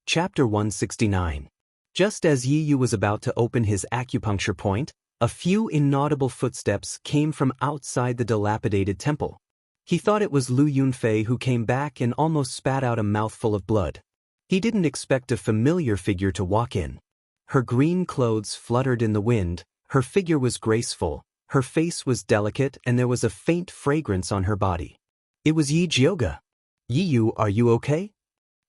Chapter 169. Just as Yi Yu was about to open his acupuncture point, a few inaudible footsteps came from outside the dilapidated temple. He thought it was Lu Yunfei who came back and almost spat out a mouthful of blood. He didn't expect a familiar figure to walk in. Her green clothes fluttered in the wind, her figure was graceful, her face was delicate, and there was a faint fragrance on her body. It was Yi Jioga. "Yi Yu, are you okay?"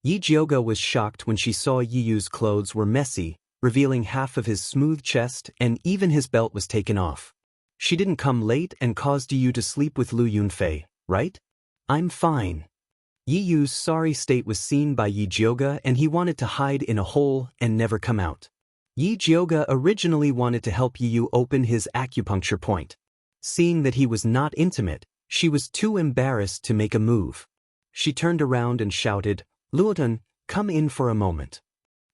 Yi Jioga was shocked when she saw Yi Yu's clothes were messy, revealing half of his smooth chest, and even his belt was taken off. "She didn't come late and caused Yi Yu to sleep with Lu Yunfei, right?" "I'm fine." Yi Yu's sorry state was seen by Yi Jioga, and he wanted to hide in a hole and never come out. Yi Jioga originally wanted to help Yi Yu open his acupuncture point. Seeing that he was not intimate, she was too embarrassed to make a move. She turned around and shouted, "Luotan, come in for a moment."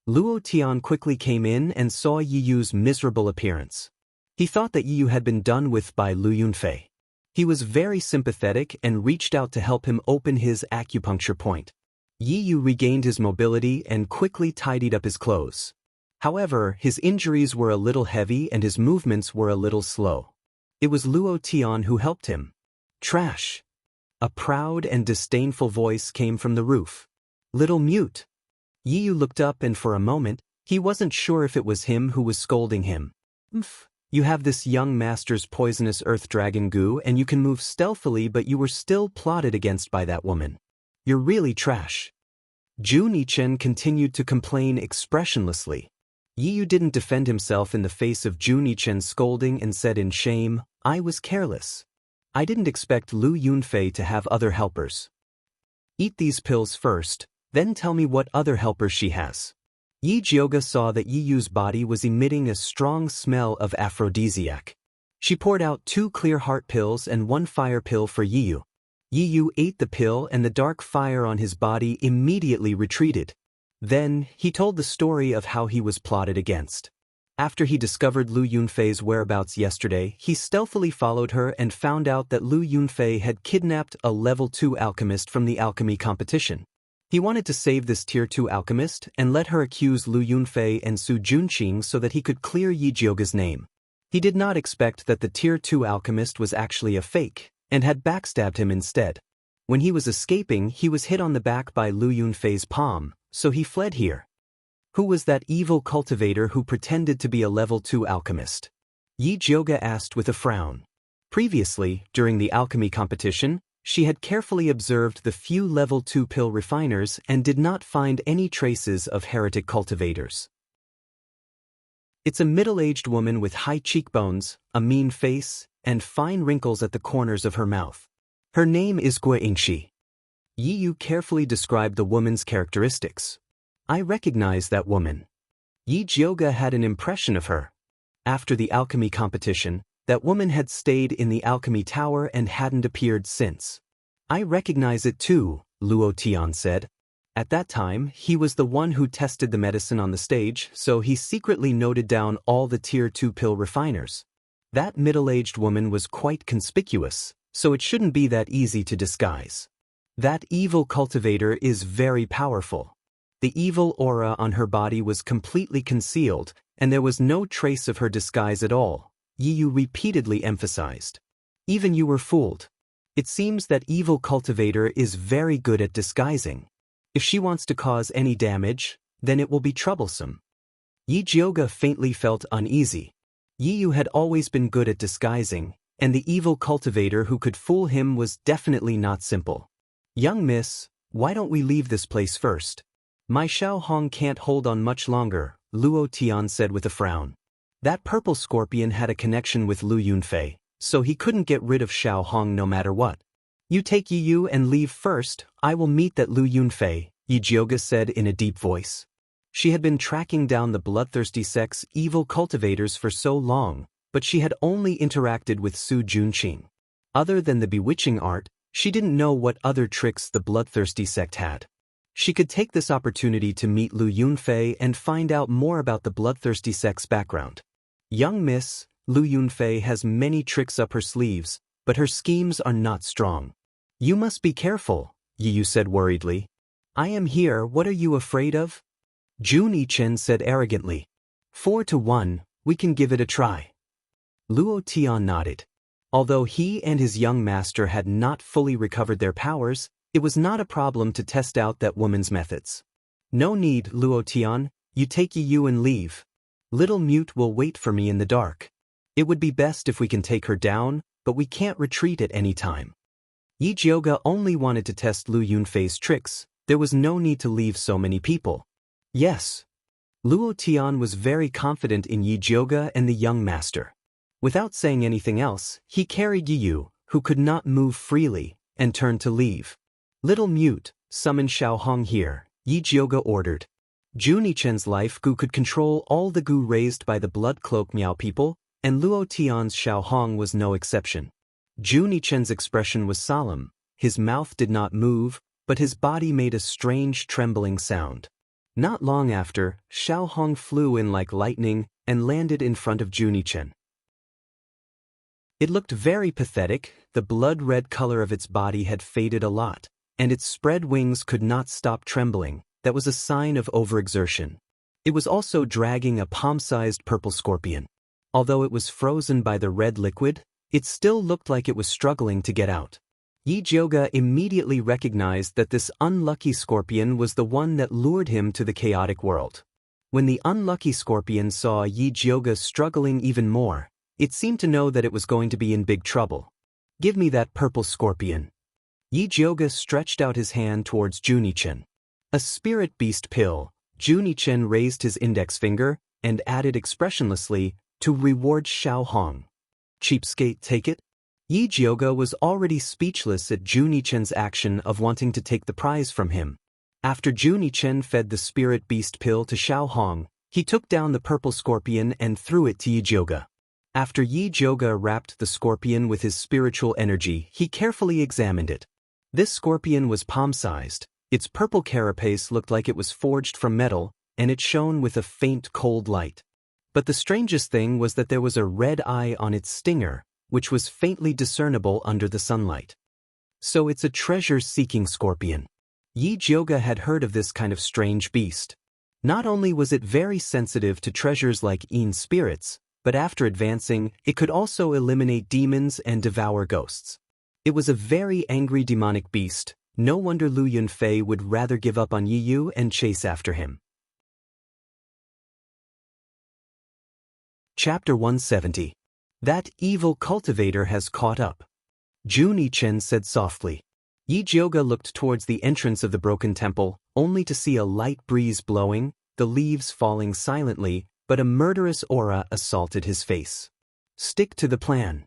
Luo Tian quickly came in and saw Yi Yu's miserable appearance. He thought that Yi Yu had been done with by Lu Yunfei. He was very sympathetic and reached out to help him open his acupuncture point. Yi Yu regained his mobility and quickly tidied up his clothes. However, his injuries were a little heavy and his movements were a little slow. It was Luo Tian who helped him. "Trash!" A proud and disdainful voice came from the roof. "Little mute." Yi Yu looked up, and for a moment, he wasn't sure if it was him who was scolding him. "You have this young master's poisonous earth dragon goo and you can move stealthily, but you were still plotted against by that woman. You're really trash." Zhu Nichen continued to complain expressionlessly. Yi Yu didn't defend himself in the face of Zhu Nichen's scolding and said in shame, "I was careless. I didn't expect Lu Yunfei to have other helpers. Eat these pills first, then tell me what other helpers she has." Yi Jioga saw that Yi Yu's body was emitting a strong smell of aphrodisiac. She poured out 2 clear heart pills and 1 fire pill for Yi Yu. Yi Yu ate the pill and the dark fire on his body immediately retreated. Then, he told the story of how he was plotted against. After he discovered Lu Yunfei's whereabouts yesterday, he stealthily followed her and found out that Lu Yunfei had kidnapped a level 2 alchemist from the alchemy competition. He wanted to save this tier 2 alchemist and let her accuse Lu Yunfei and Su Junqing so that he could clear Yi Jioga's name. He did not expect that the tier 2 alchemist was actually a fake, and had backstabbed him instead. When he was escaping, he was hit on the back by Lu Yunfei's palm, so he fled here. Who was that evil cultivator who pretended to be a level 2 alchemist? Yi Jioga asked with a frown. Previously, during the alchemy competition, she had carefully observed the few level 2 pill refiners and did not find any traces of heretic cultivators. It's a middle-aged woman with high cheekbones, a mean face, and fine wrinkles at the corners of her mouth. Her name is Guangxi. Yi Yu carefully described the woman's characteristics. "I recognize that woman." Yi Jioga had an impression of her. After the alchemy competition, that woman had stayed in the alchemy tower and hadn't appeared since. "I recognize it too," Luo Tian said. At that time, he was the one who tested the medicine on the stage, so he secretly noted down all the tier 2 pill refiners. That middle-aged woman was quite conspicuous, so it shouldn't be that easy to disguise. That evil cultivator is very powerful. The evil aura on her body was completely concealed, and there was no trace of her disguise at all, Yi Yu repeatedly emphasized. "Even you were fooled. It seems that evil cultivator is very good at disguising. If she wants to cause any damage, then it will be troublesome." Yi Jioga faintly felt uneasy. Yi Yu had always been good at disguising, and the evil cultivator who could fool him was definitely not simple. "Young miss, why don't we leave this place first? My Xiao Hong can't hold on much longer," Luo Tian said with a frown. That purple scorpion had a connection with Lu Yunfei, so he couldn't get rid of Xiao Hong no matter what. "You take Yi Yu and leave first, I will meet that Lu Yunfei," Yi Jioga said in a deep voice. She had been tracking down the bloodthirsty sect's evil cultivators for so long, but she had only interacted with Su Junqing. Other than the bewitching art, she didn't know what other tricks the bloodthirsty sect had. She could take this opportunity to meet Lu Yunfei and find out more about the bloodthirsty sect's background. "Young miss, Lu Yunfei has many tricks up her sleeves, but her schemes are not strong. You must be careful," Yi Yu said worriedly. "I am here, what are you afraid of?" Jun Yichen said arrogantly. 4-1, we can give it a try. Luo Tian nodded. Although he and his young master had not fully recovered their powers, it was not a problem to test out that woman's methods. No need, Luo Tian, you take Yu and leave. Little Mute will wait for me in the dark. It would be best if we can take her down, but we can't retreat at any time. Yi Jioge only wanted to test Lu Yunfei's tricks. There was no need to leave so many people. Yes. Luo Tian was very confident in Yi Jioge and the young master. Without saying anything else, he carried Yu, who could not move freely, and turned to leave. Little Mute, summon Xiaohong here, Yi Jioge ordered. Jun Yichen's life gu could control all the gu raised by the blood cloak Miao people, and Luo Tian's Xiaohong was no exception. Jun Yichen's expression was solemn, his mouth did not move, but his body made a strange trembling sound. Not long after, Xiaohong flew in like lightning and landed in front of Jun Yichen. It looked very pathetic, the blood-red color of its body had faded a lot, and its spread wings could not stop trembling. That was a sign of overexertion. It was also dragging a palm-sized purple scorpion. Although it was frozen by the red liquid, it still looked like it was struggling to get out. Yi Jioge immediately recognized that this unlucky scorpion was the one that lured him to the chaotic world. When the unlucky scorpion saw Yi Jioge struggling even more, it seemed to know that it was going to be in big trouble. Give me that purple scorpion. Yi Jioge stretched out his hand towards Jun Yichen. A spirit beast pill. Jun Yichen raised his index finger and added expressionlessly, to reward Xiaohong. Cheapskate, take it? Yi Jioge was already speechless at Jun Yichen's action of wanting to take the prize from him. After Jun Yichen fed the spirit beast pill to Xiaohong, he took down the purple scorpion and threw it to Yi Jioge. After Yi Jioge wrapped the scorpion with his spiritual energy, he carefully examined it. This scorpion was palm-sized, its purple carapace looked like it was forged from metal, and it shone with a faint cold light. But the strangest thing was that there was a red eye on its stinger, which was faintly discernible under the sunlight. So it's a treasure-seeking scorpion. Yi Jioge had heard of this kind of strange beast. Not only was it very sensitive to treasures like Yin spirits, but after advancing, it could also eliminate demons and devour ghosts. It was a very angry demonic beast. No wonder Lu Yunfei would rather give up on Yi Yu and chase after him. Chapter 170. That evil cultivator has caught up. Jun Yichen said softly. Yi Jioge looked towards the entrance of the broken temple, only to see a light breeze blowing, the leaves falling silently, but a murderous aura assaulted his face. Stick to the plan.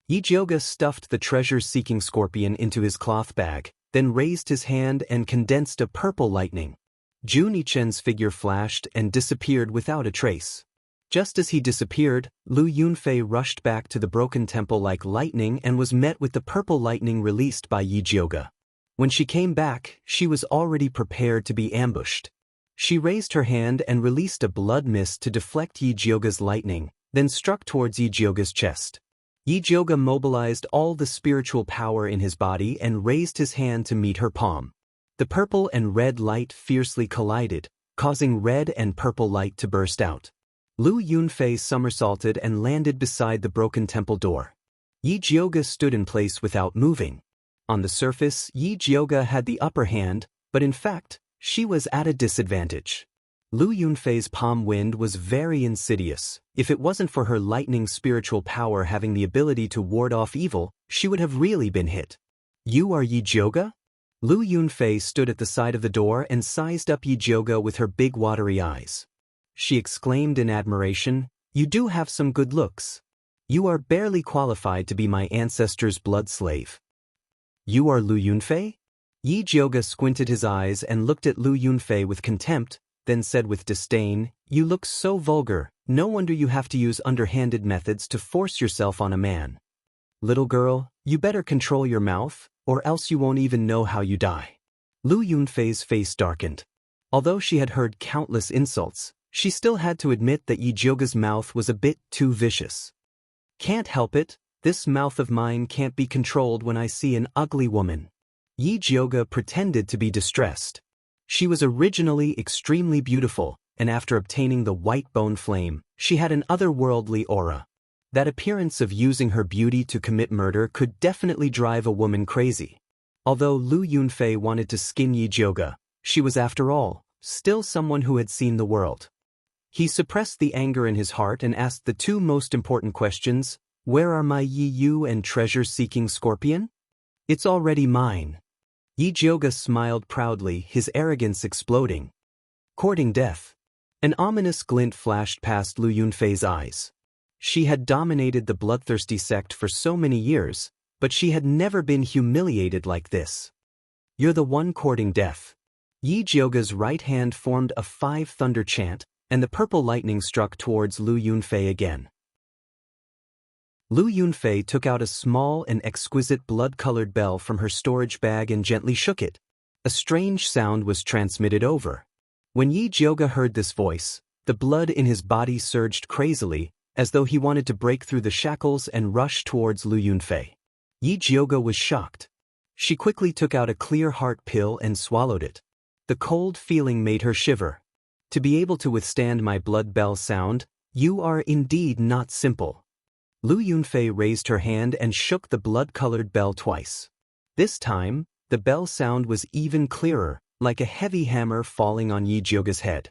Yi Jioge stuffed the treasure-seeking scorpion into his cloth bag, then raised his hand and condensed a purple lightning. Jun Yichen's figure flashed and disappeared without a trace. Just as he disappeared, Lu Yunfei rushed back to the broken temple like lightning and was met with the purple lightning released by Yi Jioge. When she came back, she was already prepared to be ambushed. She raised her hand and released a blood mist to deflect Yi Jioge's lightning, then struck towards Yi Jioge's chest. Yi Jioge mobilized all the spiritual power in his body and raised his hand to meet her palm. The purple and red light fiercely collided, causing red and purple light to burst out. Lu Yunfei somersaulted and landed beside the broken temple door. Yi Jioge stood in place without moving. On the surface, Yi Jioge had the upper hand, but in fact, she was at a disadvantage. Lu Yunfei's palm wind was very insidious. If it wasn't for her lightning spiritual power having the ability to ward off evil, she would have really been hit. You are Yi Jioge? Lu Yunfei stood at the side of the door and sized up Yi Jioge with her big watery eyes. She exclaimed in admiration, "You do have some good looks. You are barely qualified to be my ancestor's blood slave." You are Lu Yunfei? Yi Jioge squinted his eyes and looked at Lu Yunfei with contempt, then said with disdain, "You look so vulgar, no wonder you have to use underhanded methods to force yourself on a man. Little girl, you better control your mouth, or else you won't even know how you die." Lu Yunfei's face darkened. Although she had heard countless insults, she still had to admit that Yi Jioge's mouth was a bit too vicious. Can't help it, this mouth of mine can't be controlled when I see an ugly woman. Yi Jioge pretended to be distressed. She was originally extremely beautiful, and after obtaining the white bone flame, she had an otherworldly aura. That appearance of using her beauty to commit murder could definitely drive a woman crazy. Although Lu Yunfei wanted to skin Yi Jiuge, she was after all, still someone who had seen the world. He suppressed the anger in his heart and asked the two most important questions: where are my Yi Yu and treasure-seeking scorpion? It's already mine. Yi Jiuge smiled proudly, his arrogance exploding. Courting death. An ominous glint flashed past Lu Yunfei's eyes. She had dominated the bloodthirsty sect for so many years, but she had never been humiliated like this. You're the one courting death. Yi Jiuge's right hand formed a 5-thunder chant, and the purple lightning struck towards Lu Yunfei again. Lu Yunfei took out a small and exquisite blood-colored bell from her storage bag and gently shook it. A strange sound was transmitted over. When Yi Jiuge heard this voice, the blood in his body surged crazily, as though he wanted to break through the shackles and rush towards Lu Yunfei. Yi Jiuge was shocked. She quickly took out a clear heart pill and swallowed it. The cold feeling made her shiver. To be able to withstand my blood bell sound, you are indeed not simple. Lu Yunfei raised her hand and shook the blood-colored bell twice. This time, the bell sound was even clearer, like a heavy hammer falling on Yi Jiuge's head.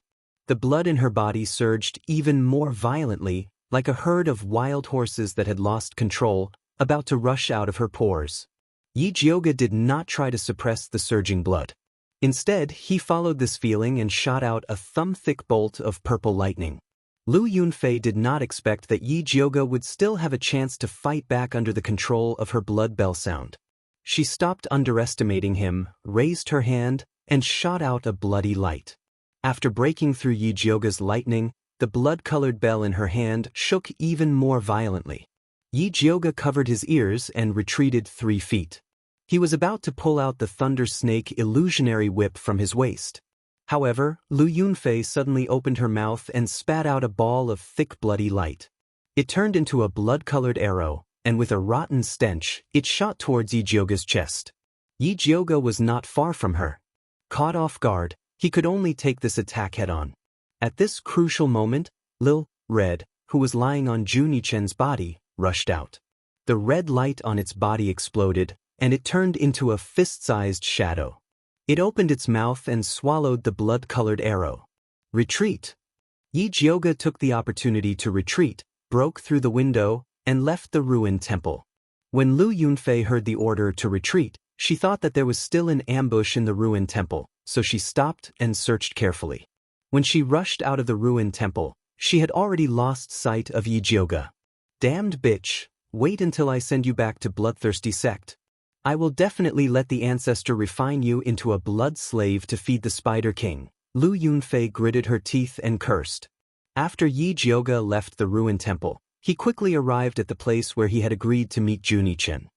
The blood in her body surged even more violently, like a herd of wild horses that had lost control, about to rush out of her pores. Yi Jiuge did not try to suppress the surging blood. Instead, he followed this feeling and shot out a thumb-thick bolt of purple lightning. Lu Yunfei did not expect that Yi Jiuge would still have a chance to fight back under the control of her blood bell sound. She stopped underestimating him, raised her hand, and shot out a bloody light. After breaking through Yi Jiuge's lightning, the blood-colored bell in her hand shook even more violently. Yi Jiuge covered his ears and retreated 3 feet. He was about to pull out the Thunder Snake illusionary whip from his waist. However, Lu Yunfei suddenly opened her mouth and spat out a ball of thick bloody light. It turned into a blood-colored arrow, and with a rotten stench, it shot towards Yi Jiuge's chest. Yi Jiuge was not far from her. Caught off guard, he could only take this attack head-on. At this crucial moment, Lil Red, who was lying on Junichen's body, rushed out. The red light on its body exploded, and it turned into a fist-sized shadow. It opened its mouth and swallowed the blood-colored arrow. Retreat! Yi Jiuge took the opportunity to retreat, broke through the window, and left the ruined temple. When Lu Yunfei heard the order to retreat, she thought that there was still an ambush in the ruined temple, so she stopped and searched carefully. When she rushed out of the ruined temple, she had already lost sight of Yi Jiuge. Damned bitch, wait until I send you back to bloodthirsty sect. I will definitely let the ancestor refine you into a blood slave to feed the Spider King. Lu Yunfei gritted her teeth and cursed. After Yi Jiuge left the ruined temple, he quickly arrived at the place where he had agreed to meet Junichen.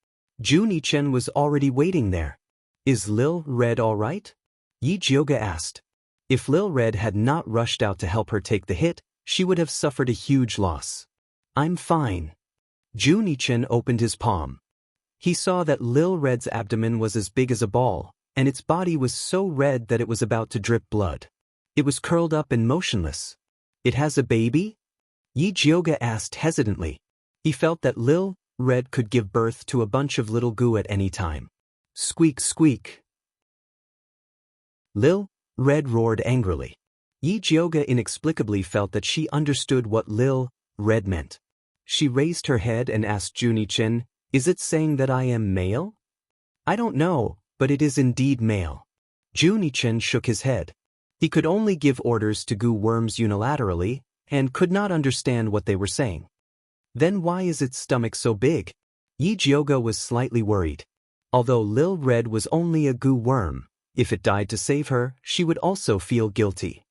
Junichen was already waiting there. Is Lil Red all right? Yi Jiuge asked. If Lil Red had not rushed out to help her take the hit, she would have suffered a huge loss. I'm fine. Junichen opened his palm. He saw that Lil Red's abdomen was as big as a ball, and its body was so red that it was about to drip blood. It was curled up and motionless. It has a baby? Yi Jiuge asked hesitantly. He felt that Lil Red could give birth to a bunch of little goo at any time. Squeak, squeak. Lil Red roared angrily. Yi Jiuge inexplicably felt that she understood what Lil Red meant. She raised her head and asked Junichen, is it saying that I am male? I don't know, but it is indeed male. Junichen shook his head. He could only give orders to goo worms unilaterally, and could not understand what they were saying. Then why is its stomach so big? Yi Jiuge was slightly worried. Although Lil Red was only a goo worm, if it died to save her, she would also feel guilty.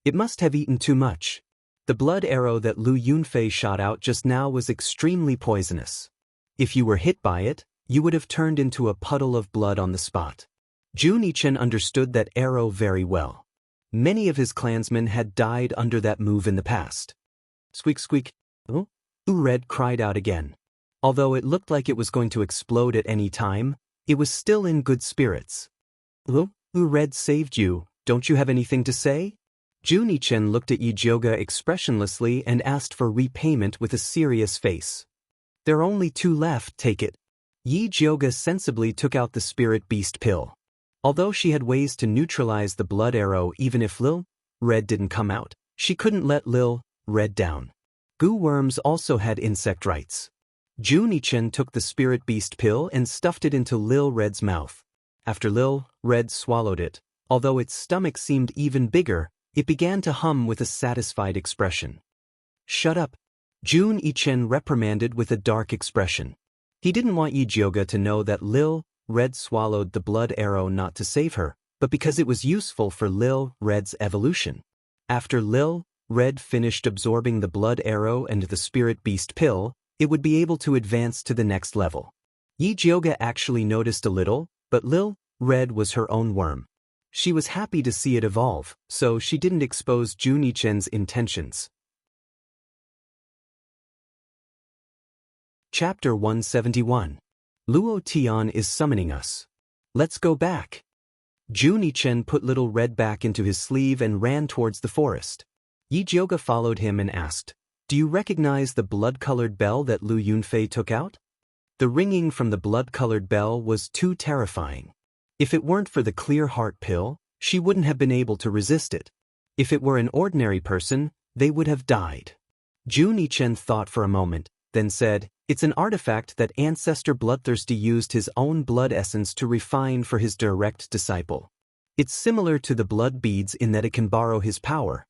It must have eaten too much. The blood arrow that Lu Yunfei shot out just now was extremely poisonous. If you were hit by it, you would have turned into a puddle of blood on the spot. Junichen understood that arrow very well. Many of his clansmen had died under that move in the past. Squeak, squeak. Oh? Red cried out again. Although it looked like it was going to explode at any time, it was still in good spirits. Red saved you, Don't you have anything to say? Jun Yichen looked at Yi Jioga expressionlessly and asked for repayment with a serious face. There are only 2 left, take it. Yi Jioga sensibly took out the spirit beast pill. Although she had ways to neutralize the blood arrow even if Lil Red didn't come out, she couldn't let Lil Red down. Goo worms also had insect rights. Jun Yichen took the spirit beast pill and stuffed it into Lil Red's mouth. After Lil Red swallowed it, although its stomach seemed even bigger, it began to hum with a satisfied expression. Shut up, Jun Yichen reprimanded with a dark expression. He didn't want Yi Jioga to know that Lil Red swallowed the blood arrow not to save her, but because it was useful for Lil Red's evolution. After Lil Red finished absorbing the blood arrow and the spirit beast pill, it would be able to advance to the next level. Yi Jioga actually noticed a little, but Lil Red was her own worm. She was happy to see it evolve, so she didn't expose Jun Yichen's intentions. Chapter 171. Luo Tian is summoning us. Let's go back. Jun Yichen put Little Red back into his sleeve and ran towards the forest. Yi Jioga followed him and asked, Do you recognize the blood-colored bell that Lu Yunfei took out? The ringing from the blood-colored bell was too terrifying. If it weren't for the clear heart pill, she wouldn't have been able to resist it. If it were an ordinary person, they would have died. Jun Yichen thought for a moment, then said, It's an artifact that Ancestor Bloodthirsty used his own blood essence to refine for his direct disciple. It's similar to the blood beads in that it can borrow his power.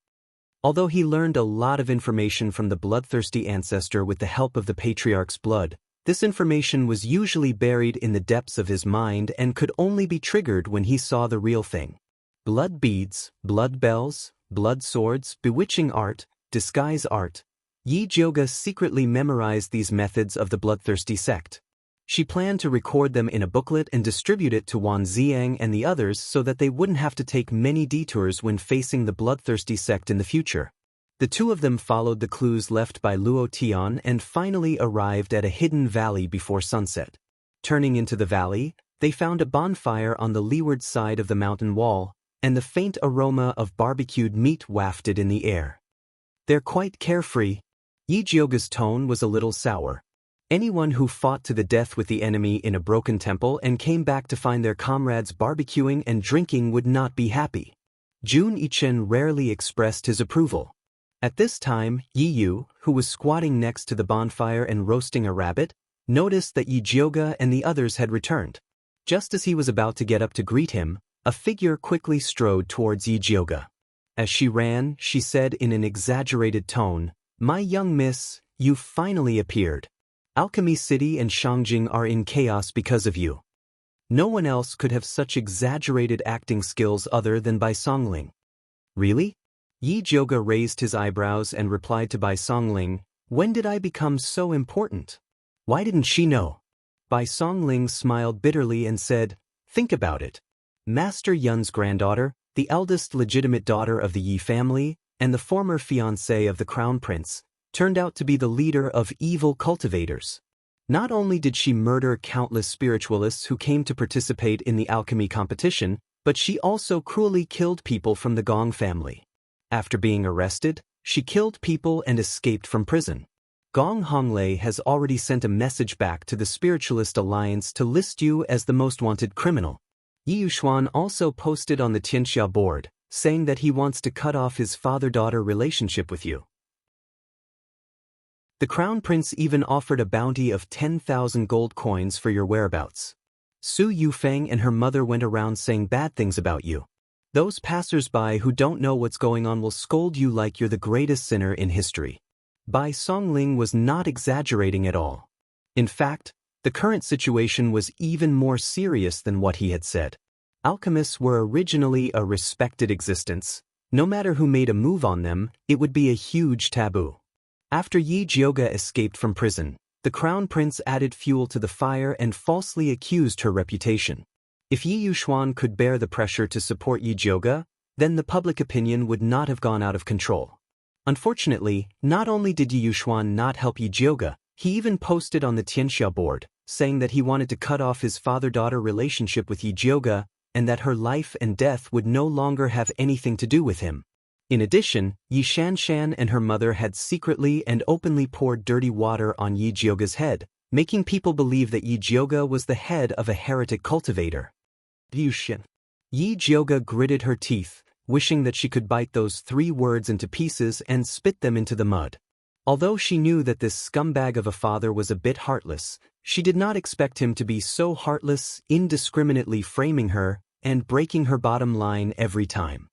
Although he learned a lot of information from the bloodthirsty ancestor with the help of the patriarch's blood, this information was usually buried in the depths of his mind and could only be triggered when he saw the real thing. Blood beads, blood bells, blood swords, bewitching art, disguise art. Yi Jioga secretly memorized these methods of the bloodthirsty sect. She planned to record them in a booklet and distribute it to Wan Xiang and the others so that they wouldn't have to take many detours when facing the bloodthirsty sect in the future. The 2 of them followed the clues left by Luo Tian and finally arrived at a hidden valley before sunset. Turning into the valley, they found a bonfire on the leeward side of the mountain wall, and the faint aroma of barbecued meat wafted in the air. They're quite carefree. Yi Jioga's tone was a little sour. Anyone who fought to the death with the enemy in a broken temple and came back to find their comrades barbecuing and drinking would not be happy. Jun Yichen rarely expressed his approval. At this time, Yi Yu, who was squatting next to the bonfire and roasting a rabbit, noticed that Yi Jioga and the others had returned. Just as he was about to get up to greet him, a figure quickly strode towards Yi Jioga. As she ran, she said in an exaggerated tone, My young miss, you finally appeared. Alchemy City and Shangjing are in chaos because of you. No one else could have such exaggerated acting skills other than Bai Songling. Really? Yi Jioga raised his eyebrows and replied to Bai Songling, When did I become so important? Why didn't she know? Bai Songling smiled bitterly and said, Think about it. Master Yun's granddaughter, the eldest legitimate daughter of the Yi family, and the former fiancée of the crown prince, turned out to be the leader of evil cultivators. Not only did she murder countless spiritualists who came to participate in the alchemy competition, but she also cruelly killed people from the Gong family. After being arrested, she killed people and escaped from prison. Gong Honglei has already sent a message back to the Spiritualist Alliance to list you as the most wanted criminal. Yi Yuxuan also posted on the Xianxia board, saying that he wants to cut off his father-daughter relationship with you. The Crown Prince even offered a bounty of 10,000 gold coins for your whereabouts. Su Yufeng and her mother went around saying bad things about you. Those passers-by who don't know what's going on will scold you like you're the greatest sinner in history. Bai Songling was not exaggerating at all. In fact, the current situation was even more serious than what he had said. Alchemists were originally a respected existence. No matter who made a move on them, it would be a huge taboo. After Yi Jioga escaped from prison, the Crown Prince added fuel to the fire and falsely accused her reputation. If Yi Yuxuan could bear the pressure to support Yi Jioga, then the public opinion would not have gone out of control. Unfortunately, not only did Yi Yuxuan not help Yi Jioga, he even posted on the Xianxia board, saying that he wanted to cut off his father-daughter relationship with Yi Jioga, and that her life and death would no longer have anything to do with him. In addition, Yi Shanshan and her mother had secretly and openly poured dirty water on Yi Jioga's head, making people believe that Yi Jioga was the head of a heretic cultivator. Yushin. Yi Jioga gritted her teeth, wishing that she could bite those 3 words into pieces and spit them into the mud. Although she knew that this scumbag of a father was a bit heartless, she did not expect him to be so heartless, indiscriminately framing her and breaking her bottom line every time.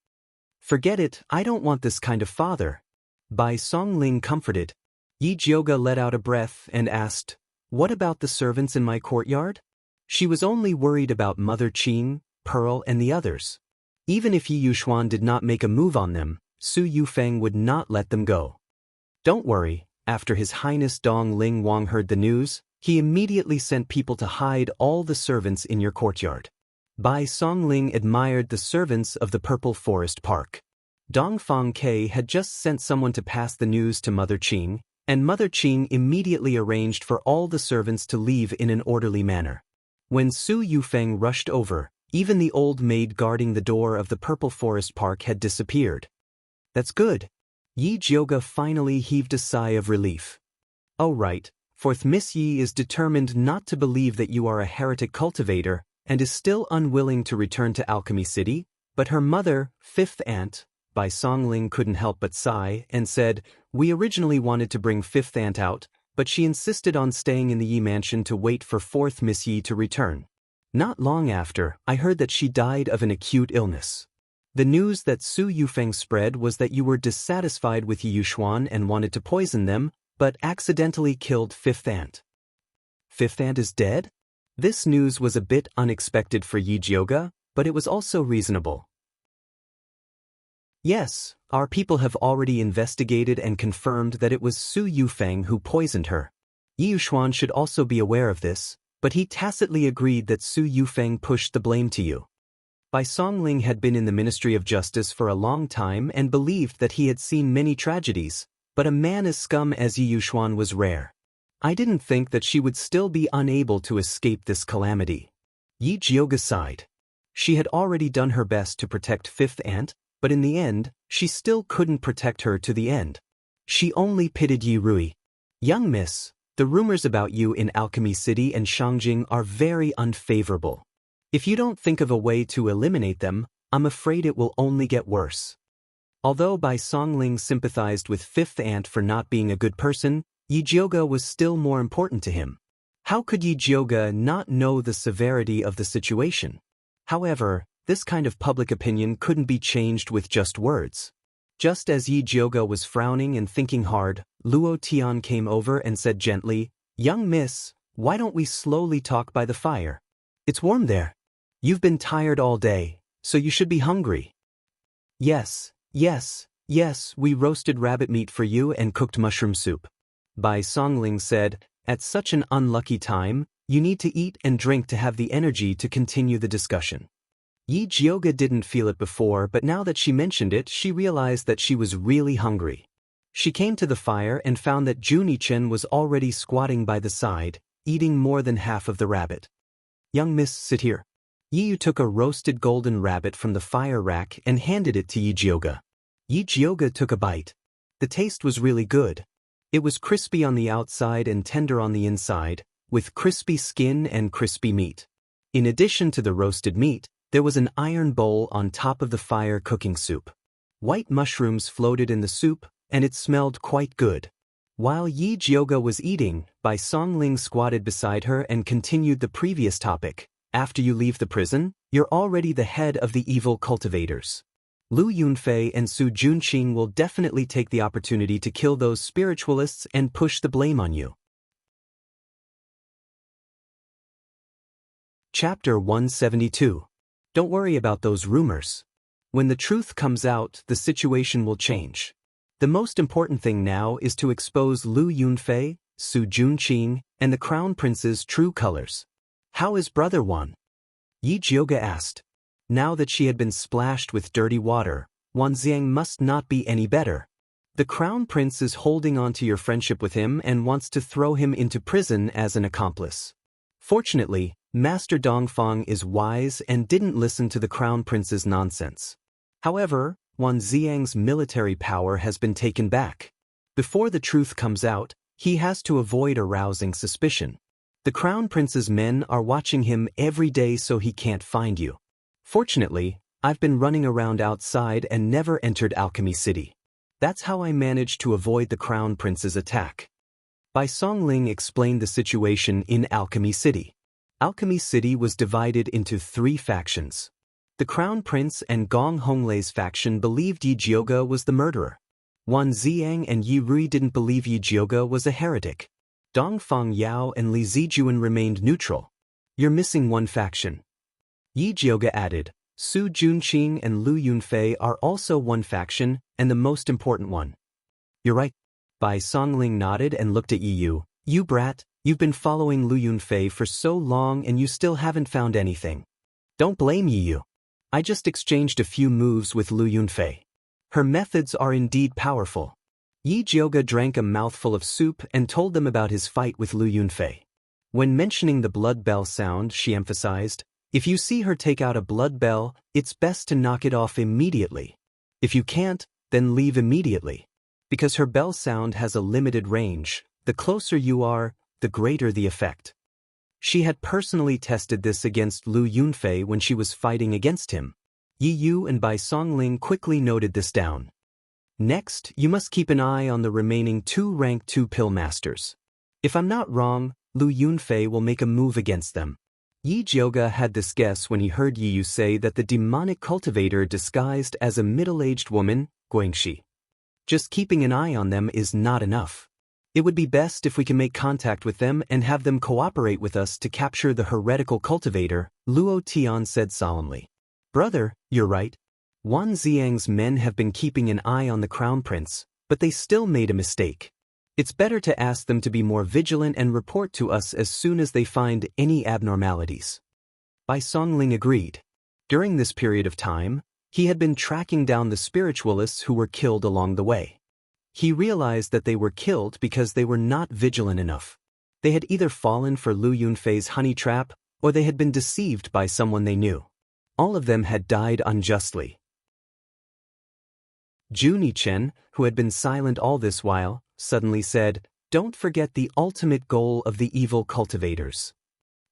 Forget it, I don't want this kind of father. Bai Songling comforted. Yi Jioga let out a breath and asked, "What about the servants in my courtyard?" She was only worried about Mother Qing, Pearl and the others. Even if Yi Yuxuan did not make a move on them, Su Yufeng would not let them go. Don't worry, after His Highness Dong Ling Wang heard the news, he immediately sent people to hide all the servants in your courtyard. Bai Songling admired the servants of the Purple Forest Park. Dong Fang Ke had just sent someone to pass the news to Mother Qing, and Mother Qing immediately arranged for all the servants to leave in an orderly manner. When Su Yufeng rushed over, even the old maid guarding the door of the Purple Forest Park had disappeared. That's good. Yi Jioga finally heaved a sigh of relief. Oh right, Fourth Miss Yi is determined not to believe that you are a heretic cultivator and is still unwilling to return to Alchemy City, but her mother, Fifth Aunt, Bai Songling couldn't help but sigh and said, "We originally wanted to bring Fifth Aunt out, but she insisted on staying in the Yi Mansion to wait for Fourth Miss Yi to return. Not long after, I heard that she died of an acute illness. The news that Su Yufeng spread was that you were dissatisfied with Yi Yuxuan and wanted to poison them, but accidentally killed Fifth Aunt." Fifth Aunt is dead? This news was a bit unexpected for Yi Jioga, but it was also reasonable. Yes, our people have already investigated and confirmed that it was Su Yufeng who poisoned her. Yi Yuxuan should also be aware of this, but he tacitly agreed that Su Yufeng pushed the blame to you. Bai Songling had been in the Ministry of Justice for a long time and believed that he had seen many tragedies, but a man as scum as Yi Yuxuan was rare. I didn't think that she would still be unable to escape this calamity. Yi Jioga sighed. She had already done her best to protect Fifth Aunt, but in the end, she still couldn't protect her to the end. She only pitied Yi Rui. Young miss, the rumors about you in Alchemy City and Shangjing are very unfavorable. If you don't think of a way to eliminate them, I'm afraid it will only get worse. Although Bai Songling sympathized with Fifth Aunt for not being a good person, Yi Jioga was still more important to him. How could Yi Jioga not know the severity of the situation? However, this kind of public opinion couldn't be changed with just words. Just as Yi Jioga was frowning and thinking hard, Luo Tian came over and said gently, "Young miss, why don't we slowly talk by the fire? It's warm there. You've been tired all day, so you should be hungry." Yes, we roasted rabbit meat for you and cooked mushroom soup." Bai Songling said, "At such an unlucky time, you need to eat and drink to have the energy to continue the discussion." Yi Jioga didn't feel it before, but now that she mentioned it, she realized that she was really hungry. She came to the fire and found that Juni-chen was already squatting by the side, eating more than half of the rabbit. "Young miss, sit here." Yi Yu took a roasted golden rabbit from the fire rack and handed it to Yi Jioga. Yi Jioga took a bite. The taste was really good. It was crispy on the outside and tender on the inside, with crispy skin and crispy meat. In addition to the roasted meat, there was an iron bowl on top of the fire cooking soup. White mushrooms floated in the soup, and it smelled quite good. While Yi Jioga was eating, Bai Songling squatted beside her and continued the previous topic. "After you leave the prison, you're already the head of the evil cultivators. Lu Yunfei and Su Junqing will definitely take the opportunity to kill those spiritualists and push the blame on you." Chapter 172. Don't worry about those rumors. When the truth comes out, the situation will change. The most important thing now is to expose Lu Yunfei, Su Junqing, and the Crown Prince's true colors. "How is Brother Wan?" Yi Jioga asked. Now that she had been splashed with dirty water, Wan Xiang must not be any better. "The Crown Prince is holding on to your friendship with him and wants to throw him into prison as an accomplice. Fortunately, Master Dongfang is wise and didn't listen to the crown prince's nonsense. However, Wan Xiang's military power has been taken back. Before the truth comes out, he has to avoid arousing suspicion. The crown prince's men are watching him every day so he can't find you. Fortunately, I've been running around outside and never entered Alchemy City. That's how I managed to avoid the crown prince's attack. Bai Songling explained the situation in Alchemy City. Alchemy City was divided into 3 factions. The crown prince and Gong Honglei's faction believed Yi Jiuge was the murderer. Wan Xiang and Yi Rui didn't believe Yi Jiuge was a heretic. Dongfang Yao and Li Zijuan remained neutral. You're missing one faction. Yi Jiuge added, Su Junqing and Lu Yunfei are also one faction, and the most important one. You're right. Bai Songling nodded and looked at Yi Yu. You brat, you've been following Lu Yunfei for so long and you still haven't found anything. Don't blame Yi Yu. I just exchanged a few moves with Lu Yunfei. Her methods are indeed powerful. Yi Jiuge drank a mouthful of soup and told them about his fight with Lu Yunfei. When mentioning the blood bell sound, she emphasized, if you see her take out a blood bell, it's best to knock it off immediately. If you can't, then leave immediately. Because her bell sound has a limited range, the closer you are, the greater the effect. She had personally tested this against Lu Yunfei when she was fighting against him. Yi Yu and Bai Songling quickly noted this down. Next, you must keep an eye on the remaining 2 rank 2 pill masters. If I'm not wrong, Lu Yunfei will make a move against them. Yi Jiuge had this guess when he heard Yi Yu say that the demonic cultivator disguised as a middle-aged woman, Guangxi. Just keeping an eye on them is not enough. It would be best if we can make contact with them and have them cooperate with us to capture the heretical cultivator, Luo Tian said solemnly. Brother, you're right. Wan Xiang's men have been keeping an eye on the crown prince, but they still made a mistake. It's better to ask them to be more vigilant and report to us as soon as they find any abnormalities. Bai Songling agreed. During this period of time, he had been tracking down the spiritualists who were killed along the way. He realized that they were killed because they were not vigilant enough. They had either fallen for Lu Yunfei's honey trap, or they had been deceived by someone they knew. All of them had died unjustly. Zhu Nichen, who had been silent all this while, suddenly said, Don't forget the ultimate goal of the evil cultivators.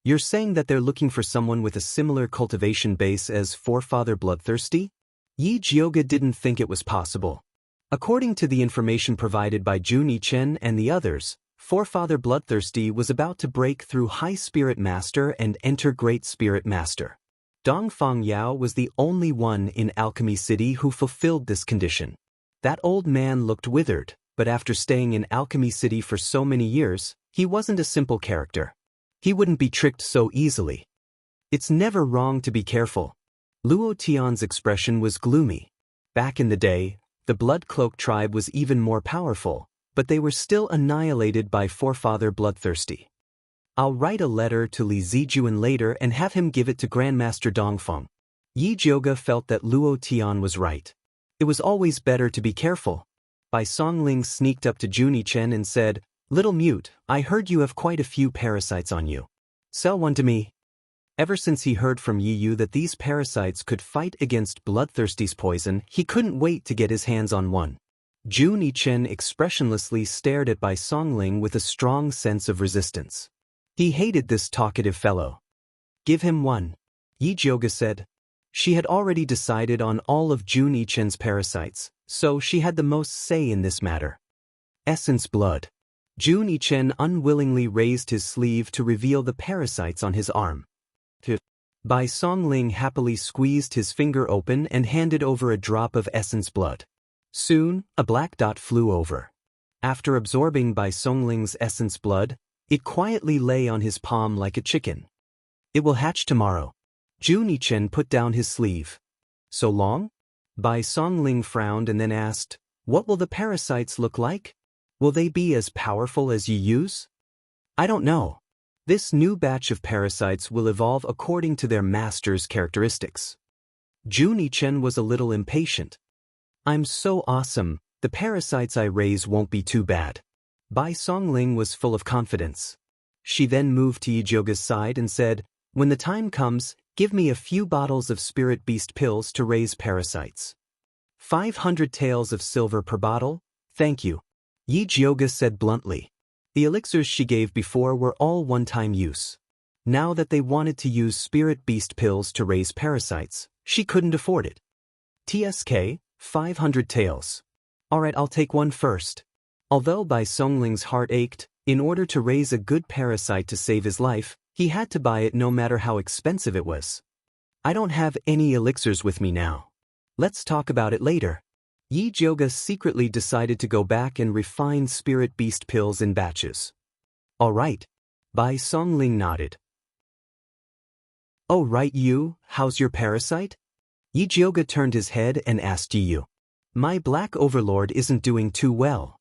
You're saying that they're looking for someone with a similar cultivation base as Forefather Bloodthirsty? Yi Jiuge didn't think it was possible. According to the information provided by Zhu Nichen and the others, Forefather Bloodthirsty was about to break through High Spirit Master and enter Great Spirit Master. Dongfang Yao was the only one in Alchemy City who fulfilled this condition. That old man looked withered, but after staying in Alchemy City for so many years, he wasn't a simple character. He wouldn't be tricked so easily. It's never wrong to be careful. Luo Tian's expression was gloomy. Back in the day, the Blood Cloak tribe was even more powerful, but they were still annihilated by Forefather Bloodthirsty. I'll write a letter to Li Zijuan later and have him give it to Grandmaster Dongfeng. Yi Jiuge felt that Luo Tian was right. It was always better to be careful. Bai Songling sneaked up to Zhu Nichen and said, Little mute, I heard you have quite a few parasites on you. Sell one to me. Ever since he heard from Yi Yu that these parasites could fight against Bloodthirsty's poison, he couldn't wait to get his hands on one. Zhu Nichen expressionlessly stared at Bai Songling with a strong sense of resistance. He hated this talkative fellow. Give him one. Yi Jiuge said. She had already decided on all of Zhu Nichen's parasites, so she had the most say in this matter. Essence blood. Zhu Nichen unwillingly raised his sleeve to reveal the parasites on his arm. Bai Songling happily squeezed his finger open and handed over a drop of essence blood. Soon, a black dot flew over. After absorbing Bai Songling's essence blood, it quietly lay on his palm like a chicken. It will hatch tomorrow. Zhu Nichen put down his sleeve. So long? Bai Songling frowned and then asked, What will the parasites look like? Will they be as powerful as Yi Yu's? I don't know. This new batch of parasites will evolve according to their master's characteristics. Zhu Nichen was a little impatient. I'm so awesome, the parasites I raise won't be too bad. Bai Songling was full of confidence. She then moved to Yi Jiuge's side and said, When the time comes, give me a few bottles of spirit beast pills to raise parasites. 500 taels of silver per bottle? Thank you. Yi Jioga said bluntly. The elixirs she gave before were all one-time use. Now that they wanted to use spirit beast pills to raise parasites, she couldn't afford it. TSK, 500 taels. Alright, I'll take one first. Although Bai Songling's heart ached, in order to raise a good parasite to save his life, he had to buy it no matter how expensive it was. I don't have any elixirs with me now. Let's talk about it later. Yi Jioga secretly decided to go back and refine spirit beast pills in batches. Alright. Bai Songling nodded. Oh right, you, how's your parasite? Yi Jioga turned his head and asked Yi. My black overlord isn't doing too well.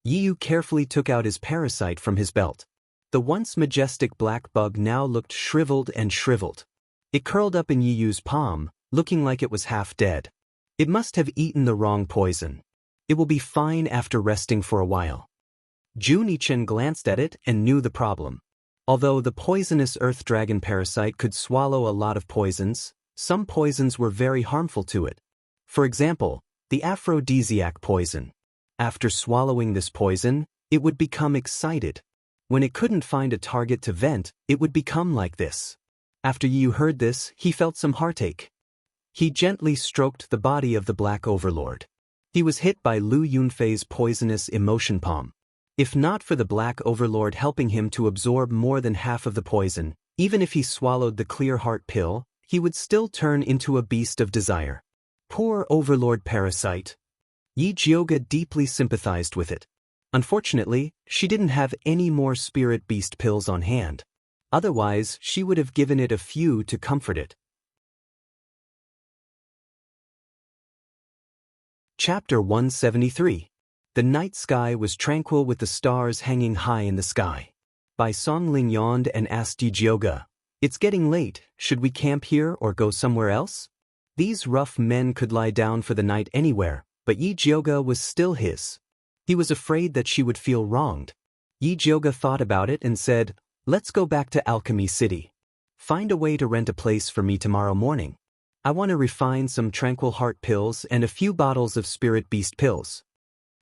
Yi carefully took out his parasite from his belt. The once majestic black bug now looked shriveled and shriveled. It curled up in Yi's palm, looking like it was half dead. It must have eaten the wrong poison. It will be fine after resting for a while. Junichen glanced at it and knew the problem. Although the poisonous earth dragon parasite could swallow a lot of poisons, some poisons were very harmful to it. For example, the aphrodisiac poison. After swallowing this poison, it would become excited. When it couldn't find a target to vent, it would become like this. After Yi heard this, he felt some heartache. He gently stroked the body of the Black Overlord. He was hit by Lu Yunfei's poisonous emotion palm. If not for the Black Overlord helping him to absorb more than half of the poison, even if he swallowed the clear heart pill, he would still turn into a beast of desire. Poor Overlord parasite. Yi Jioga deeply sympathized with it. Unfortunately, she didn't have any more spirit beast pills on hand. Otherwise, she would have given it a few to comfort it. Chapter 173. The night sky was tranquil with the stars hanging high in the sky. Bai Songling yawned and asked Yi Jioga, "It's getting late, should we camp here or go somewhere else?" These rough men could lie down for the night anywhere, but Yi Jioga was still his. He was afraid that she would feel wronged. Yi Jioga thought about it and said, "Let's go back to Alchemy City. Find a way to rent a place for me tomorrow morning. I want to refine some tranquil heart pills and a few bottles of spirit beast pills."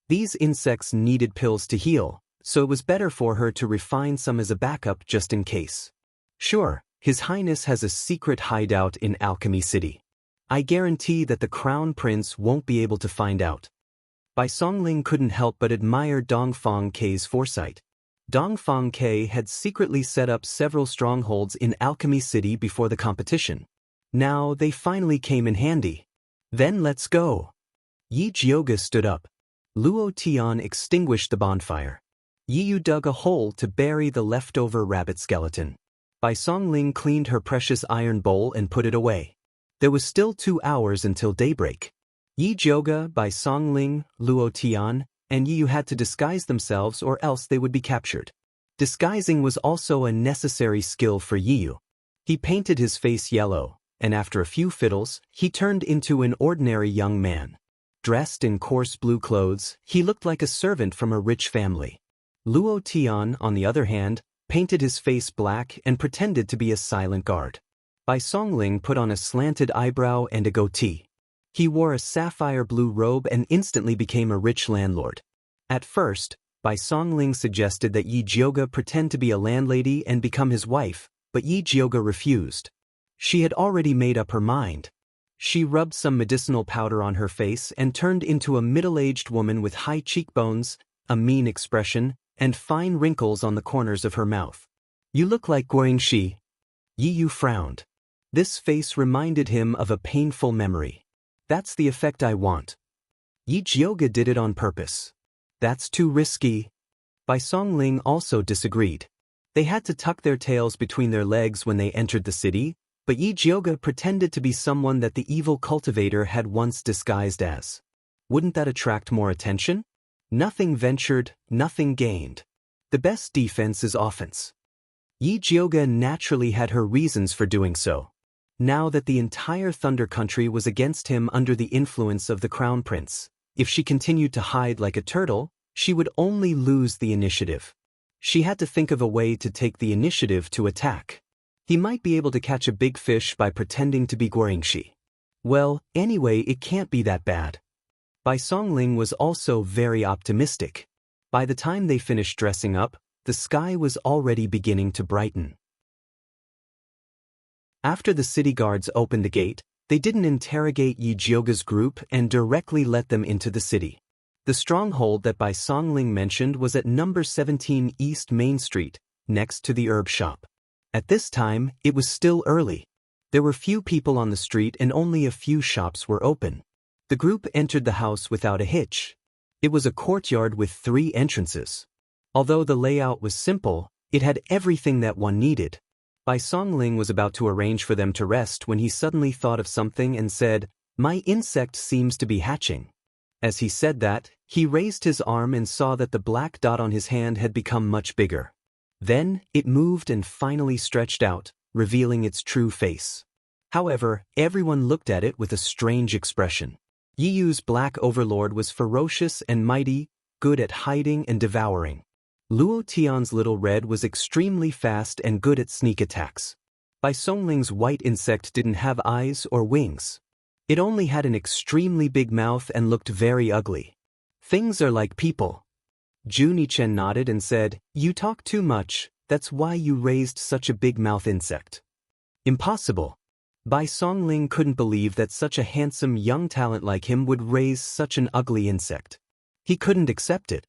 These insects needed pills to heal, so it was better for her to refine some as a backup just in case. Sure, His Highness has a secret hideout in Alchemy City. I guarantee that the Crown Prince won't be able to find out. Bai Songling couldn't help but admire Dongfang K's foresight. Dongfang K had secretly set up several strongholds in Alchemy City before the competition. Now they finally came in handy. Then let's go. Yi Jioga stood up. Luo Tian extinguished the bonfire. Yi Yu dug a hole to bury the leftover rabbit skeleton. Bai Songling cleaned her precious iron bowl and put it away. There was still 2 hours until daybreak. Yi Jioga, Bai Songling, Luo Tian, and Yi Yu had to disguise themselves or else they would be captured. Disguising was also a necessary skill for Yi Yu. He painted his face yellow, and after a few fiddles, he turned into an ordinary young man. Dressed in coarse blue clothes, he looked like a servant from a rich family. Luo Tian, on the other hand, painted his face black and pretended to be a silent guard. Bai Songling put on a slanted eyebrow and a goatee. He wore a sapphire blue robe and instantly became a rich landlord. At first, Bai Songling suggested that Yi Jioga pretend to be a landlady and become his wife, but Yi Jioga refused. She had already made up her mind. She rubbed some medicinal powder on her face and turned into a middle-aged woman with high cheekbones, a mean expression, and fine wrinkles on the corners of her mouth. "You look like Guangxi." Yi Yu frowned. This face reminded him of a painful memory. "That's the effect I want." Yi Jioga did it on purpose. "That's too risky." Bai Songling also disagreed. They had to tuck their tails between their legs when they entered the city, but Yi Jioga pretended to be someone that the evil cultivator had once disguised as. Wouldn't that attract more attention? Nothing ventured, nothing gained. The best defense is offense. Yi Jioga naturally had her reasons for doing so. Now that the entire Thunder Country was against him under the influence of the Crown Prince, if she continued to hide like a turtle, she would only lose the initiative. She had to think of a way to take the initiative to attack. He might be able to catch a big fish by pretending to be Guangxi. Well, anyway, it can't be that bad. Bai Songling was also very optimistic. By the time they finished dressing up, the sky was already beginning to brighten. After the city guards opened the gate, they didn't interrogate Yi Jioga's group and directly let them into the city. The stronghold that Bai Songling mentioned was at number 17 East Main Street, next to the herb shop. At this time, it was still early. There were few people on the street and only a few shops were open. The group entered the house without a hitch. It was a courtyard with 3 entrances. Although the layout was simple, it had everything that one needed. Bai Songling was about to arrange for them to rest when he suddenly thought of something and said, "My insect seems to be hatching." As he said that, he raised his arm and saw that the black dot on his hand had become much bigger. Then, it moved and finally stretched out, revealing its true face. However, everyone looked at it with a strange expression. Yi Yu's black overlord was ferocious and mighty, good at hiding and devouring. Luo Tian's little red was extremely fast and good at sneak attacks. Bai Songling's white insect didn't have eyes or wings. It only had an extremely big mouth and looked very ugly. Things are like people. Zhu Nichen nodded and said, "You talk too much, that's why you raised such a big mouth insect." Impossible. Bai Songling couldn't believe that such a handsome young talent like him would raise such an ugly insect. He couldn't accept it.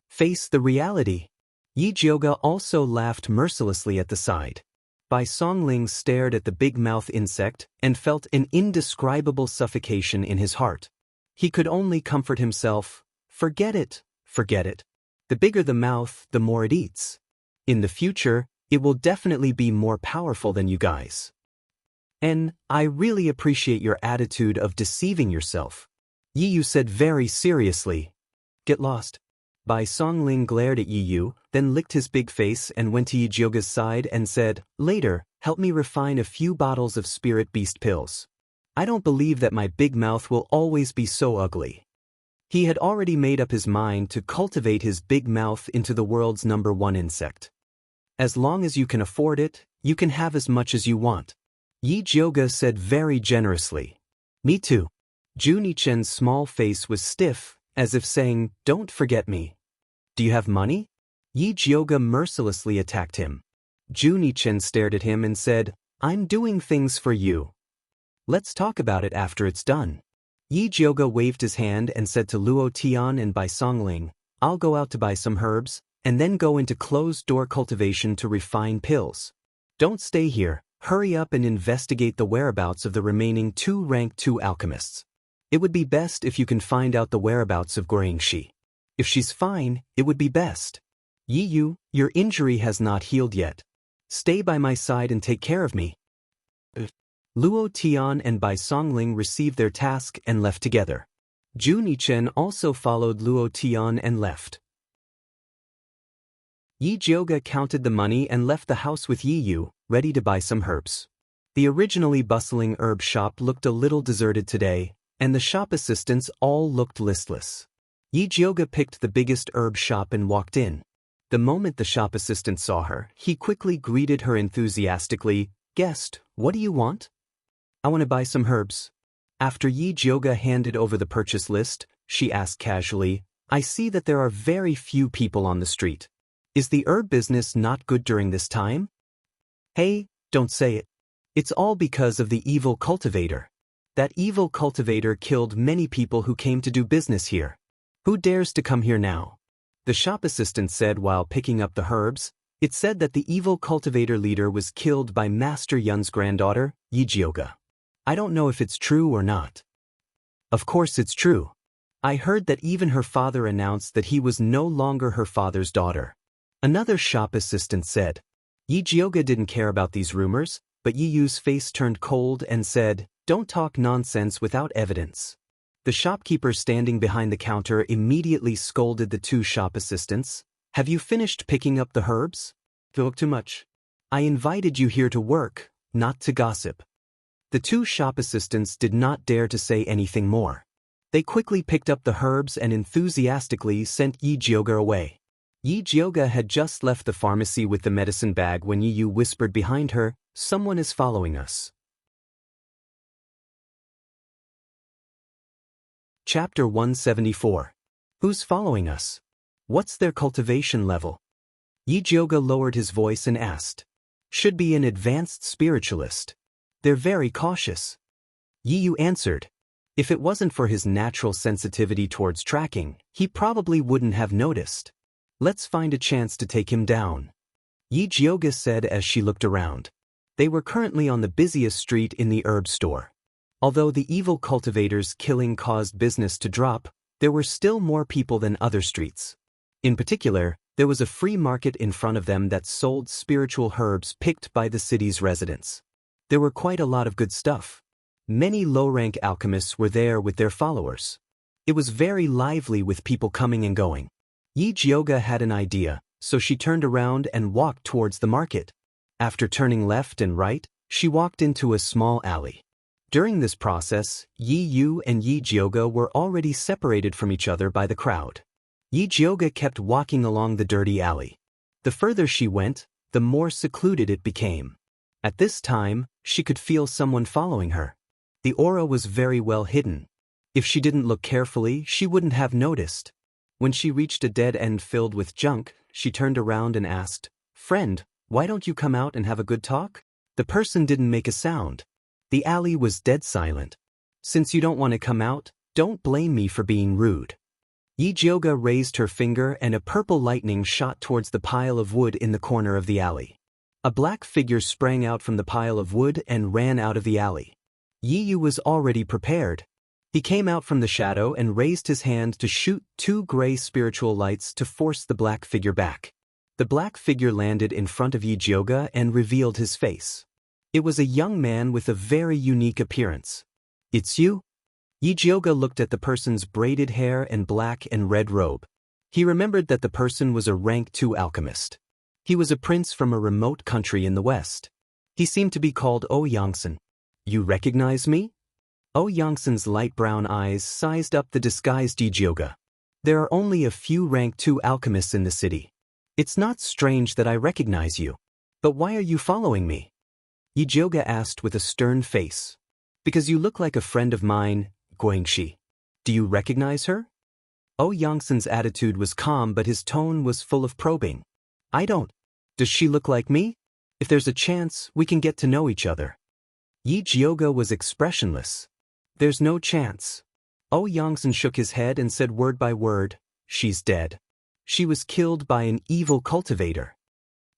Face the reality. Yi Jioga also laughed mercilessly at the side. Bai Songling stared at the big-mouth insect and felt an indescribable suffocation in his heart. He could only comfort himself, forget it, forget it. The bigger the mouth, the more it eats. In the future, it will definitely be more powerful than you guys. And I really appreciate your attitude of deceiving yourself. Yi Yu said very seriously. Get lost. Bai Songling glared at Yi Yu, then licked his big face and went to Yi Jioga's side and said, "Later, help me refine a few bottles of spirit beast pills. I don't believe that my big mouth will always be so ugly." He had already made up his mind to cultivate his big mouth into the world's #1 insect. As long as you can afford it, you can have as much as you want. Yi Jioga said very generously. Me too. Zhu Nichen's small face was stiff, as if saying, "Don't forget me." Do you have money? Yi Jioga mercilessly attacked him. Zhu Nichen stared at him and said, "I'm doing things for you. Let's talk about it after it's done." Yi Jioga waved his hand and said to Luo Tian and Bai Songling, "I'll go out to buy some herbs, and then go into closed-door cultivation to refine pills. Don't stay here, hurry up and investigate the whereabouts of the remaining 2 rank 2 alchemists. It would be best if you can find out the whereabouts of Guangxi. If she's fine, it would be best. Yi Yu, your injury has not healed yet. Stay by my side and take care of me." Luo Tian and Bai Songling received their task and left together. Zhu Nichen also followed Luo Tian and left. Yi Jioga counted the money and left the house with Yi Yu, ready to buy some herbs. The originally bustling herb shop looked a little deserted today, and the shop assistants all looked listless. Yi Jioga picked the biggest herb shop and walked in. The moment the shop assistant saw her, he quickly greeted her enthusiastically. "Guest, what do you want?" "I want to buy some herbs." After Yi Jioga handed over the purchase list, she asked casually, "I see that there are very few people on the street. Is the herb business not good during this time?" "Hey, don't say it. It's all because of the evil cultivator. That evil cultivator killed many people who came to do business here. Who dares to come here now?" The shop assistant said while picking up the herbs. It said that the evil cultivator leader was killed by Master Yun's granddaughter, Yi Jioga. I don't know if it's true or not. Of course it's true. I heard that even her father announced that he was no longer her father's daughter. Another shop assistant said. Yi Jioga didn't care about these rumors, but Yi Yu's face turned cold and said, "Don't talk nonsense without evidence." The shopkeeper standing behind the counter immediately scolded the 2 shop assistants. "Have you finished picking up the herbs? Talk too much. I invited you here to work, not to gossip." The 2 shop assistants did not dare to say anything more. They quickly picked up the herbs and enthusiastically sent Yi Jioga away. Yi Jioga had just left the pharmacy with the medicine bag when Yi Yu whispered behind her, "Someone is following us." Chapter 174. Who's following us? What's their cultivation level? Yi Jioga lowered his voice and asked. Should be an advanced spiritualist. They're very cautious. Yi Yu answered. If it wasn't for his natural sensitivity towards tracking, he probably wouldn't have noticed. Let's find a chance to take him down. Yi Jioga said as she looked around. They were currently on the busiest street in the herb store. Although the evil cultivator's killing caused business to drop, there were still more people than other streets. In particular, there was a free market in front of them that sold spiritual herbs picked by the city's residents. There were quite a lot of good stuff. Many low-rank alchemists were there with their followers. It was very lively with people coming and going. Yi Jioga had an idea, so she turned around and walked towards the market. After turning left and right, she walked into a small alley. During this process, Yi Yu and Yi Jioga were already separated from each other by the crowd. Yi Jioga kept walking along the dirty alley. The further she went, the more secluded it became. At this time, she could feel someone following her. The aura was very well hidden. If she didn't look carefully, she wouldn't have noticed. When she reached a dead end filled with junk, she turned around and asked, "Friend, why don't you come out and have a good talk?" The person didn't make a sound. The alley was dead silent. Since you don't want to come out, don't blame me for being rude. Yi Jioga raised her finger and a purple lightning shot towards the pile of wood in the corner of the alley. A black figure sprang out from the pile of wood and ran out of the alley. Yi Yu was already prepared. He came out from the shadow and raised his hand to shoot 2 gray spiritual lights to force the black figure back. The black figure landed in front of Yi Jioga and revealed his face. It was a young man with a very unique appearance. "It's you?" Yi Jioga looked at the person's braided hair and black and red robe. He remembered that the person was a rank 2 alchemist. He was a prince from a remote country in the west. He seemed to be called Yangsen. "You recognize me?" Yangsen's light brown eyes sized up the disguised Yi Jioga. "There are only a few rank 2 alchemists in the city. It's not strange that I recognize you. But why are you following me?" Yi Jioga asked with a stern face. "Because you look like a friend of mine, Guangxi. Do you recognize her?" Yangsen's attitude was calm but his tone was full of probing. "I don't. Does she look like me? If there's a chance, we can get to know each other." Yi Jioga was expressionless. "There's no chance." Yangsen shook his head and said word by word, "She's dead. She was killed by an evil cultivator."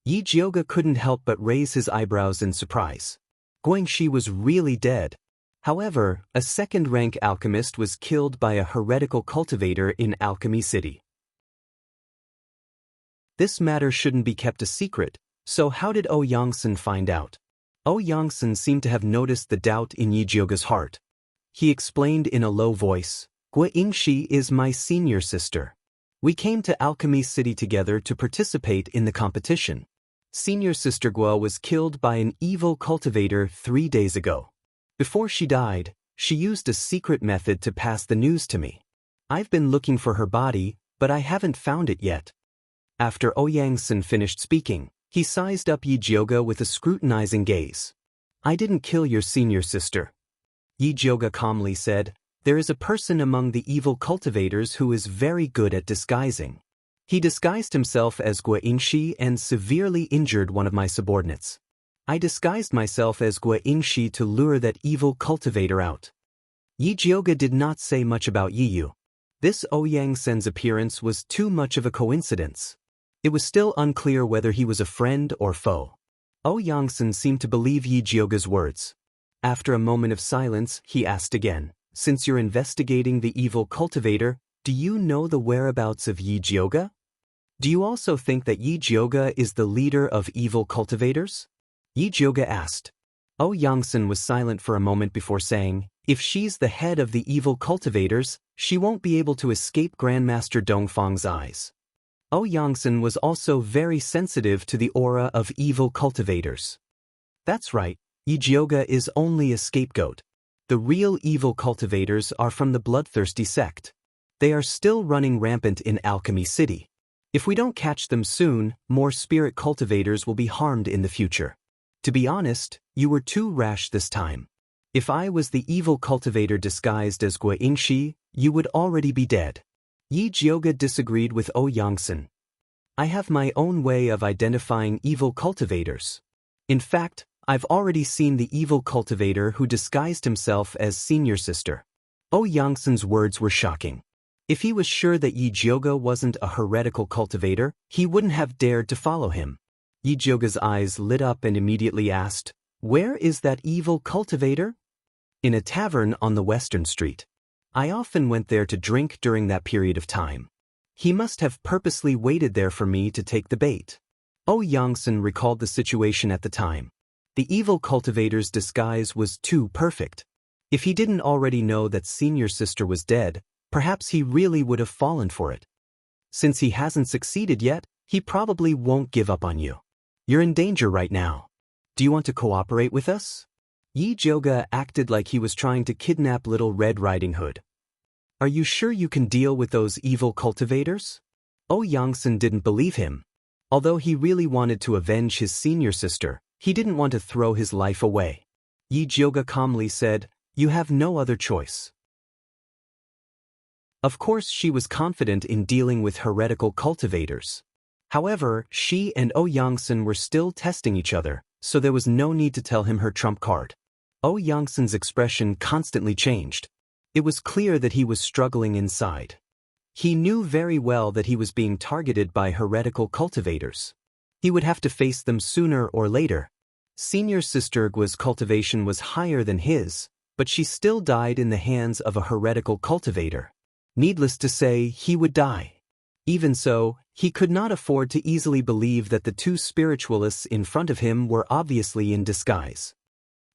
Yi Jioga couldn't help but raise his eyebrows in surprise. Guangxi was really dead. However, a second-rank alchemist was killed by a heretical cultivator in Alchemy City. This matter shouldn't be kept a secret, so how did Yangsen find out? Yangsen seemed to have noticed the doubt in Yi Jioga's heart. He explained in a low voice, "Guangxi is my senior sister. We came to Alchemy City together to participate in the competition. Senior sister Gua was killed by an evil cultivator 3 days ago. Before she died, she used a secret method to pass the news to me. I've been looking for her body, but I haven't found it yet." After Yangsen finished speaking, he sized up Yi Jioga with a scrutinizing gaze. "I didn't kill your senior sister." Yi Jioga calmly said, "There is a person among the evil cultivators who is very good at disguising. He disguised himself as Guangxi and severely injured one of my subordinates. I disguised myself as Guangxi to lure that evil cultivator out." Yi Jioga did not say much about Yi Yu. This Yangsen's appearance was too much of a coincidence. It was still unclear whether he was a friend or foe. Yangsen seemed to believe Yi Jioga's words. After a moment of silence, he asked again, "Since you're investigating the evil cultivator, do you know the whereabouts of Yi Jioga? Do you also think that Yi Jioga is the leader of evil cultivators?" Yi Jioga asked. Yangsen was silent for a moment before saying, "If she's the head of the evil cultivators, she won't be able to escape Grandmaster Dongfang's eyes." Yangsen was also very sensitive to the aura of evil cultivators. "That's right, Yi Jioga is only a scapegoat. The real evil cultivators are from the bloodthirsty sect. They are still running rampant in Alchemy City. If we don't catch them soon, more spirit cultivators will be harmed in the future. To be honest, you were too rash this time. If I was the evil cultivator disguised as Guangxi, you would already be dead. Yi Jiuge disagreed with Yangsen. I have my own way of identifying evil cultivators. In fact, I've already seen the evil cultivator who disguised himself as senior sister. Yangsen's words were shocking. If he was sure that Yi Jiuge wasn't a heretical cultivator, he wouldn't have dared to follow him. Yi Jiuge's eyes lit up and immediately asked, "Where is that evil cultivator?" "In a tavern on the Western Street. I often went there to drink during that period of time. He must have purposely waited there for me to take the bait." Yangsen recalled the situation at the time. The evil cultivator's disguise was too perfect. If he didn't already know that senior sister was dead, perhaps he really would have fallen for it. Since he hasn't succeeded yet, he probably won't give up on you. You're in danger right now. Do you want to cooperate with us? Yi Jiuge acted like he was trying to kidnap Little Red Riding Hood. Are you sure you can deal with those evil cultivators? Yangsen didn't believe him. Although he really wanted to avenge his senior sister, he didn't want to throw his life away. Yi Jiuge calmly said, "You have no other choice." Of course, she was confident in dealing with heretical cultivators. However, she and Yangsen were still testing each other, so there was no need to tell him her trump card. Yangsen's expression constantly changed. It was clear that he was struggling inside. He knew very well that he was being targeted by heretical cultivators. He would have to face them sooner or later. Senior sister Gua's cultivation was higher than his, but she still died in the hands of a heretical cultivator. Needless to say, he would die. Even so, he could not afford to easily believe that the two spiritualists in front of him were obviously in disguise.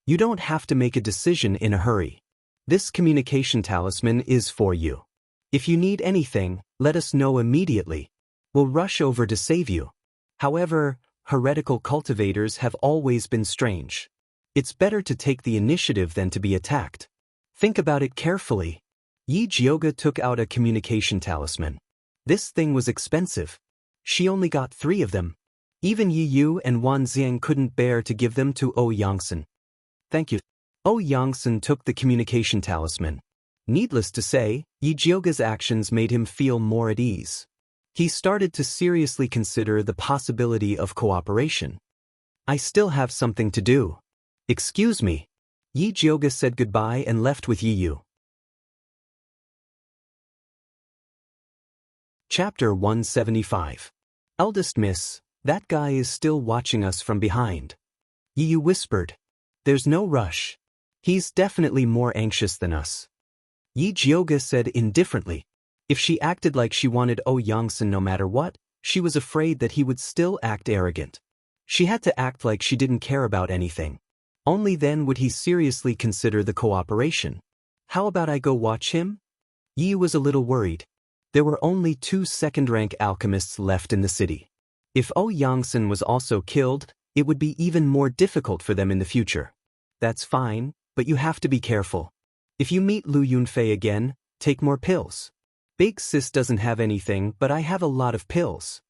You don't have to make a decision in a hurry. This communication talisman is for you. If you need anything, let us know immediately. We'll rush over to save you. However, heretical cultivators have always been strange. It's better to take the initiative than to be attacked. Think about it carefully. Yi Jiuge took out a communication talisman. This thing was expensive. She only got 3 of them. Even Yi Yu and Wan Xiang couldn't bear to give them to Yangsen. Thank you. Yangsen took the communication talisman. Needless to say, Yi Jiuge's actions made him feel more at ease. He started to seriously consider the possibility of cooperation. I still have something to do. Excuse me. Yi Jiuge said goodbye and left with Yi Yu. Chapter 175. Eldest Miss, that guy is still watching us from behind. Yi Yu whispered. There's no rush. He's definitely more anxious than us. Yi Jiuge said indifferently. If she acted like she wanted Yangsen no matter what, she was afraid that he would still act arrogant. She had to act like she didn't care about anything. Only then would he seriously consider the cooperation. How about I go watch him? Yi was a little worried. There were only 2 second-rank alchemists left in the city. If Yangsen was also killed, it would be even more difficult for them in the future. That's fine, but you have to be careful. If you meet Lu Yunfei again, take more pills. Big Sis doesn't have anything, but I have a lot of pills.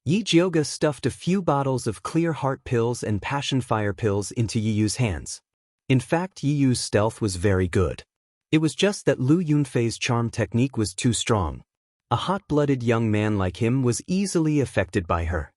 Yi Jiuge stuffed a few bottles of clear heart pills and passion fire pills into Yi Yu's hands. In fact, Yi Yu's stealth was very good. It was just that Lu Yunfei's charm technique was too strong. A hot-blooded young man like him was easily affected by her.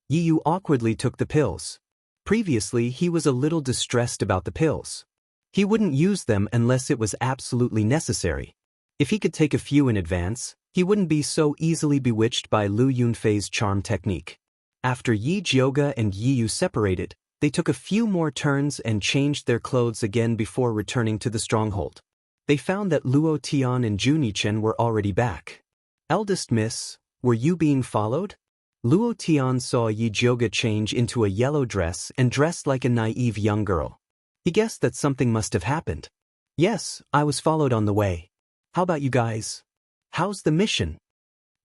Yi Yu awkwardly took the pills. Previously, he was a little distressed about the pills. He wouldn't use them unless it was absolutely necessary. If he could take a few in advance, he wouldn't be so easily bewitched by Lu Yunfei's charm technique. After Yi Jiuge and Yi Yu separated, they took a few more turns and changed their clothes again before returning to the stronghold. They found that Luo Tian and Juni Chen were already back. Eldest Miss, were you being followed? Luo Tian saw Yi Jiuge change into a yellow dress and dressed like a naive young girl. He guessed that something must have happened. Yes, I was followed on the way. How about you guys? How's the mission?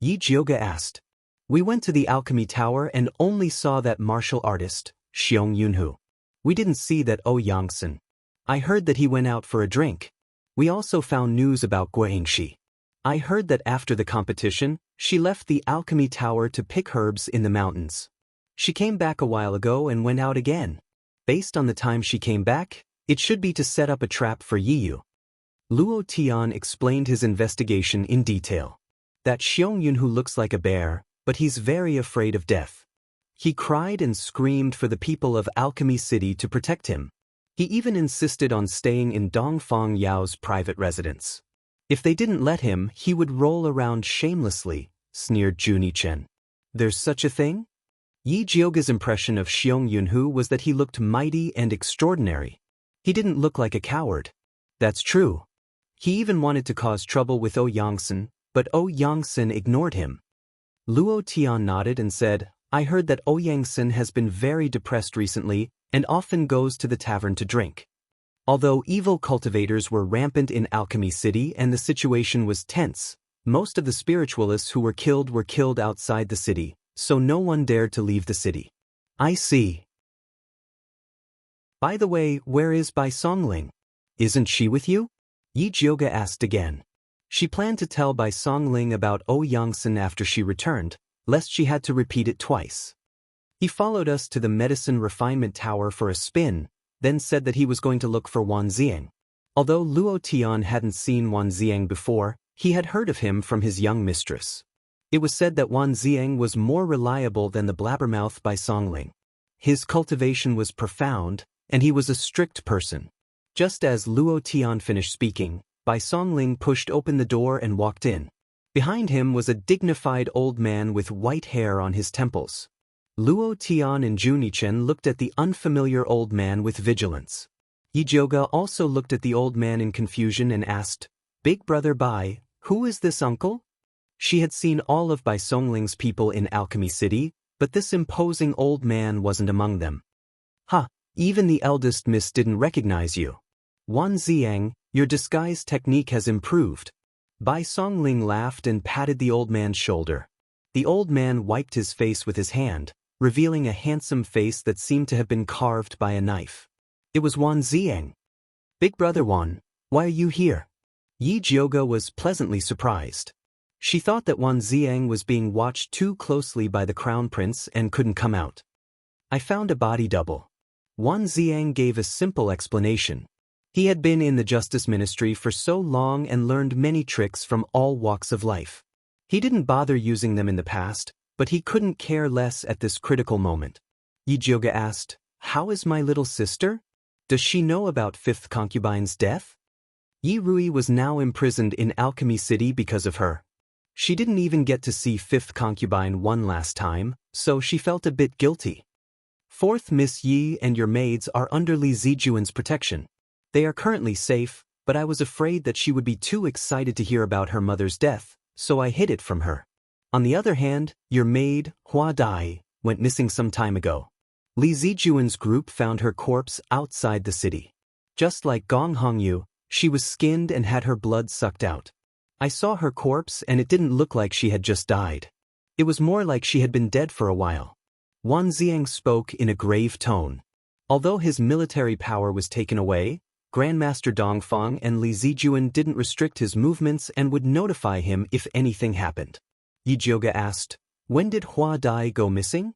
Yi Jiuge asked. We went to the alchemy tower and only saw that martial artist, Xiong Yunhu. We didn't see that Yangsen. I heard that he went out for a drink. We also found news about Guangxi. I heard that after the competition, She left the alchemy tower to pick herbs in the mountains. She came back a while ago and went out again. Based on the time she came back, it should be to set up a trap for Yiyu. Luo Tian explained his investigation in detail. That Xiong who looks like a bear, but he's very afraid of death. He cried and screamed for the people of Alchemy City to protect him. He even insisted on staying in Dongfang Yao's private residence. If they didn't let him, he would roll around shamelessly, sneered Junichen. There's such a thing? Yi Jioga's impression of Xiong Yunhu was that he looked mighty and extraordinary. He didn't look like a coward. That's true. He even wanted to cause trouble with Yangsen, but Yangsen ignored him. Luo Tian nodded and said, I heard that Yangsen has been very depressed recently and often goes to the tavern to drink. Although evil cultivators were rampant in Alchemy City and the situation was tense, most of the spiritualists who were killed outside the city, so no one dared to leave the city. I see. By the way, where is Bai Songling? Isn't she with you? Yi Jioga asked again. She planned to tell Bai Songling about Yangsen after she returned, lest she had to repeat it twice. He followed us to the medicine refinement tower for a spin, then said that he was going to look for Wan Ziang. Although Luo Tian hadn't seen Wan Ziang before, he had heard of him from his young mistress. It was said that Wan Ziang was more reliable than the blabbermouth Bai Songling. His cultivation was profound, and he was a strict person. Just as Luo Tian finished speaking, Bai Songling pushed open the door and walked in. Behind him was a dignified old man with white hair on his temples. Luo Tian and Junichen looked at the unfamiliar old man with vigilance. Yi Jioga also looked at the old man in confusion and asked, Big brother Bai, who is this uncle? She had seen all of Bai Songling's people in Alchemy City, but this imposing old man wasn't among them. Ha, even the eldest miss didn't recognize you. Wan Ziang, your disguise technique has improved. Bai Songling laughed and patted the old man's shoulder. The old man wiped his face with his hand, revealing a handsome face that seemed to have been carved by a knife. It was Wan Ziang. Big brother Wan, why are you here? Yi Jioga was pleasantly surprised. She thought that Wan Ziang was being watched too closely by the crown prince and couldn't come out. I found a body double. Wan Ziang gave a simple explanation. He had been in the justice ministry for so long and learned many tricks from all walks of life. He didn't bother using them in the past, but he couldn't care less at this critical moment. Yi Jioga asked, How is my little sister? Does she know about fifth concubine's death? Yi Rui was now imprisoned in Alchemy City because of her. She didn't even get to see fifth concubine one last time, so she felt a bit guilty. Fourth Miss Yi and your maids are under Li Zijuan's protection. They are currently safe, but I was afraid that she would be too excited to hear about her mother's death, so I hid it from her. On the other hand, your maid, Hua Dai, went missing some time ago. Li Zijuan's group found her corpse outside the city. Just like Gong Hongyu, she was skinned and had her blood sucked out. I saw her corpse and it didn't look like she had just died. It was more like she had been dead for a while. Wan Ziang spoke in a grave tone. Although his military power was taken away, Grandmaster Dongfang and Li Zijuan didn't restrict his movements and would notify him if anything happened. Yi Jioga asked, When did Hua Dai go missing?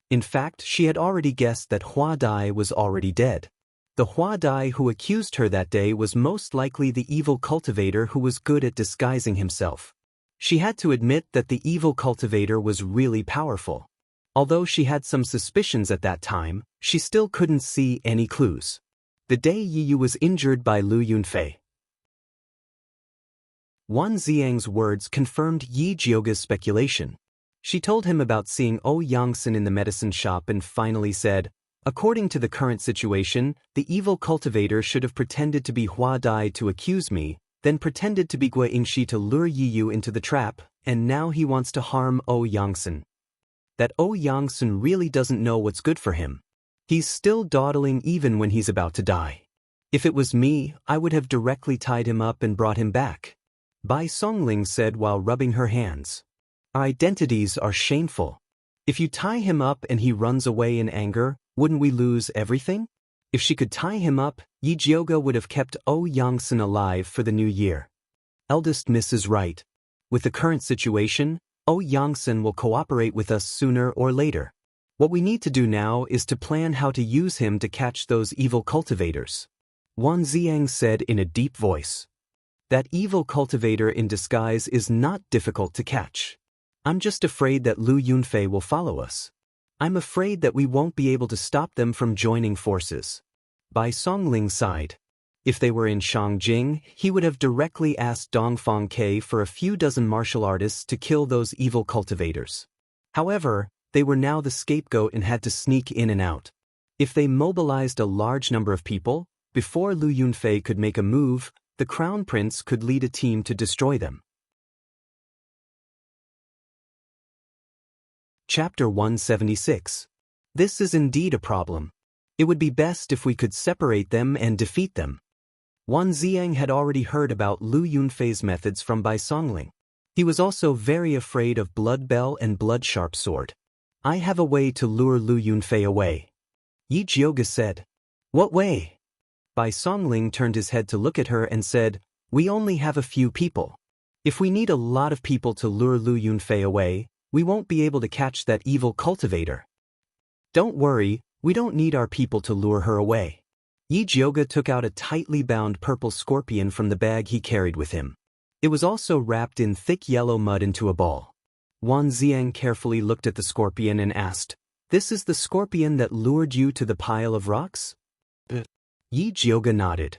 In fact, she had already guessed that Hua Dai was already dead. The Hua Dai who accused her that day was most likely the evil cultivator who was good at disguising himself. She had to admit that the evil cultivator was really powerful. Although she had some suspicions at that time, she still couldn't see any clues. The day Yi Yu was injured by Lu Yunfei. Wan Ziang's words confirmed Yi Jioga's speculation. She told him about seeing Yangsen in the medicine shop and finally said, According to the current situation, the evil cultivator should have pretended to be Hua Dai to accuse me, then pretended to be Gui Yingxi to lure Yi Yu into the trap, and now he wants to harm Yangsen. That Yangsen really doesn't know what's good for him. He's still dawdling even when he's about to die. If it was me, I would have directly tied him up and brought him back. Bai Songling said while rubbing her hands. Our identities are shameful. If you tie him up and he runs away in anger, wouldn't we lose everything? If she could tie him up, Yi Jioga would have kept Yangsen alive for the new year. Eldest Miss is right. With the current situation, Yangsen will cooperate with us sooner or later. What we need to do now is to plan how to use him to catch those evil cultivators. Wan Ziang said in a deep voice. That evil cultivator in disguise is not difficult to catch. I'm just afraid that Lu Yunfei will follow us. I'm afraid that we won't be able to stop them from joining forces. Bai Songling sighed. If they were in Shangjing, he would have directly asked Dongfang Ke for a few dozen martial artists to kill those evil cultivators. However, they were now the scapegoat and had to sneak in and out. If they mobilized a large number of people, before Lu Yunfei could make a move, the Crown Prince could lead a team to destroy them. Chapter 176. This is indeed a problem. It would be best if we could separate them and defeat them. Wan Ziang had already heard about Lu Yunfei's methods from Bai Songling. He was also very afraid of Blood Bell and Blood Sharp Sword. I have a way to lure Lu Yunfei away. Yi Jioga said. What way? Bai Songling turned his head to look at her and said, We only have a few people. If we need a lot of people to lure Lu Yunfei away, we won't be able to catch that evil cultivator. Don't worry, we don't need our people to lure her away. Yi Jioga took out a tightly bound purple scorpion from the bag he carried with him. It was also wrapped in thick yellow mud into a ball. Wan Ziang carefully looked at the scorpion and asked, This is the scorpion that lured you to the pile of rocks? Yi Jioga nodded.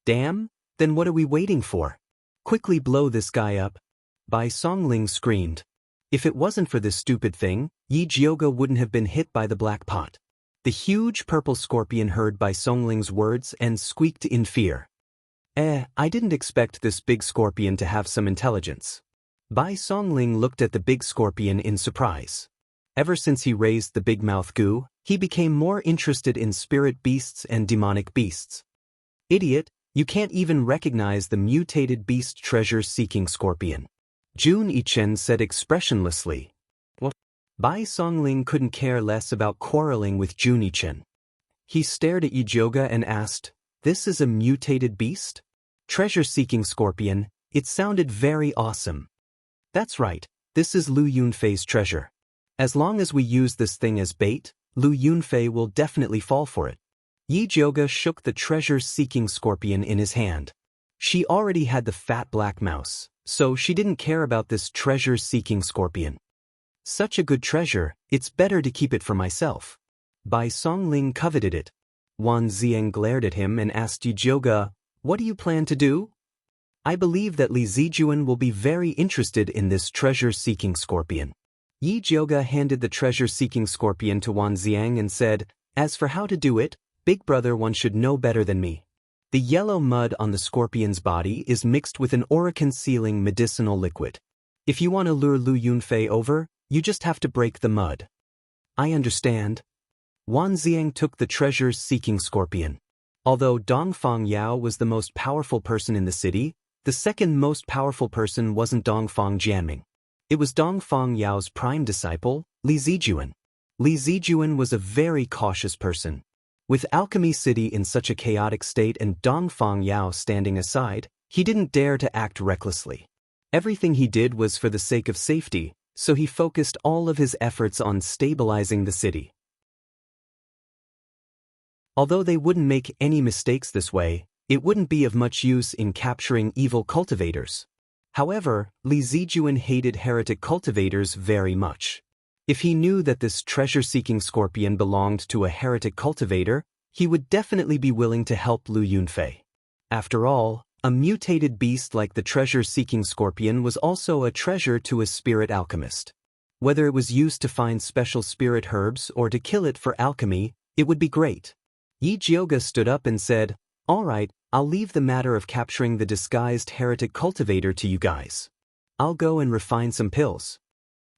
Damn, then what are we waiting for? Quickly blow this guy up. Bai Songling screamed. If it wasn't for this stupid thing, Yi Jioga wouldn't have been hit by the black pot. The huge purple scorpion heard Bai Songling's words and squeaked in fear. I didn't expect this big scorpion to have some intelligence. Bai Songling looked at the big scorpion in surprise. Ever since he raised the big mouth goo, he became more interested in spirit beasts and demonic beasts. Idiot, you can't even recognize the mutated beast treasure-seeking scorpion. Jun Yichen said expressionlessly. What? Bai Songling couldn't care less about quarreling with Jun Yichen. He stared at Yi Jioga and asked, This is a mutated beast? Treasure-seeking scorpion, it sounded very awesome. That's right, this is Lu Yunfei's treasure. As long as we use this thing as bait, Lu Yunfei will definitely fall for it. Yi Jioga shook the treasure-seeking scorpion in his hand. She already had the fat black mouse, so she didn't care about this treasure-seeking scorpion. Such a good treasure, it's better to keep it for myself. Bai Songling coveted it. Wan Ziang glared at him and asked Yi Jioga, What do you plan to do? I believe that Li Zijuan will be very interested in this treasure-seeking scorpion. Yi Jioga handed the treasure-seeking scorpion to Wan Ziang and said, As for how to do it, Big Brother one should know better than me. The yellow mud on the scorpion's body is mixed with an aura-concealing medicinal liquid. If you want to lure Lu Yunfei over, you just have to break the mud. I understand. Wan Ziang took the treasure-seeking scorpion. Although Dongfang Yao was the most powerful person in the city, the second most powerful person wasn't Dongfang Jianming. It was Dongfang Yao's prime disciple, Li Zijuan. Li Zijuan was a very cautious person. With Alchemy City in such a chaotic state and Dongfang Yao standing aside, he didn't dare to act recklessly. Everything he did was for the sake of safety, so he focused all of his efforts on stabilizing the city. Although they wouldn't make any mistakes this way, it wouldn't be of much use in capturing evil cultivators. However, Li Zijuan hated heretic cultivators very much. If he knew that this treasure-seeking scorpion belonged to a heretic cultivator, he would definitely be willing to help Lu Yunfei. After all, a mutated beast like the treasure-seeking scorpion was also a treasure to a spirit alchemist. Whether it was used to find special spirit herbs or to kill it for alchemy, it would be great. Yi Jioga stood up and said, All right, I'll leave the matter of capturing the disguised heretic cultivator to you guys. I'll go and refine some pills.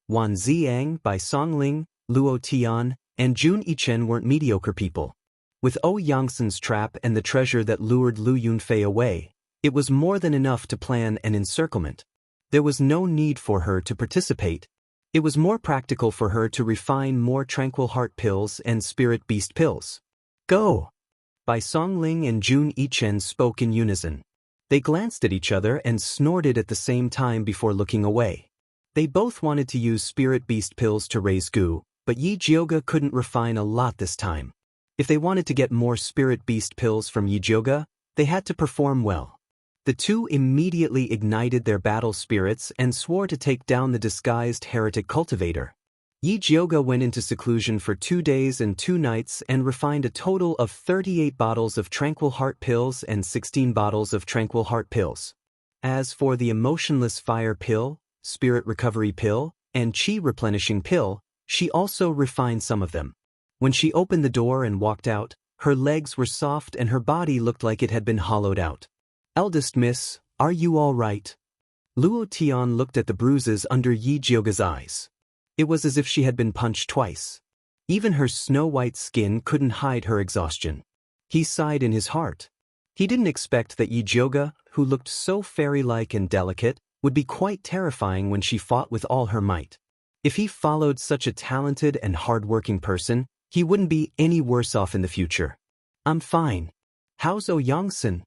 Wan Ziang, Bai Songling, Luo Tian, and Jun Yichen weren't mediocre people. With Yangsen's trap and the treasure that lured Lu Yunfei away, it was more than enough to plan an encirclement. There was no need for her to participate. It was more practical for her to refine more tranquil heart pills and spirit beast pills. Go! Bai Songling and Jun Yichen spoke in unison. They glanced at each other and snorted at the same time before looking away. They both wanted to use spirit beast pills to raise Gu, but Yi Jioga couldn't refine a lot this time. If they wanted to get more spirit beast pills from Yi Jioga, they had to perform well. The two immediately ignited their battle spirits and swore to take down the disguised heretic cultivator. Yi Jioga went into seclusion for 2 days and 2 nights and refined a total of 38 bottles of Tranquil Heart pills and 16 bottles of Tranquil Heart pills. As for the emotionless fire pill, spirit recovery pill, and chi replenishing pill, she also refined some of them. When she opened the door and walked out, her legs were soft and her body looked like it had been hollowed out. "Eldest miss, are you all right?" Luo Tian looked at the bruises under Yi Jioga's eyes. It was as if she had been punched twice. Even her snow-white skin couldn't hide her exhaustion. He sighed in his heart. He didn't expect that Yi Jioga, who looked so fairy-like and delicate, would be quite terrifying when she fought with all her might. If he followed such a talented and hard-working person, he wouldn't be any worse off in the future. "I'm fine. How's Ouyangsan?"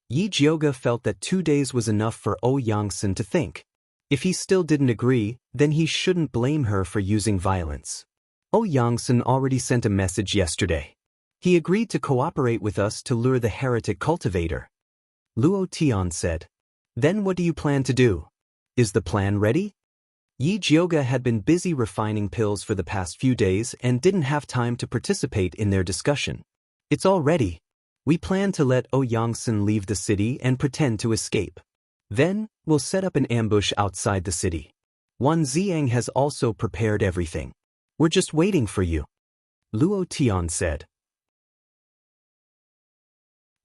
Yi Jioga felt that 2 days was enough for Ouyangsan to think. If he still didn't agree, then he shouldn't blame her for using violence. Ouyangsan already sent a message yesterday. He agreed to cooperate with us to lure the heretic cultivator. Luo Tian said. "Then what do you plan to do? Is the plan ready?" Yi Jioga had been busy refining pills for the past few days and didn't have time to participate in their discussion. "It's all ready. We plan to let Ouyangsan leave the city and pretend to escape. Then, we'll set up an ambush outside the city. Wan Ziang has also prepared everything. We're just waiting for you," Luo Tian said.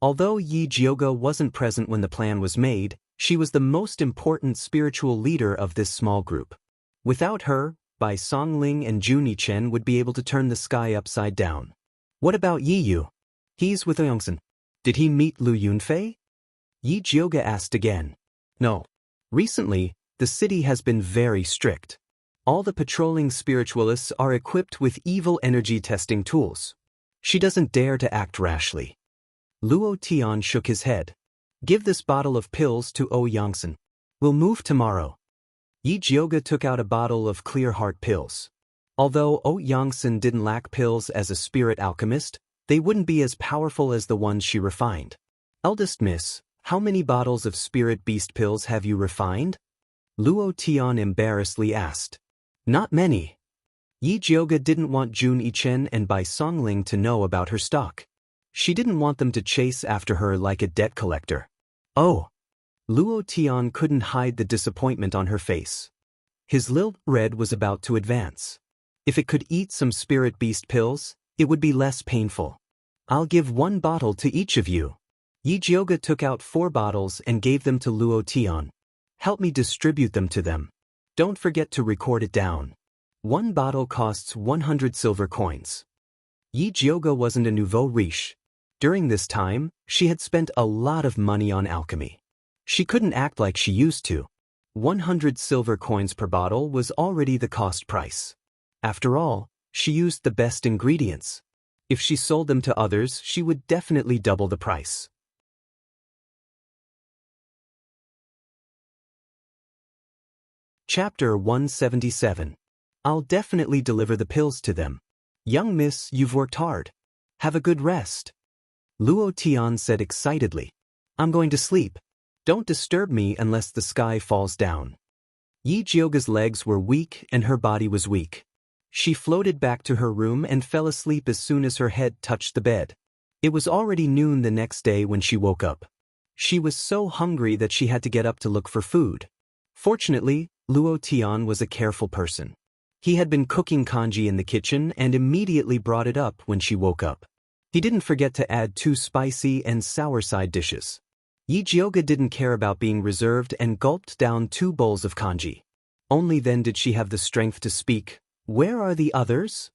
Although Yi Jioga wasn't present when the plan was made, she was the most important spiritual leader of this small group. Without her, Bai Songling and Jun Yichen would be able to turn the sky upside down. "What about Yi Yu? He's with Ouyangsan. Did he meet Lu Yunfei?" Yi Jioga asked again. "No. Recently, the city has been very strict. All the patrolling spiritualists are equipped with evil energy testing tools. She doesn't dare to act rashly." Luo Tian shook his head. "Give this bottle of pills to Ouyangsan. We'll move tomorrow." Yi Jioga took out a bottle of clear heart pills. Although Ouyangsan didn't lack pills as a spirit alchemist, they wouldn't be as powerful as the ones she refined. "Eldest miss, how many bottles of spirit beast pills have you refined?" Luo Tian embarrassedly asked. "Not many." Yi Jioga didn't want Jun Yichen and Bai Songling to know about her stock. She didn't want them to chase after her like a debt collector. "Oh." Luo Tian couldn't hide the disappointment on her face. His little red was about to advance. If it could eat some spirit beast pills, it would be less painful. "I'll give 1 bottle to each of you." Yi Jioga took out 4 bottles and gave them to Luo Tian. "Help me distribute them to them. Don't forget to record it down. 1 bottle costs 100 silver coins." Yi Jioga wasn't a nouveau riche. During this time, she had spent a lot of money on alchemy. She couldn't act like she used to. 100 silver coins per bottle was already the cost price. After all, she used the best ingredients. If she sold them to others, she would definitely double the price. Chapter 177. I'll definitely deliver the pills to them. "Young miss, you've worked hard. Have a good rest," Luo Tian said excitedly. "I'm going to sleep. Don't disturb me unless the sky falls down." Yi Jioga's legs were weak and her body was weak. She floated back to her room and fell asleep as soon as her head touched the bed. It was already noon the next day when she woke up. She was so hungry that she had to get up to look for food. Fortunately, Luo Tian was a careful person. He had been cooking congee in the kitchen and immediately brought it up when she woke up. He didn't forget to add 2 spicy and sour side dishes. Yi Jioga didn't care about being reserved and gulped down 2 bowls of congee. Only then did she have the strength to speak. "Where are the others?"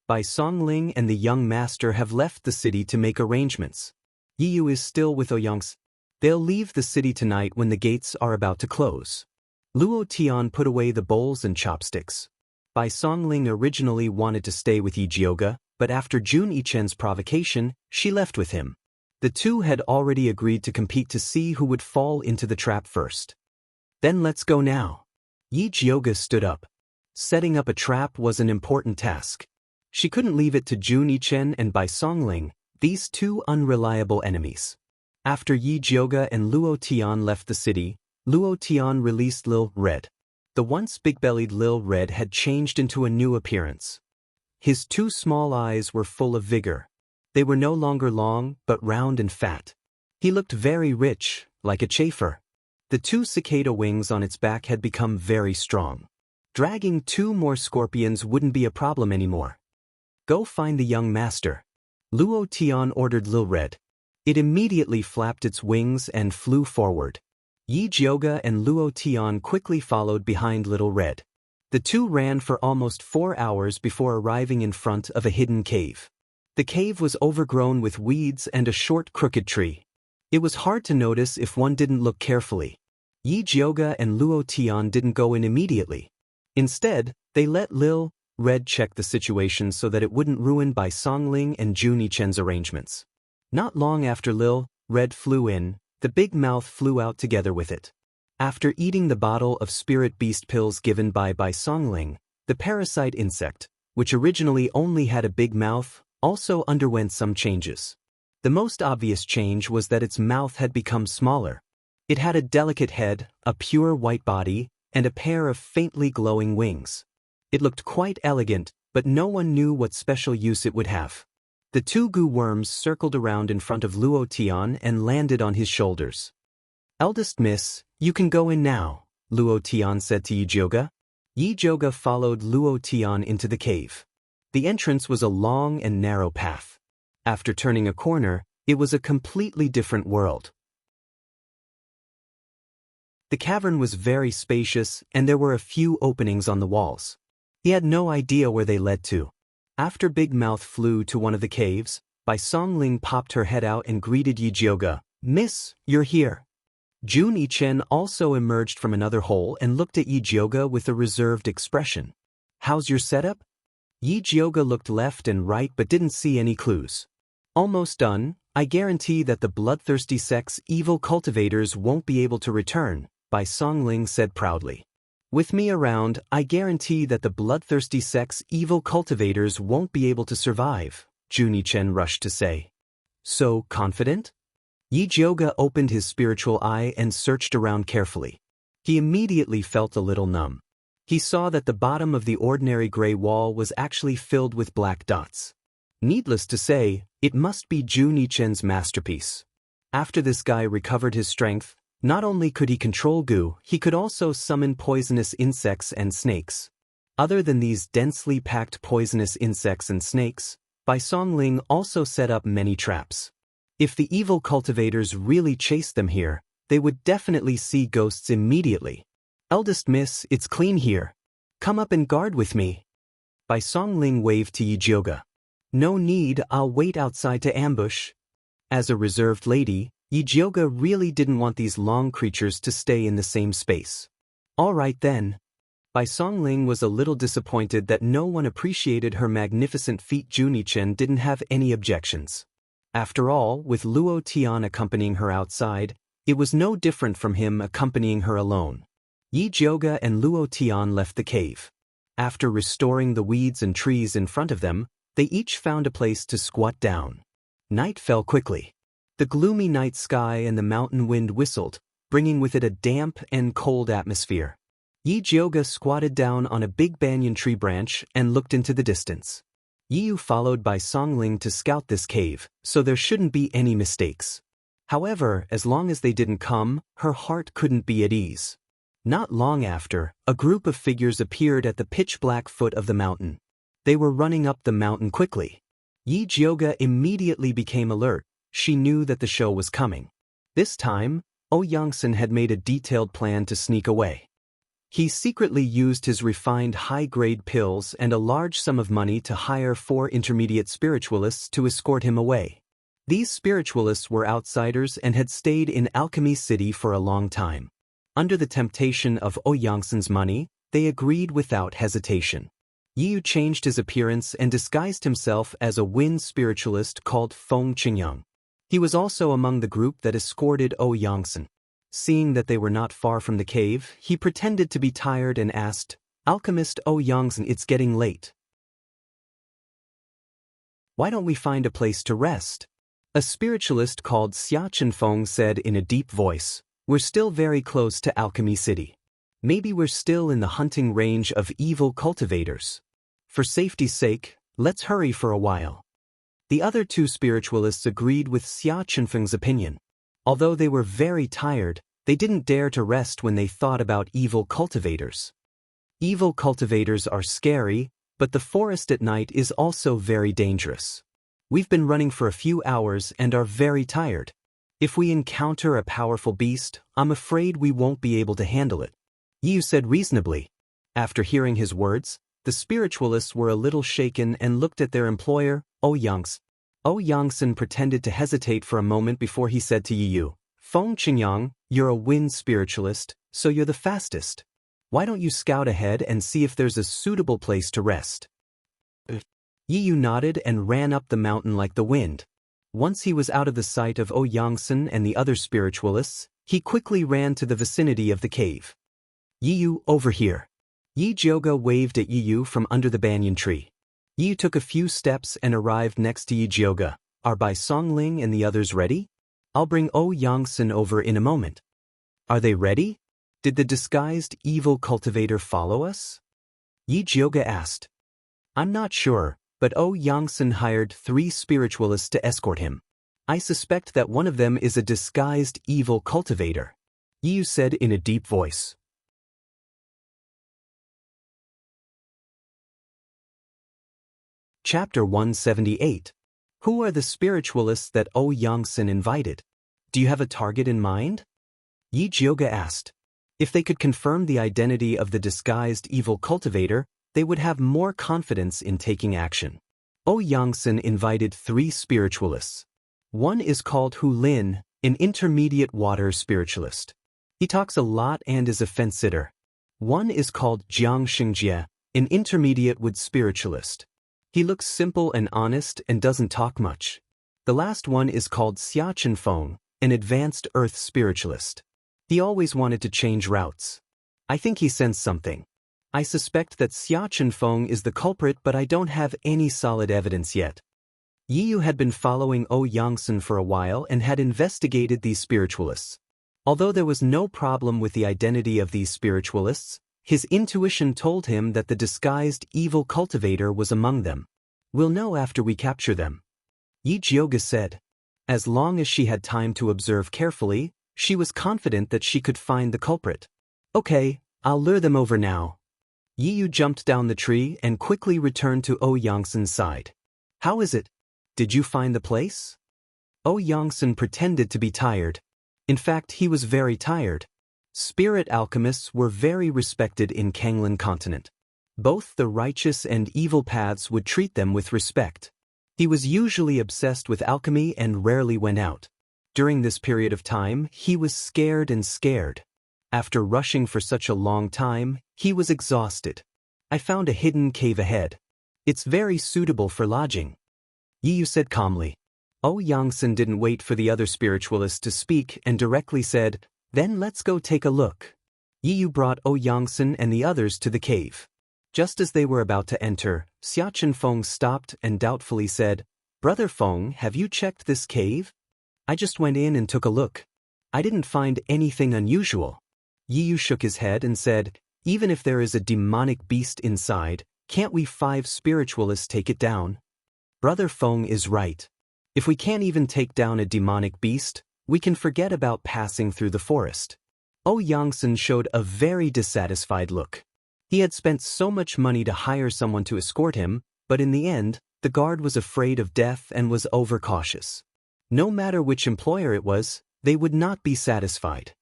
Bai Songling and the young master have left the city to make arrangements. Yi Yu is still with Ouyangsan. They'll leave the city tonight when the gates are about to close. Luo Tian put away the bowls and chopsticks. Bai Songling originally wanted to stay with Yi Jioga, but after Jun Yichen's provocation, she left with him. The two had already agreed to compete to see who would fall into the trap first. "Then let's go now." Yi Jioga stood up. Setting up a trap was an important task. She couldn't leave it to Jun Yichen and Bai Songling, these two unreliable enemies. After Yi Jioga and Luo Tian left the city, Luo Tian released Lil Red. The once big-bellied Lil Red had changed into a new appearance. His two small eyes were full of vigor. They were no longer long, but round and fat. He looked very rich, like a chafer. The two cicada wings on its back had become very strong. Dragging two more scorpions wouldn't be a problem anymore. Go find the young master. Luo Tian ordered Lil Red. It immediately flapped its wings and flew forward. Yi Jioga and Luo Tian quickly followed behind Little Red. The two ran for almost 4 hours before arriving in front of a hidden cave. The cave was overgrown with weeds and a short crooked tree. It was hard to notice if one didn't look carefully. Yi Jioga and Luo Tian didn't go in immediately. Instead, they let Lil Red check the situation so that it wouldn't ruin Bai Songling and Jun Yichen's arrangements. Not long after Lil Red flew in, the big mouth flew out together with it. After eating the bottle of spirit beast pills given by Bai Songling, the parasite insect, which originally only had a big mouth, also underwent some changes. The most obvious change was that its mouth had become smaller. It had a delicate head, a pure white body, and a pair of faintly glowing wings. It looked quite elegant, but no one knew what special use it would have. The two goo worms circled around in front of Luo Tian and landed on his shoulders. "Eldest miss, you can go in now," Luo Tian said to Yi Jioga. Yi Jioga followed Luo Tian into the cave. The entrance was a long and narrow path. After turning a corner, it was a completely different world. The cavern was very spacious, and there were a few openings on the walls. He had no idea where they led to. After Big Mouth flew to one of the caves, Bai Songling popped her head out and greeted Yi Jioga. "Miss, you're here." Jun Yichen also emerged from another hole and looked at Yi Jioga with a reserved expression. "How's your setup?" Yi Jioga looked left and right but didn't see any clues. "Almost done. I guarantee that the bloodthirsty sex evil cultivators won't be able to return," Bai Songling said proudly. "With me around, I guarantee that the bloodthirsty sex evil cultivators won't be able to survive," Jun Yichen rushed to say. "So confident?" Yi Jioga opened his spiritual eye and searched around carefully. He immediately felt a little numb. He saw that the bottom of the ordinary gray wall was actually filled with black dots. Needless to say, it must be Jun Yichen's masterpiece. After this guy recovered his strength, not only could he control goo, he could also summon poisonous insects and snakes. Other than these densely packed poisonous insects and snakes, Bai Songling also set up many traps. If the evil cultivators really chased them here, they would definitely see ghosts immediately. "Eldest miss, it's clean here. Come up and guard with me." Bai Songling waved to Yi Jioga. "No need, I'll wait outside to ambush." As a reserved lady, Yi Jioga really didn't want these long creatures to stay in the same space. "All right then." Bai Songling was a little disappointed that no one appreciated her magnificent feat. Jun Yichen didn't have any objections. After all, with Luo Tian accompanying her outside, it was no different from him accompanying her alone. Yi Jioga and Luo Tian left the cave. After restoring the weeds and trees in front of them, they each found a place to squat down. Night fell quickly. The gloomy night sky and the mountain wind whistled, bringing with it a damp and cold atmosphere. Yi Jioga squatted down on a big banyan tree branch and looked into the distance. Yi Yu followed Bai Songling to scout this cave, so there shouldn't be any mistakes. However, as long as they didn't come, her heart couldn't be at ease. Not long after, a group of figures appeared at the pitch-black foot of the mountain. They were running up the mountain quickly. Yi Jioga immediately became alert. She knew that the show was coming. This time, Ouyangsen had made a detailed plan to sneak away. He secretly used his refined high-grade pills and a large sum of money to hire 4 intermediate spiritualists to escort him away. These spiritualists were outsiders and had stayed in Alchemy City for a long time. Under the temptation of Ouyangsen's money, they agreed without hesitation. Yi Yu changed his appearance and disguised himself as a wind spiritualist called Feng Qingyang. He was also among the group that escorted Ouyangsen. Seeing that they were not far from the cave, he pretended to be tired and asked, "Alchemist Xianxia, it's getting late. Why don't we find a place to rest?" A spiritualist called Xia Chenfeng said in a deep voice, "We're still very close to Alchemy City. Maybe we're still in the hunting range of evil cultivators. For safety's sake, let's hurry for a while." The other two spiritualists agreed with Xia Chenfeng's opinion. Although they were very tired, they didn't dare to rest when they thought about evil cultivators. Evil cultivators are scary, but the forest at night is also very dangerous. We've been running for a few hours and are very tired. If we encounter a powerful beast, I'm afraid we won't be able to handle it," Yu said reasonably. After hearing his words, the spiritualists were a little shaken and looked at their employer, Ouyang's. Ouyangsen pretended to hesitate for a moment before he said to Yu, "Feng Qingyang, you're a wind spiritualist, so you're the fastest. Why don't you scout ahead and see if there's a suitable place to rest?" Yu nodded and ran up the mountain like the wind. Once he was out of the sight of Ouyangsen and the other spiritualists, he quickly ran to the vicinity of the cave. "Yu, over here." Yi Jioga waved at Yu from under the banyan tree. Yu took a few steps and arrived next to Yi Jioga. "Are Bai Songling and the others ready? I'll bring Ouyangsen over in a moment." "Are they ready? Did the disguised evil cultivator follow us?" Yi Jioga asked. "I'm not sure, but Ouyangsen hired 3 spiritualists to escort him. I suspect that one of them is a disguised evil cultivator," Yu said in a deep voice. Chapter 178. Who are the spiritualists that Ouyangsen invited? Do you have a target in mind? Yi Jioga asked. If they could confirm the identity of the disguised evil cultivator, they would have more confidence in taking action. Ouyangsen invited 3 spiritualists. One is called Hu Lin, an intermediate water spiritualist. He talks a lot and is a fence-sitter. One is called Jiang Xingjie, an intermediate wood spiritualist. He looks simple and honest and doesn't talk much. The last one is called Xia Chenfeng, an advanced earth spiritualist. He always wanted to change routes. I think he sensed something. I suspect that Xia Chenfeng is the culprit, but I don't have any solid evidence yet. Yu had been following Ouyangsen for a while and had investigated these spiritualists. Although there was no problem with the identity of these spiritualists, his intuition told him that the disguised evil cultivator was among them. "We'll know after we capture them," Yi Jioga said. As long as she had time to observe carefully, she was confident that she could find the culprit. "Okay, I'll lure them over now." Yu jumped down the tree and quickly returned to Ouyangsen's side. "How is it? Did you find the place?" Ouyangsen pretended to be tired. In fact, he was very tired. Spirit alchemists were very respected in Kanglan continent. Both the righteous and evil paths would treat them with respect. He was usually obsessed with alchemy and rarely went out. During this period of time, he was scared and scared. After rushing for such a long time, he was exhausted. "I found a hidden cave ahead. It's very suitable for lodging," Yu said calmly. Ouyangsen didn't wait for the other spiritualists to speak and directly said, "Then let's go take a look." Yu brought Ouyangsen and the others to the cave. Just as they were about to enter, Xia Chenfeng stopped and doubtfully said, "Brother Feng, have you checked this cave?" "I just went in and took a look. I didn't find anything unusual." Yu shook his head and said, "Even if there is a demonic beast inside, can't we 5 spiritualists take it down?" Brother Feng is right. If we can't even take down a demonic beast, we can forget about passing through the forest. Ouyangsen showed a very dissatisfied look. He had spent so much money to hire someone to escort him, but in the end, the guard was afraid of death and was overcautious. No matter which employer it was, they would not be satisfied.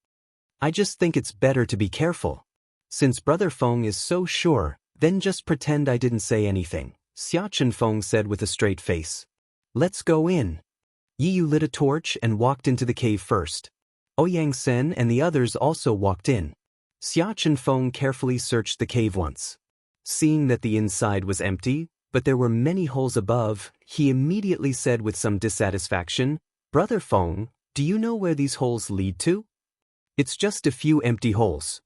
"I just think it's better to be careful. Since Brother Feng is so sure, then just pretend I didn't say anything," Xia Chenfeng said with a straight face. "Let's go in." Yu lit a torch and walked into the cave first. Ouyangsen and the others also walked in. Xia Chenfeng carefully searched the cave once. Seeing that the inside was empty, but there were many holes above, he immediately said with some dissatisfaction, "Brother Feng, do you know where these holes lead to?" It's just a few empty holes.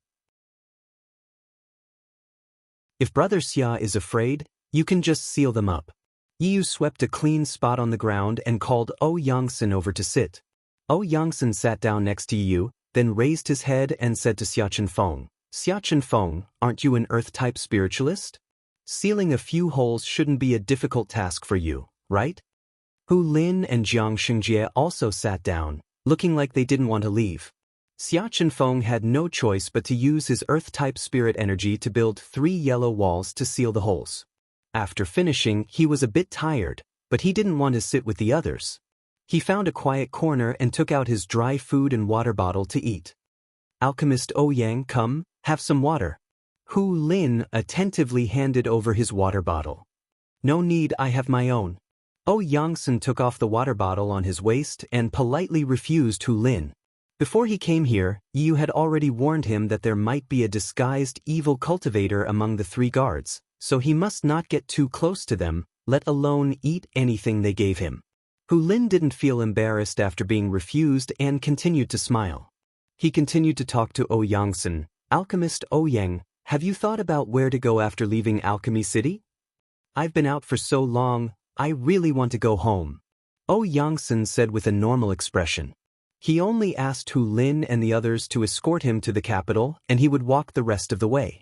If Brother Xia is afraid, you can just seal them up. Yu swept a clean spot on the ground and called Yangsen over to sit. Yangsen sat down next to Yu, then raised his head and said to Xiaqin Feng, aren't you an Earth-type spiritualist? Sealing a few holes shouldn't be a difficult task for you, right? Lin and Xianxia also sat down, looking like they didn't want to leave. Xiaqin Feng had no choice but to use his Earth-type spirit energy to build 3 yellow walls to seal the holes. After finishing, he was a bit tired, but he didn't want to sit with the others. He found a quiet corner and took out his dry food and water bottle to eat. Alchemist Yang, come, have some water. Lin attentively handed over his water bottle. No need, I have my own. Yangsen took off the water bottle on his waist and politely refused Lin. Before he came here, Yu had already warned him that there might be a disguised evil cultivator among the 3 guards, so he must not get too close to them, let alone eat anything they gave him. Lin didn't feel embarrassed after being refused and continued to smile. He continued to talk to Yangsen. Alchemist Yang, have you thought about where to go after leaving Alchemy City? I've been out for so long, I really want to go home. Yangsen said with a normal expression. He only asked Lin and the others to escort him to the capital, and he would walk the rest of the way.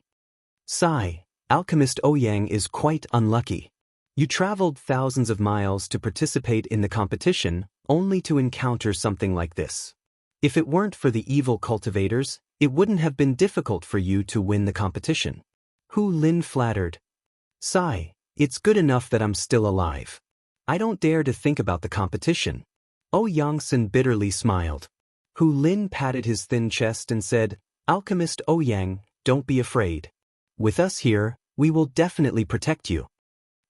Sigh, Alchemist Yang is quite unlucky. You traveled thousands of miles to participate in the competition, only to encounter something like this. If it weren't for the evil cultivators, it wouldn't have been difficult for you to win the competition. Lin flattered. Sigh, it's good enough that I'm still alive. I don't dare to think about the competition. Yangsen bitterly smiled. Lin patted his thin chest and said, Alchemist Yang, don't be afraid. With us here, we will definitely protect you.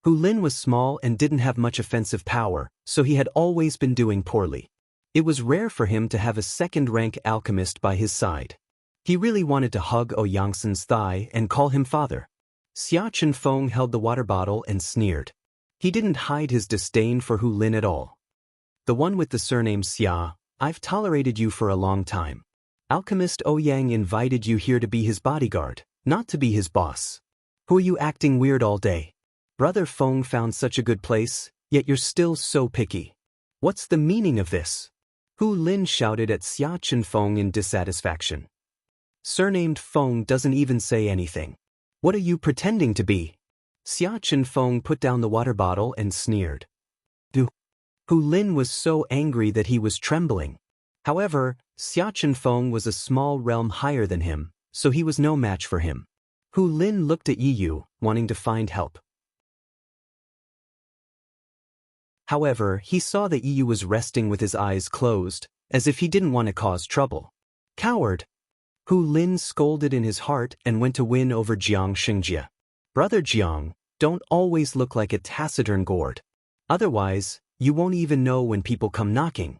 Lin was small and didn't have much offensive power, so he had always been doing poorly. It was rare for him to have a second-rank alchemist by his side. He really wanted to hug Yangsen's thigh and call him father. Xiaqin Feng held the water bottle and sneered. He didn't hide his disdain for Lin at all. The one with the surname Xia, I've tolerated you for a long time. Alchemist Yang invited you here to be his bodyguard, not to be his boss. Are you acting weird all day? Brother Feng found such a good place, yet you're still so picky. What's the meaning of this? Lin shouted at Xiaqin Feng in dissatisfaction. Surnamed Feng doesn't even say anything. What are you pretending to be? Xiaqin Feng put down the water bottle and sneered. Lin was so angry that he was trembling. However, Xiaqin Feng was a small realm higher than him, so he was no match for him. Lin looked at Yu, wanting to find help. However, he saw that Yu was resting with his eyes closed, as if he didn't want to cause trouble. Coward! Lin scolded in his heart and went to win over Xianxia. Brother Jiang, don't always look like a taciturn gourd. Otherwise, you won't even know when people come knocking.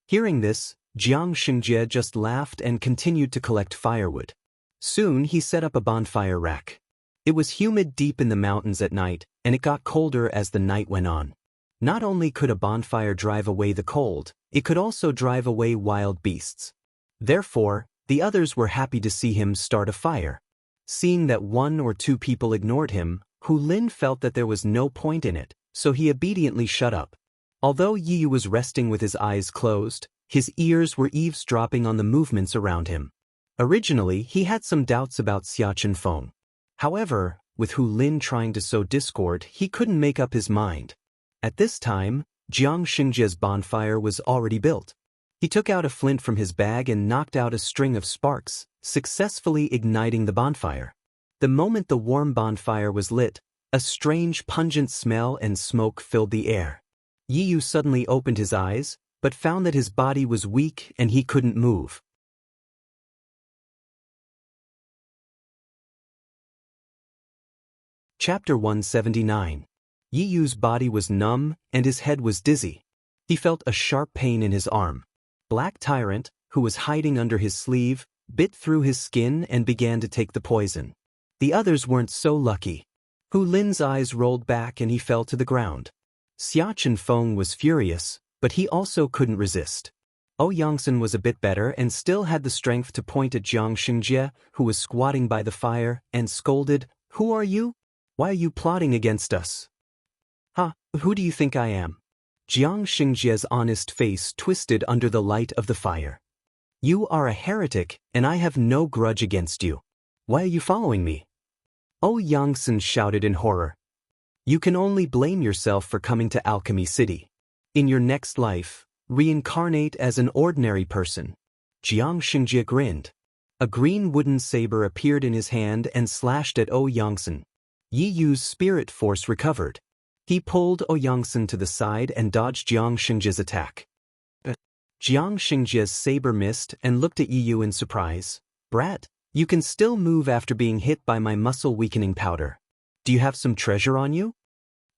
Hearing this, Xianxia just laughed and continued to collect firewood. Soon he set up a bonfire rack. It was humid deep in the mountains at night, and it got colder as the night went on. Not only could a bonfire drive away the cold, it could also drive away wild beasts. Therefore, the others were happy to see him start a fire. Seeing that 1 or 2 people ignored him, Lin felt that there was no point in it, so he obediently shut up. Although Yu was resting with his eyes closed, his ears were eavesdropping on the movements around him. Originally, he had some doubts about Xiaqin Feng. However, with Lin trying to sow discord, he couldn't make up his mind. At this time, Xianxia's bonfire was already built. He took out a flint from his bag and knocked out a string of sparks, successfully igniting the bonfire. The moment the warm bonfire was lit, a strange pungent smell and smoke filled the air. Yu suddenly opened his eyes, but found that his body was weak and he couldn't move. Chapter 179. Yiyu's body was numb and his head was dizzy. He felt a sharp pain in his arm. Black Tyrant, who was hiding under his sleeve, bit through his skin and began to take the poison. The others weren't so lucky. Lin's eyes rolled back and he fell to the ground. Xiaqin Feng was furious, but he also couldn't resist. Yangsen was a bit better and still had the strength to point at Jiang Xingjie, who was squatting by the fire, and scolded, "Who are you? Why are you plotting against us?" "Huh, who do you think I am?" Jiang Xingjie's honest face twisted under the light of the fire. "You are a heretic, and I have no grudge against you. Why are you following me?" Yangsen shouted in horror. "You can only blame yourself for coming to Alchemy City. In your next life, reincarnate as an ordinary person." Jiang Xingjie grinned. A green wooden saber appeared in his hand and slashed at Yangsen. Yi Yu's spirit force recovered. He pulled Yangsen to the side and dodged Jiang Xingjie's attack. Jiang Xingjie's saber missed and looked at Yi Yu in surprise. "Brat, you can still move after being hit by my muscle-weakening powder. Do you have some treasure on you?"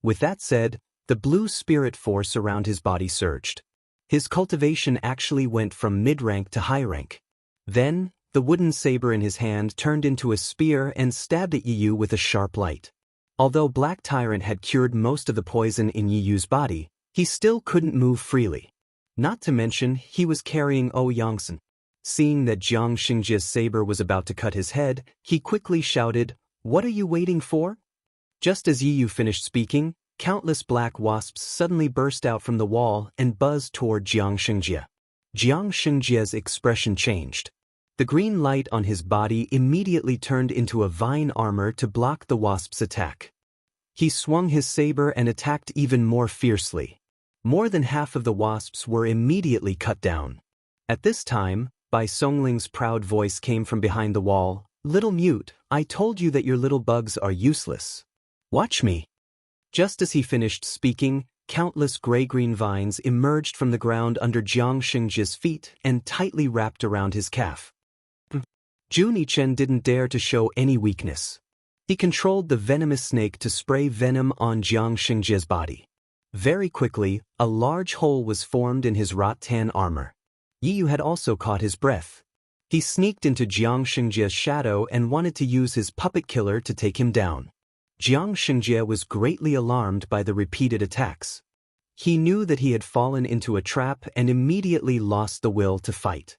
With that said, the blue spirit force around his body surged. His cultivation actually went from mid-rank to high rank. Then, the wooden saber in his hand turned into a spear and stabbed at Yi Yu with a sharp light. Although Black Tyrant had cured most of the poison in Yi Yu's body, he still couldn't move freely. Not to mention, he was carrying Yangsen. Seeing that Jiang Xingjie's saber was about to cut his head, he quickly shouted, "What are you waiting for?" Just as Yi Yu finished speaking, countless black wasps suddenly burst out from the wall and buzzed toward Jiang Xingjie. Jiang Xingjie's expression changed. The green light on his body immediately turned into a vine armor to block the wasp's attack. He swung his saber and attacked even more fiercely. More than half of the wasps were immediately cut down. At this time, Bai Songling's proud voice came from behind the wall, "Little mute, I told you that your little bugs are useless. Watch me." Just as he finished speaking, countless gray-green vines emerged from the ground under Jiang Xingjie's feet and tightly wrapped around his calf. Jun Yichen didn't dare to show any weakness. He controlled the venomous snake to spray venom on Jiang Xingjie's body. Very quickly, a large hole was formed in his rattan armor. Yi Yu had also caught his breath. He sneaked into Jiang Xingjie's shadow and wanted to use his puppet killer to take him down. Jiang Xingjie was greatly alarmed by the repeated attacks. He knew that he had fallen into a trap and immediately lost the will to fight.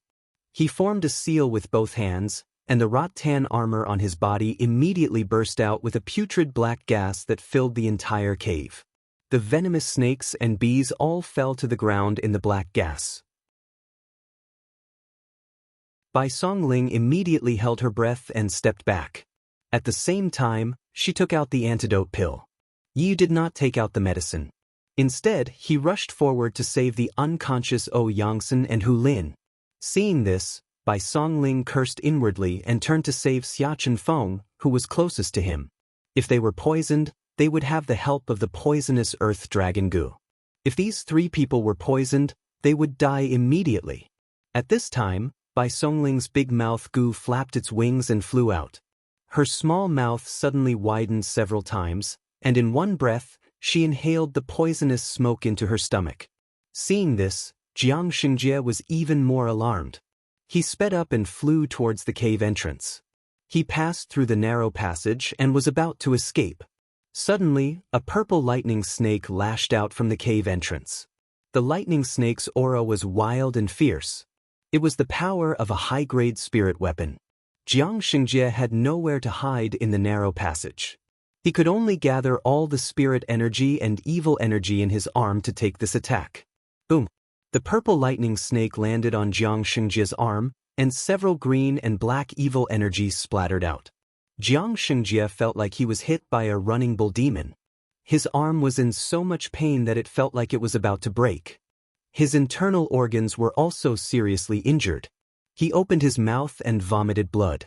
He formed a seal with both hands, and the rattan armor on his body immediately burst out with a putrid black gas that filled the entire cave. The venomous snakes and bees all fell to the ground in the black gas. Bai Songling immediately held her breath and stepped back. At the same time, she took out the antidote pill. Yi did not take out the medicine. Instead, he rushed forward to save the unconscious Yangsen and Hu Lin. Seeing this, Bai Songling cursed inwardly and turned to save Xia Chenfeng, who was closest to him. If they were poisoned, they would have the help of the poisonous earth dragon Gu. If these three people were poisoned, they would die immediately. At this time, Bai Songling's big mouth Gu flapped its wings and flew out. Her small mouth suddenly widened several times, and in one breath, she inhaled the poisonous smoke into her stomach. Seeing this, Jiang Xingjie was even more alarmed. He sped up and flew towards the cave entrance. He passed through the narrow passage and was about to escape. Suddenly, a purple lightning snake lashed out from the cave entrance. The lightning snake's aura was wild and fierce. It was the power of a high-grade spirit weapon. Jiang Xingjie had nowhere to hide in the narrow passage. He could only gather all the spirit energy and evil energy in his arm to take this attack. Boom! The purple lightning snake landed on Jiang Xingjie's arm, and several green and black evil energies splattered out. Jiang Xingjie felt like he was hit by a running bull demon. His arm was in so much pain that it felt like it was about to break. His internal organs were also seriously injured. He opened his mouth and vomited blood.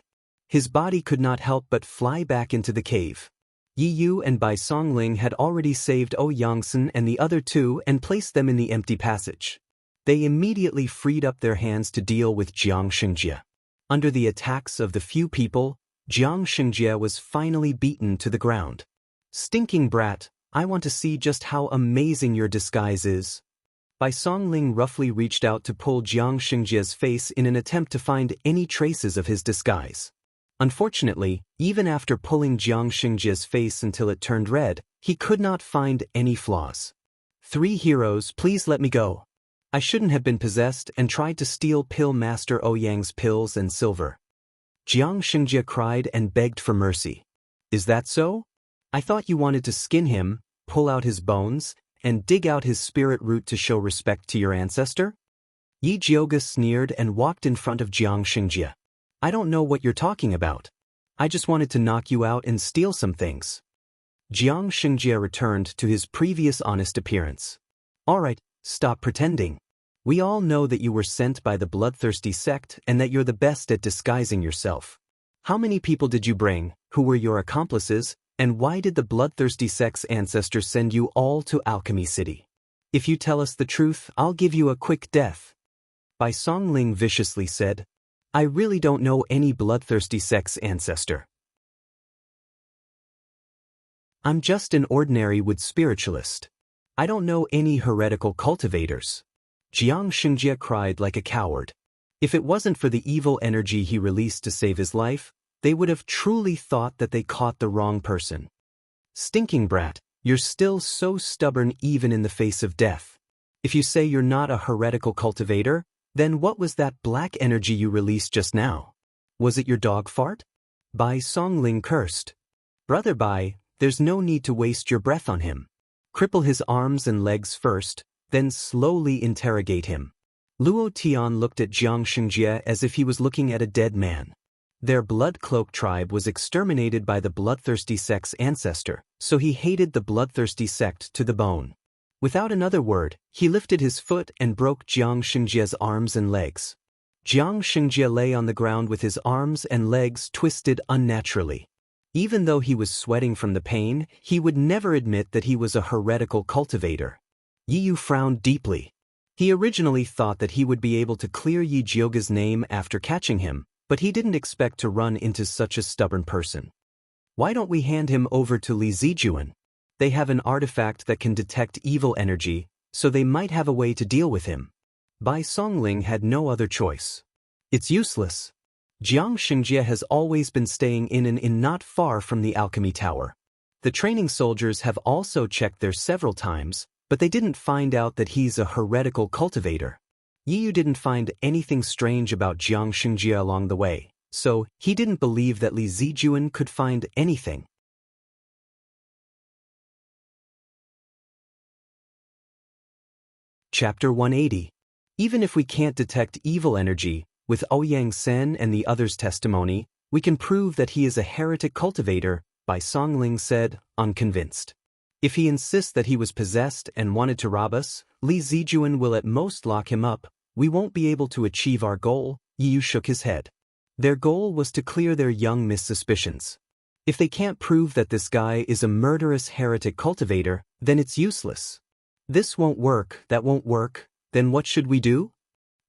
His body could not help but fly back into the cave. Yi Yu and Bai Songling had already saved Yangsen and the other two and placed them in the empty passage. They immediately freed up their hands to deal with Jiang Xingjie. Under the attacks of the few people, Jiang Xingjie was finally beaten to the ground. "Stinking brat, I want to see just how amazing your disguise is." Bai Songling roughly reached out to pull Jiang Xingjie's face in an attempt to find any traces of his disguise. Unfortunately, even after pulling Jiang Xingjie's face until it turned red, he could not find any flaws. "3 heroes, please let me go." I shouldn't have been possessed and tried to steal Pill Master Ouyang's pills and silver. Jiang Xingjie cried and begged for mercy. Is that so? I thought you wanted to skin him, pull out his bones, and dig out his spirit root to show respect to your ancestor? Yi Jiuge sneered and walked in front of Jiang Xingjie. I don't know what you're talking about. I just wanted to knock you out and steal some things. Jiang Xingjie returned to his previous honest appearance. All right, stop pretending. We all know that you were sent by the bloodthirsty sect and that you're the best at disguising yourself. How many people did you bring, who were your accomplices, and why did the bloodthirsty sect's ancestors send you all to Alchemy City? If you tell us the truth, I'll give you a quick death. Bai Songling viciously said, I really don't know any bloodthirsty sect's ancestor. I'm just an ordinary wood spiritualist. I don't know any heretical cultivators. Jiang Xingjie cried like a coward. If it wasn't for the evil energy he released to save his life, they would have truly thought that they caught the wrong person. Stinking brat, you're still so stubborn even in the face of death. If you say you're not a heretical cultivator, then what was that black energy you released just now? Was it your dog fart? Bai Songling cursed. Brother Bai, there's no need to waste your breath on him. Cripple his arms and legs first, then slowly interrogate him. Luo Tian looked at Jiang Xingjie as if he was looking at a dead man. Their blood cloak tribe was exterminated by the bloodthirsty sect's ancestor, so he hated the bloodthirsty sect to the bone. Without another word, he lifted his foot and broke Jiang Xingjie's arms and legs. Jiang Xingjie lay on the ground with his arms and legs twisted unnaturally. Even though he was sweating from the pain, he would never admit that he was a heretical cultivator. Yi Yu frowned deeply. He originally thought that he would be able to clear Yi Jiuge's name after catching him, but he didn't expect to run into such a stubborn person. Why don't we hand him over to Li Zijuan? They have an artifact that can detect evil energy, so they might have a way to deal with him. Bai Songling had no other choice. It's useless. Jiang Xingjie has always been staying in an inn not far from the alchemy tower. The training soldiers have also checked there several times, but they didn't find out that he's a heretical cultivator. Yi Yu didn't find anything strange about Jiang Xingjie along the way, so he didn't believe that Li Zijuan could find anything. Chapter 180. Even if we can't detect evil energy, with Ouyang Sen and the others' testimony, we can prove that he is a heretic cultivator, Bai Songling said, unconvinced. If he insists that he was possessed and wanted to rob us, Li Zijuan will at most lock him up. We won't be able to achieve our goal. Yi Yu shook his head. Their goal was to clear their young miss suspicions. If they can't prove that this guy is a murderous heretic cultivator, then it's useless. This won't work, that won't work, then what should we do?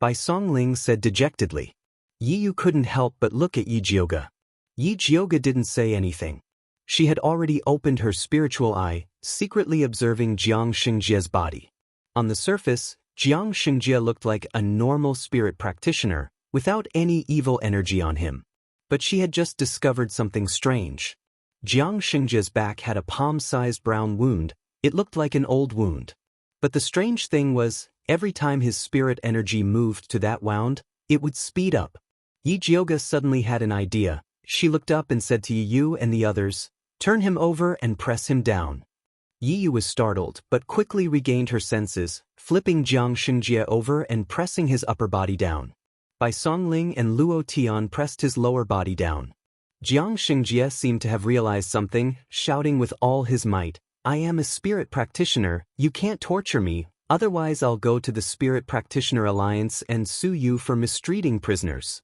Bai Songling said dejectedly. Yi Yu couldn't help but look at Yi Jiuge. Yi Jiuge didn't say anything. She had already opened her spiritual eye, secretly observing Jiang Xingjie's body. On the surface, Jiang Xingjie looked like a normal spirit practitioner, without any evil energy on him. But she had just discovered something strange. Jiang Xingjie's back had a palm-sized brown wound. It looked like an old wound. But the strange thing was, every time his spirit energy moved to that wound, it would speed up. Yi Jiuge suddenly had an idea. She looked up and said to Yi Yu and the others, "Turn him over and press him down." Yi Yu was startled but quickly regained her senses, flipping Jiang Xingjie over and pressing his upper body down. Bai Songling and Luo Tian pressed his lower body down. Jiang Xingjie seemed to have realized something, shouting with all his might, "I am a spirit practitioner, you can't torture me, otherwise I'll go to the Spirit Practitioner Alliance and sue you for mistreating prisoners."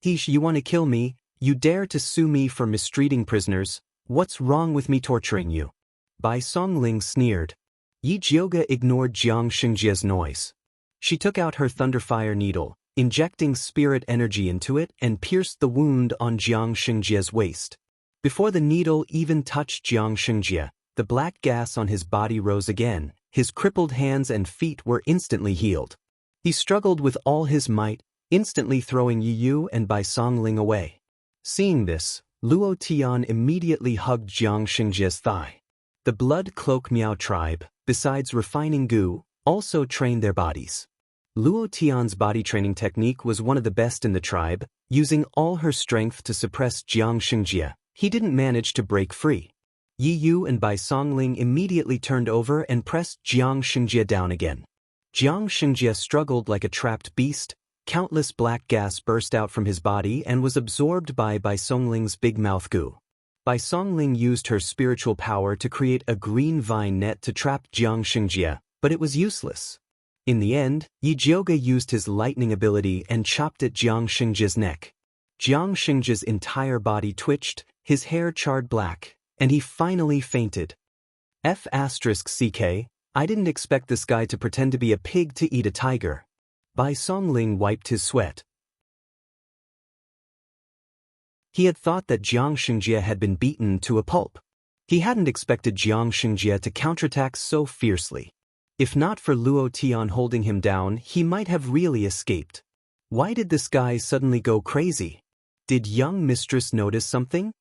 "Heesh, you want to kill me? You dare to sue me for mistreating prisoners? What's wrong with me torturing you?" Bai Songling sneered. Yi Jiuge ignored Jiang Xingjie's noise. She took out her thunderfire needle, injecting spirit energy into it and pierced the wound on Jiang Xingjie's waist. Before the needle even touched Jiang Xingjie, the black gas on his body rose again. His crippled hands and feet were instantly healed. He struggled with all his might, instantly throwing Yi Yu and Bai Songling away. Seeing this, Luo Tian immediately hugged Jiang Xingjie's thigh. The blood cloak Miao tribe, besides refining goo, also trained their bodies. Luo Tian's body training technique was one of the best in the tribe, using all her strength to suppress Jiang Xianxia. He didn't manage to break free. Yi Yu and Bai Songling immediately turned over and pressed Jiang Xianxia down again. Jiang Xianxia struggled like a trapped beast. Countless black gas burst out from his body and was absorbed by Bai Songling's big mouth goo. Bai Songling used her spiritual power to create a green vine net to trap Jiang Xianxia, but it was useless. In the end, Yi Jioga used his lightning ability and chopped at Jiang Xianxia's neck. Jiang Xianxia's entire body twitched, his hair charred black, and he finally fainted. F***CK, I didn't expect this guy to pretend to be a pig to eat a tiger. Bai Songling wiped his sweat. He had thought that Jiang Xianxia had been beaten to a pulp. He hadn't expected Jiang Xianxia to counterattack so fiercely. If not for Luo Tian holding him down, he might have really escaped. Why did this guy suddenly go crazy? Did young mistress notice something?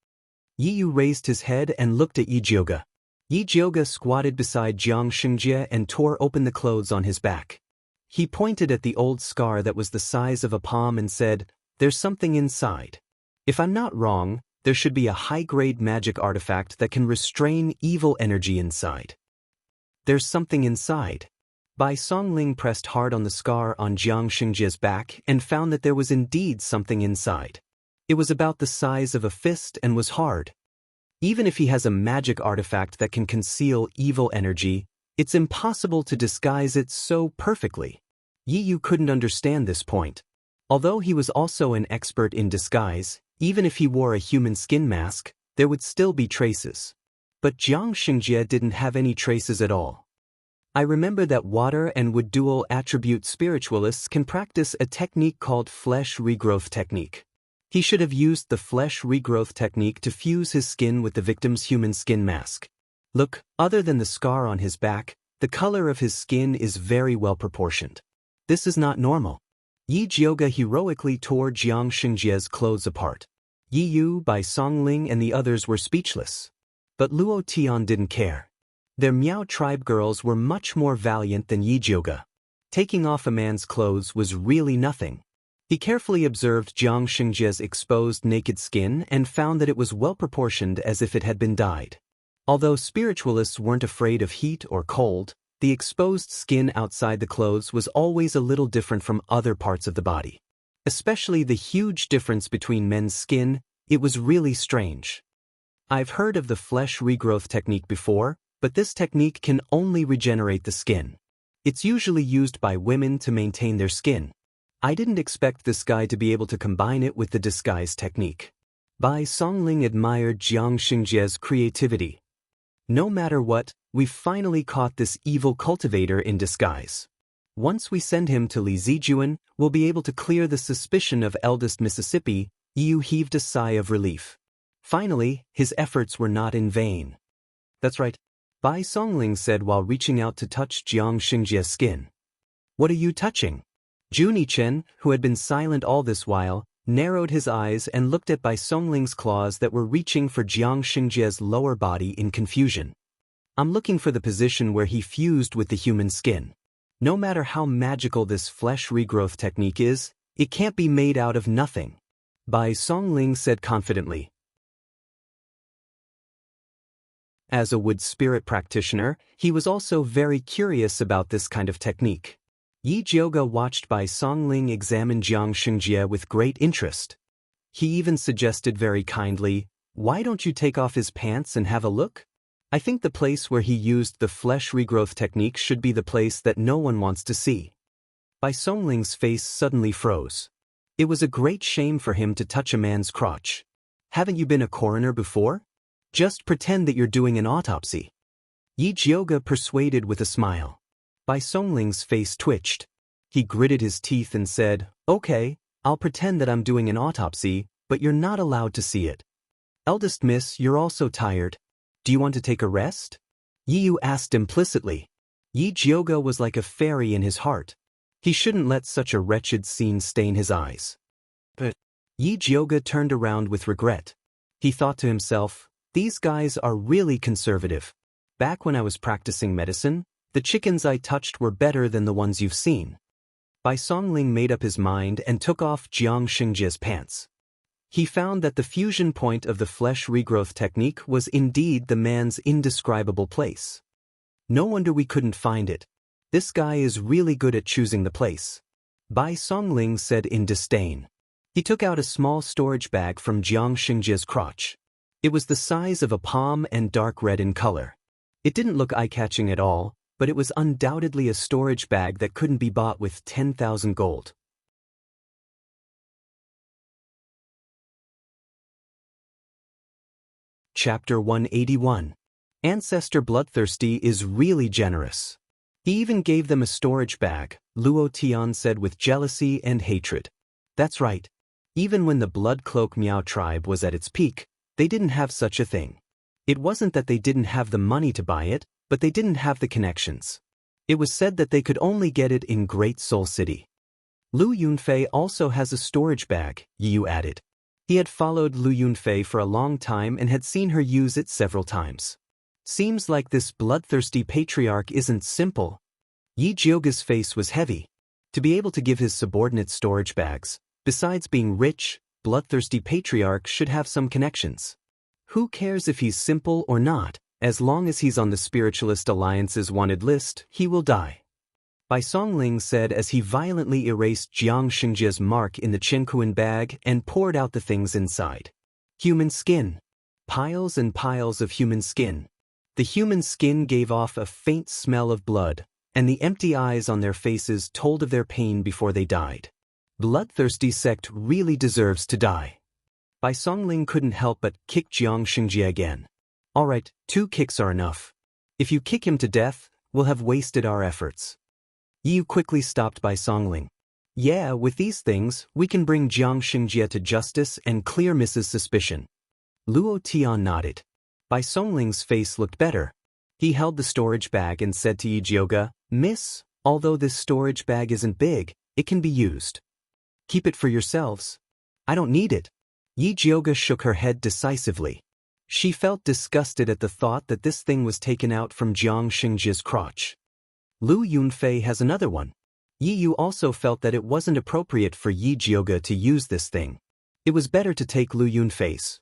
Yi Yu raised his head and looked at Yi Jioga. Yi Jioga squatted beside Jiang Xianxia and tore open the clothes on his back. He pointed at the old scar that was the size of a palm and said, "There's something inside. If I'm not wrong, there should be a high-grade magic artifact that can restrain evil energy inside." There's something inside. Bai Songling pressed hard on the scar on Jiang Xianxia's back and found that there was indeed something inside. It was about the size of a fist and was hard. Even if he has a magic artifact that can conceal evil energy, it's impossible to disguise it so perfectly. Yi Yu couldn't understand this point. Although he was also an expert in disguise, even if he wore a human skin mask, there would still be traces. But Jiang Xianxia didn't have any traces at all. I remember that water and wood dual attribute spiritualists can practice a technique called flesh regrowth technique. He should have used the flesh regrowth technique to fuse his skin with the victim's human skin mask. Look, other than the scar on his back, the color of his skin is very well proportioned. This is not normal. Yi Jioga heroically tore Jiang Xianxia's clothes apart. Yi Yu, Bai Songling and the others were speechless. But Luo Tian didn't care. Their Miao tribe girls were much more valiant than Yi Jioga. Taking off a man's clothes was really nothing. He carefully observed Jiang Xianxia's exposed naked skin and found that it was well proportioned as if it had been dyed. Although spiritualists weren't afraid of heat or cold, the exposed skin outside the clothes was always a little different from other parts of the body. Especially the huge difference between men's skin, it was really strange. I've heard of the flesh regrowth technique before, but this technique can only regenerate the skin. It's usually used by women to maintain their skin. I didn't expect this guy to be able to combine it with the disguise technique. Bai Songling admired Jiang Xianxia's creativity. No matter what, we've finally caught this evil cultivator in disguise. Once we send him to Li Zijuan, we'll be able to clear the suspicion of eldest Mississippi. Yu heaved a sigh of relief. Finally, his efforts were not in vain. That's right, Bai Songling said while reaching out to touch Jiang Xianxia's skin. What are you touching? Juni Chen, who had been silent all this while, narrowed his eyes and looked at Bai Songling's claws that were reaching for Jiang Xianxia's lower body in confusion. I'm looking for the position where he fused with the human skin. No matter how magical this flesh regrowth technique is, it can't be made out of nothing. Bai Songling said confidently. As a wood spirit practitioner, he was also very curious about this kind of technique. Yi Jioga watched Bai Songling examine Jiang Xianxia with great interest. He even suggested very kindly, "Why don't you take off his pants and have a look? I think the place where he used the flesh regrowth technique should be the place that no one wants to see." Bai Songling's face suddenly froze. It was a great shame for him to touch a man's crotch. Haven't you been a coroner before? Just pretend that you're doing an autopsy. Yi Jioga persuaded with a smile. Bai Songling's face twitched. He gritted his teeth and said, "Okay, I'll pretend that I'm doing an autopsy, but you're not allowed to see it. Eldest miss, you're also tired. Do you want to take a rest?" Yi Yu asked implicitly. Yi Jioga was like a fairy in his heart. He shouldn't let such a wretched scene stain his eyes. But Yi Jioga turned around with regret. He thought to himself, "These guys are really conservative. Back when I was practicing medicine, the chickens I touched were better than the ones you've seen." Bai Songling made up his mind and took off Jiang Xingjia's pants. He found that the fusion point of the flesh regrowth technique was indeed the man's indescribable place. No wonder we couldn't find it. This guy is really good at choosing the place, Bai Songling said in disdain. He took out a small storage bag from Jiang Xingjia's crotch. It was the size of a palm and dark red in color. It didn't look eye-catching at all, but it was undoubtedly a storage bag that couldn't be bought with 10,000 gold. Chapter 181. Ancestor Bloodthirsty is really generous. He even gave them a storage bag, Luo Tian said with jealousy and hatred. That's right. Even when the Blood Cloak Miao tribe was at its peak, they didn't have such a thing. It wasn't that they didn't have the money to buy it, but they didn't have the connections. It was said that they could only get it in Great Soul City. Lu Yunfei also has a storage bag, Yu added. He had followed Lu Yunfei for a long time and had seen her use it several times. Seems like this bloodthirsty patriarch isn't simple. Yi Jiuge's face was heavy. To be able to give his subordinates storage bags, besides being rich, bloodthirsty patriarch should have some connections. Who cares if he's simple or not, as long as he's on the Spiritualist Alliance's wanted list, he will die. Bai Songling said as he violently erased Jiang Xingjia's mark in the Qinkuan bag and poured out the things inside. Human skin. Piles and piles of human skin. The human skin gave off a faint smell of blood, and the empty eyes on their faces told of their pain before they died. Bloodthirsty sect really deserves to die. Bai Songling couldn't help but kick Jiang Xingjia again. Alright, 2 kicks are enough. If you kick him to death, we'll have wasted our efforts. Yu quickly stopped Bai Songling. Yeah, with these things, we can bring Jiang Xingjia to justice and clear Mrs. Suspicion. Luo Tian nodded. Bai Songling's face looked better. He held the storage bag and said to Yi Jiuge, Miss, although this storage bag isn't big, it can be used. Keep it for yourselves. I don't need it. Yi Jiuge shook her head decisively. She felt disgusted at the thought that this thing was taken out from Jiang Xingjia's crotch. Lu Yunfei has another one. Yi Yu also felt that it wasn't appropriate for Yi Jiuge to use this thing. It was better to take Lu Yunfei's.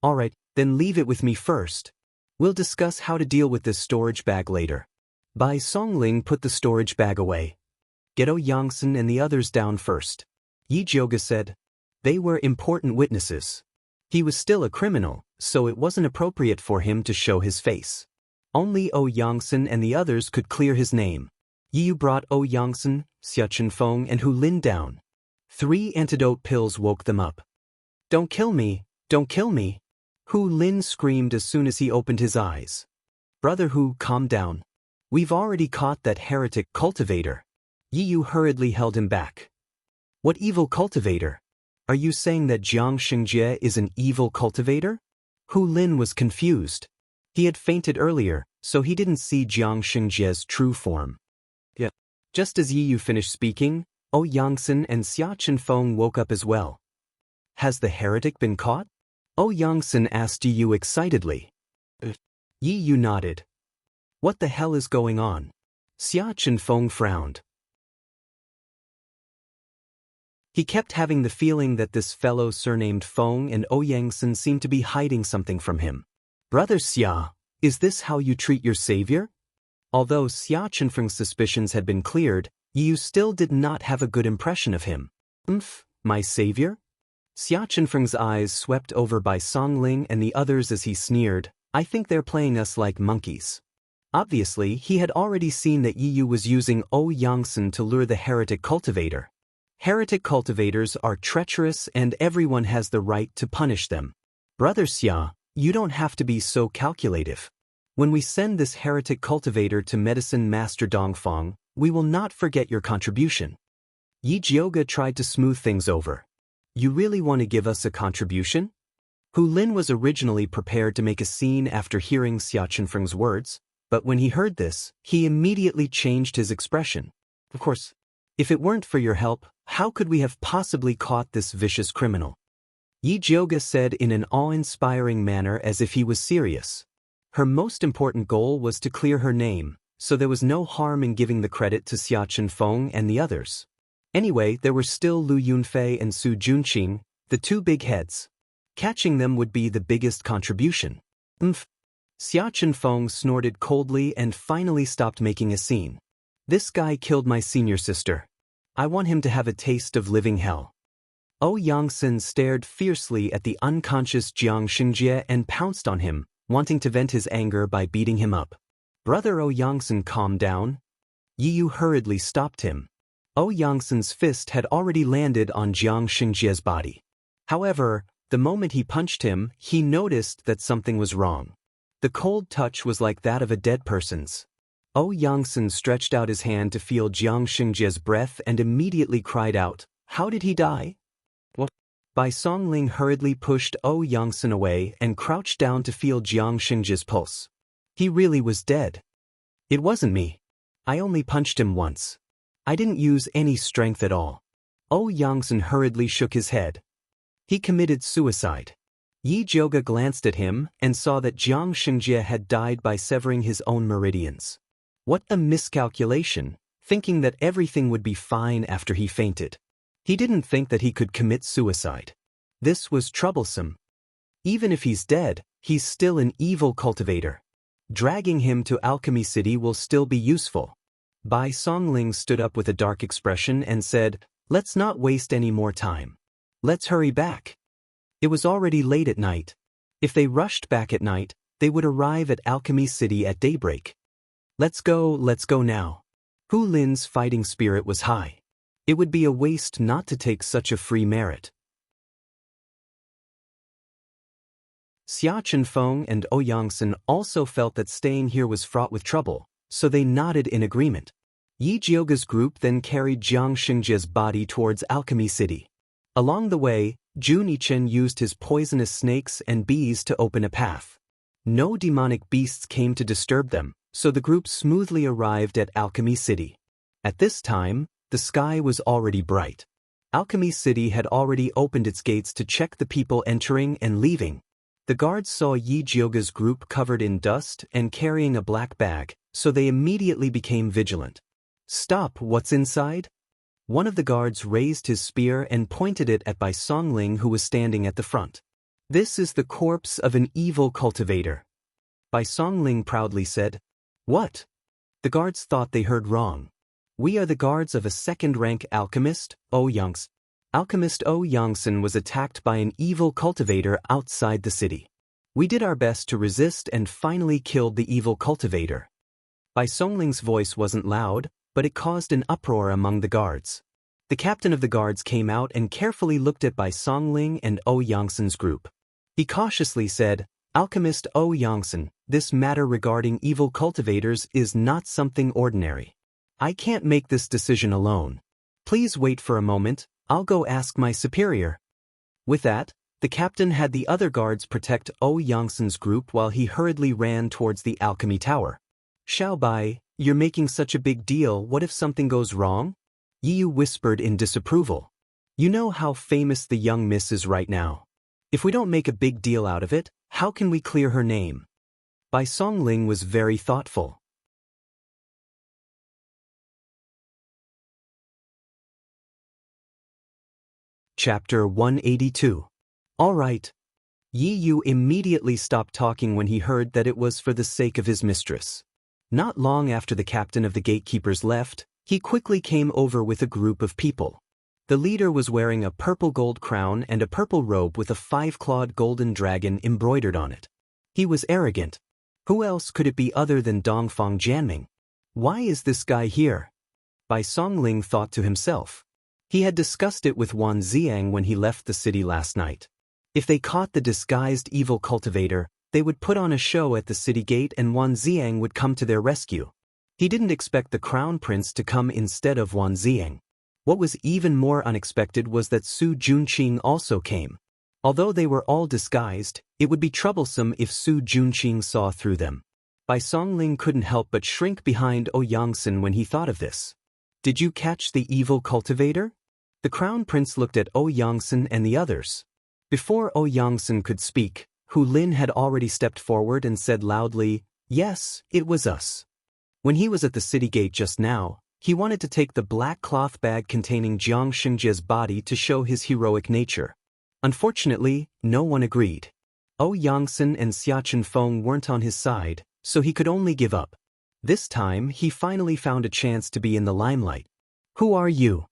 Alright, then leave it with me first. We'll discuss how to deal with this storage bag later. Bai Songling put the storage bag away. Get Yangsen and the others down first. Yi Jiuge said. They were important witnesses. He was still a criminal, so it wasn't appropriate for him to show his face. Only Yangsen and the others could clear his name. Yi Yu brought Yangsen, Xia Chenfeng and Hu Lin down. 3 antidote pills woke them up. Don't kill me, don't kill me. Hu Lin screamed as soon as he opened his eyes. Brother Hu, calm down. We've already caught that heretic cultivator. Yi Yu hurriedly held him back. What evil cultivator? Are you saying that Jiang Xingjia is an evil cultivator? Hu Lin was confused. He had fainted earlier, so he didn't see Jiang Xingjia's true form. Yeah. Just as Yi Yu finished speaking, Yangsen and Xia Chenfeng woke up as well. Has the heretic been caught? Yangsen asked Yi Yu excitedly. Yi Yu nodded. What the hell is going on? Xia Chenfeng frowned. He kept having the feeling that this fellow surnamed Feng and Yangsen seemed to be hiding something from him. Brother Xia, is this how you treat your savior? Although Xia Chenfeng's suspicions had been cleared, Yi Yu still did not have a good impression of him. My savior? Xia Chenfeng's eyes swept over Bai Songling and the others as he sneered, I think they're playing us like monkeys. Obviously, he had already seen that Yi Yu was using Yangsen to lure the heretic cultivator. Heretic cultivators are treacherous and everyone has the right to punish them. Brother Xia, you don't have to be so calculative. When we send this heretic cultivator to Medicine Master Dongfang, we will not forget your contribution. Yi Jiuge tried to smooth things over. You really want to give us a contribution? Hu Lin was originally prepared to make a scene after hearing Xia Chenfeng's words, but when he heard this, he immediately changed his expression. Of course, if it weren't for your help, how could we have possibly caught this vicious criminal? Yi Jiuge said in an awe-inspiring manner as if he was serious. Her most important goal was to clear her name, so there was no harm in giving the credit to Xia Chenfeng and the others. Anyway, there were still Lu Yunfei and Su Junqing, the two big heads. Catching them would be the biggest contribution. Xia Chenfeng snorted coldly and finally stopped making a scene. This guy killed my senior sister. I want him to have a taste of living hell. Yangsen stared fiercely at the unconscious Jiang Xingjie and pounced on him, wanting to vent his anger by beating him up. Brother Yangsen, calm down. Yiyu hurriedly stopped him. Yangsen's fist had already landed on Jiang Xingjie's body. However, the moment he punched him, he noticed that something was wrong. The cold touch was like that of a dead person's. Yangsen stretched out his hand to feel Jiang Xingjie's breath and immediately cried out, "How did he die?" What? Bai Songling hurriedly pushed Yangsen away and crouched down to feel Jiang Xingjie's pulse. He really was dead. It wasn't me. I only punched him once. I didn't use any strength at all. Yangsen hurriedly shook his head. He committed suicide. Yi Jiuge glanced at him and saw that Jiang Xingjie had died by severing his own meridians. What a miscalculation, thinking that everything would be fine after he fainted. He didn't think that he could commit suicide. This was troublesome. Even if he's dead, he's still an evil cultivator. Dragging him to Alchemy City will still be useful. Bai Songling stood up with a dark expression and said, "Let's not waste any more time. Let's hurry back." It was already late at night. If they rushed back at night, they would arrive at Alchemy City at daybreak. Let's go now. Hu Lin's fighting spirit was high. It would be a waste not to take such a free merit. Xia Chenfeng and Yangsen also felt that staying here was fraught with trouble, so they nodded in agreement. Yi Jiuge's group then carried Jiang Xingjie's body towards Alchemy City. Along the way, Jun Yichen used his poisonous snakes and bees to open a path. No demonic beasts came to disturb them, so the group smoothly arrived at Alchemy City. At this time, the sky was already bright. Alchemy City had already opened its gates to check the people entering and leaving. The guards saw Yi Jiuge's group covered in dust and carrying a black bag, so they immediately became vigilant. "Stop, what's inside?" One of the guards raised his spear and pointed it at Bai Songling, who was standing at the front. "This is the corpse of an evil cultivator." Bai Songling proudly said. "What?" The guards thought they heard wrong. "We are the guards of a second-rank alchemist, Yangsen. Alchemist Yangsen was attacked by an evil cultivator outside the city. We did our best to resist and finally killed the evil cultivator." Bai Songling's voice wasn't loud, but it caused an uproar among the guards. The captain of the guards came out and carefully looked at Bai Songling and Yangsen's group. He cautiously said, "Alchemist Yangsen, this matter regarding evil cultivators is not something ordinary. I can't make this decision alone. Please wait for a moment, I'll go ask my superior." With that, the captain had the other guards protect Yangsen's group while he hurriedly ran towards the alchemy tower. "Xiao Bai, you're making such a big deal, what if something goes wrong?" Yiyu whispered in disapproval. "You know how famous the young miss is right now. If we don't make a big deal out of it, how can we clear her name?" Bai Songling was very thoughtful. Chapter 182. All right. Yiyu immediately stopped talking when he heard that it was for the sake of his mistress. Not long after the captain of the gatekeepers left, he quickly came over with a group of people. The leader was wearing a purple gold crown and a purple robe with a 5-clawed golden dragon embroidered on it. He was arrogant. Who else could it be other than Dongfang Jianming? Why is this guy here? Bai Songling thought to himself. He had discussed it with Wan Ziang when he left the city last night. If they caught the disguised evil cultivator, they would put on a show at the city gate and Wan Ziang would come to their rescue. He didn't expect the crown prince to come instead of Wan Ziang. What was even more unexpected was that Su Junqing also came. Although they were all disguised, it would be troublesome if Su Junqing saw through them. Bai Songling couldn't help but shrink behind Yangsen when he thought of this. "Did you catch the evil cultivator?" The crown prince looked at Yangsen and the others. Before Yangsen could speak, Hu Lin had already stepped forward and said loudly, "Yes, it was us." When he was at the city gate just now, He wanted to take the black cloth bag containing Jiang Xingjia's body to show his heroic nature. Unfortunately, no one agreed. Yangsen and Xia Chenfeng weren't on his side, so he could only give up. This time, he finally found a chance to be in the limelight. "Who are you?"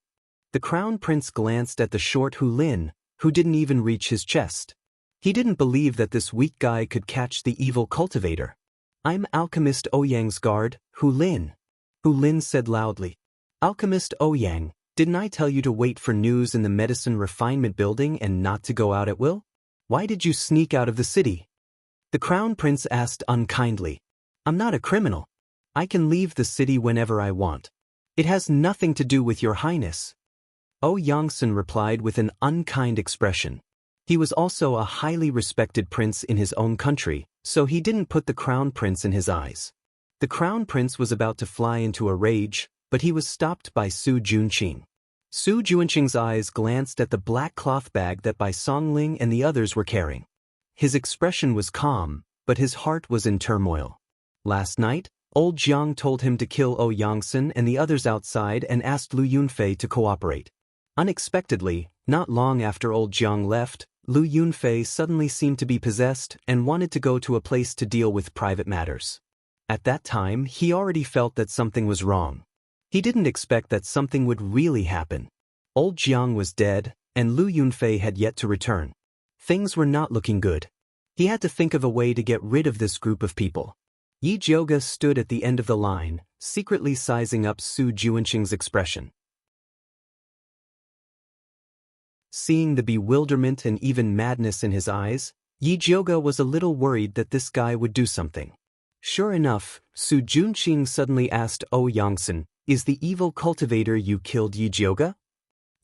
The crown prince glanced at the short Hu Lin, who didn't even reach his chest. He didn't believe that this weak guy could catch the evil cultivator. "I'm Alchemist Ouyang's guard, Hu Lin," Hu Lin said loudly. "Alchemist Ouyang, didn't I tell you to wait for news in the medicine refinement building and not to go out at will? Why did you sneak out of the city?" The crown prince asked unkindly. "I'm not a criminal. I can leave the city whenever I want. It has nothing to do with your highness." Yangsen replied with an unkind expression. He was also a highly respected prince in his own country, so he didn't put the crown prince in his eyes. The crown prince was about to fly into a rage, but he was stopped by Su Junqing. Su Junqing's eyes glanced at the black cloth bag that Bai Songling and the others were carrying. His expression was calm, but his heart was in turmoil. Last night, old Jiang told him to kill Yangsen and the others outside and asked Lu Yunfei to cooperate. Unexpectedly, not long after old Jiang left, Lu Yunfei suddenly seemed to be possessed and wanted to go to a place to deal with private matters. At that time, he already felt that something was wrong. He didn't expect that something would really happen. Old Jiang was dead, and Lu Yunfei had yet to return. Things were not looking good. He had to think of a way to get rid of this group of people. Yi Jiuge stood at the end of the line, secretly sizing up Su Junqing's expression. Seeing the bewilderment and even madness in his eyes, Yi Jiuge was a little worried that this guy would do something. Sure enough, Su Junqing suddenly asked Yangsen, "Is the evil cultivator you killed Yi Jiuge?"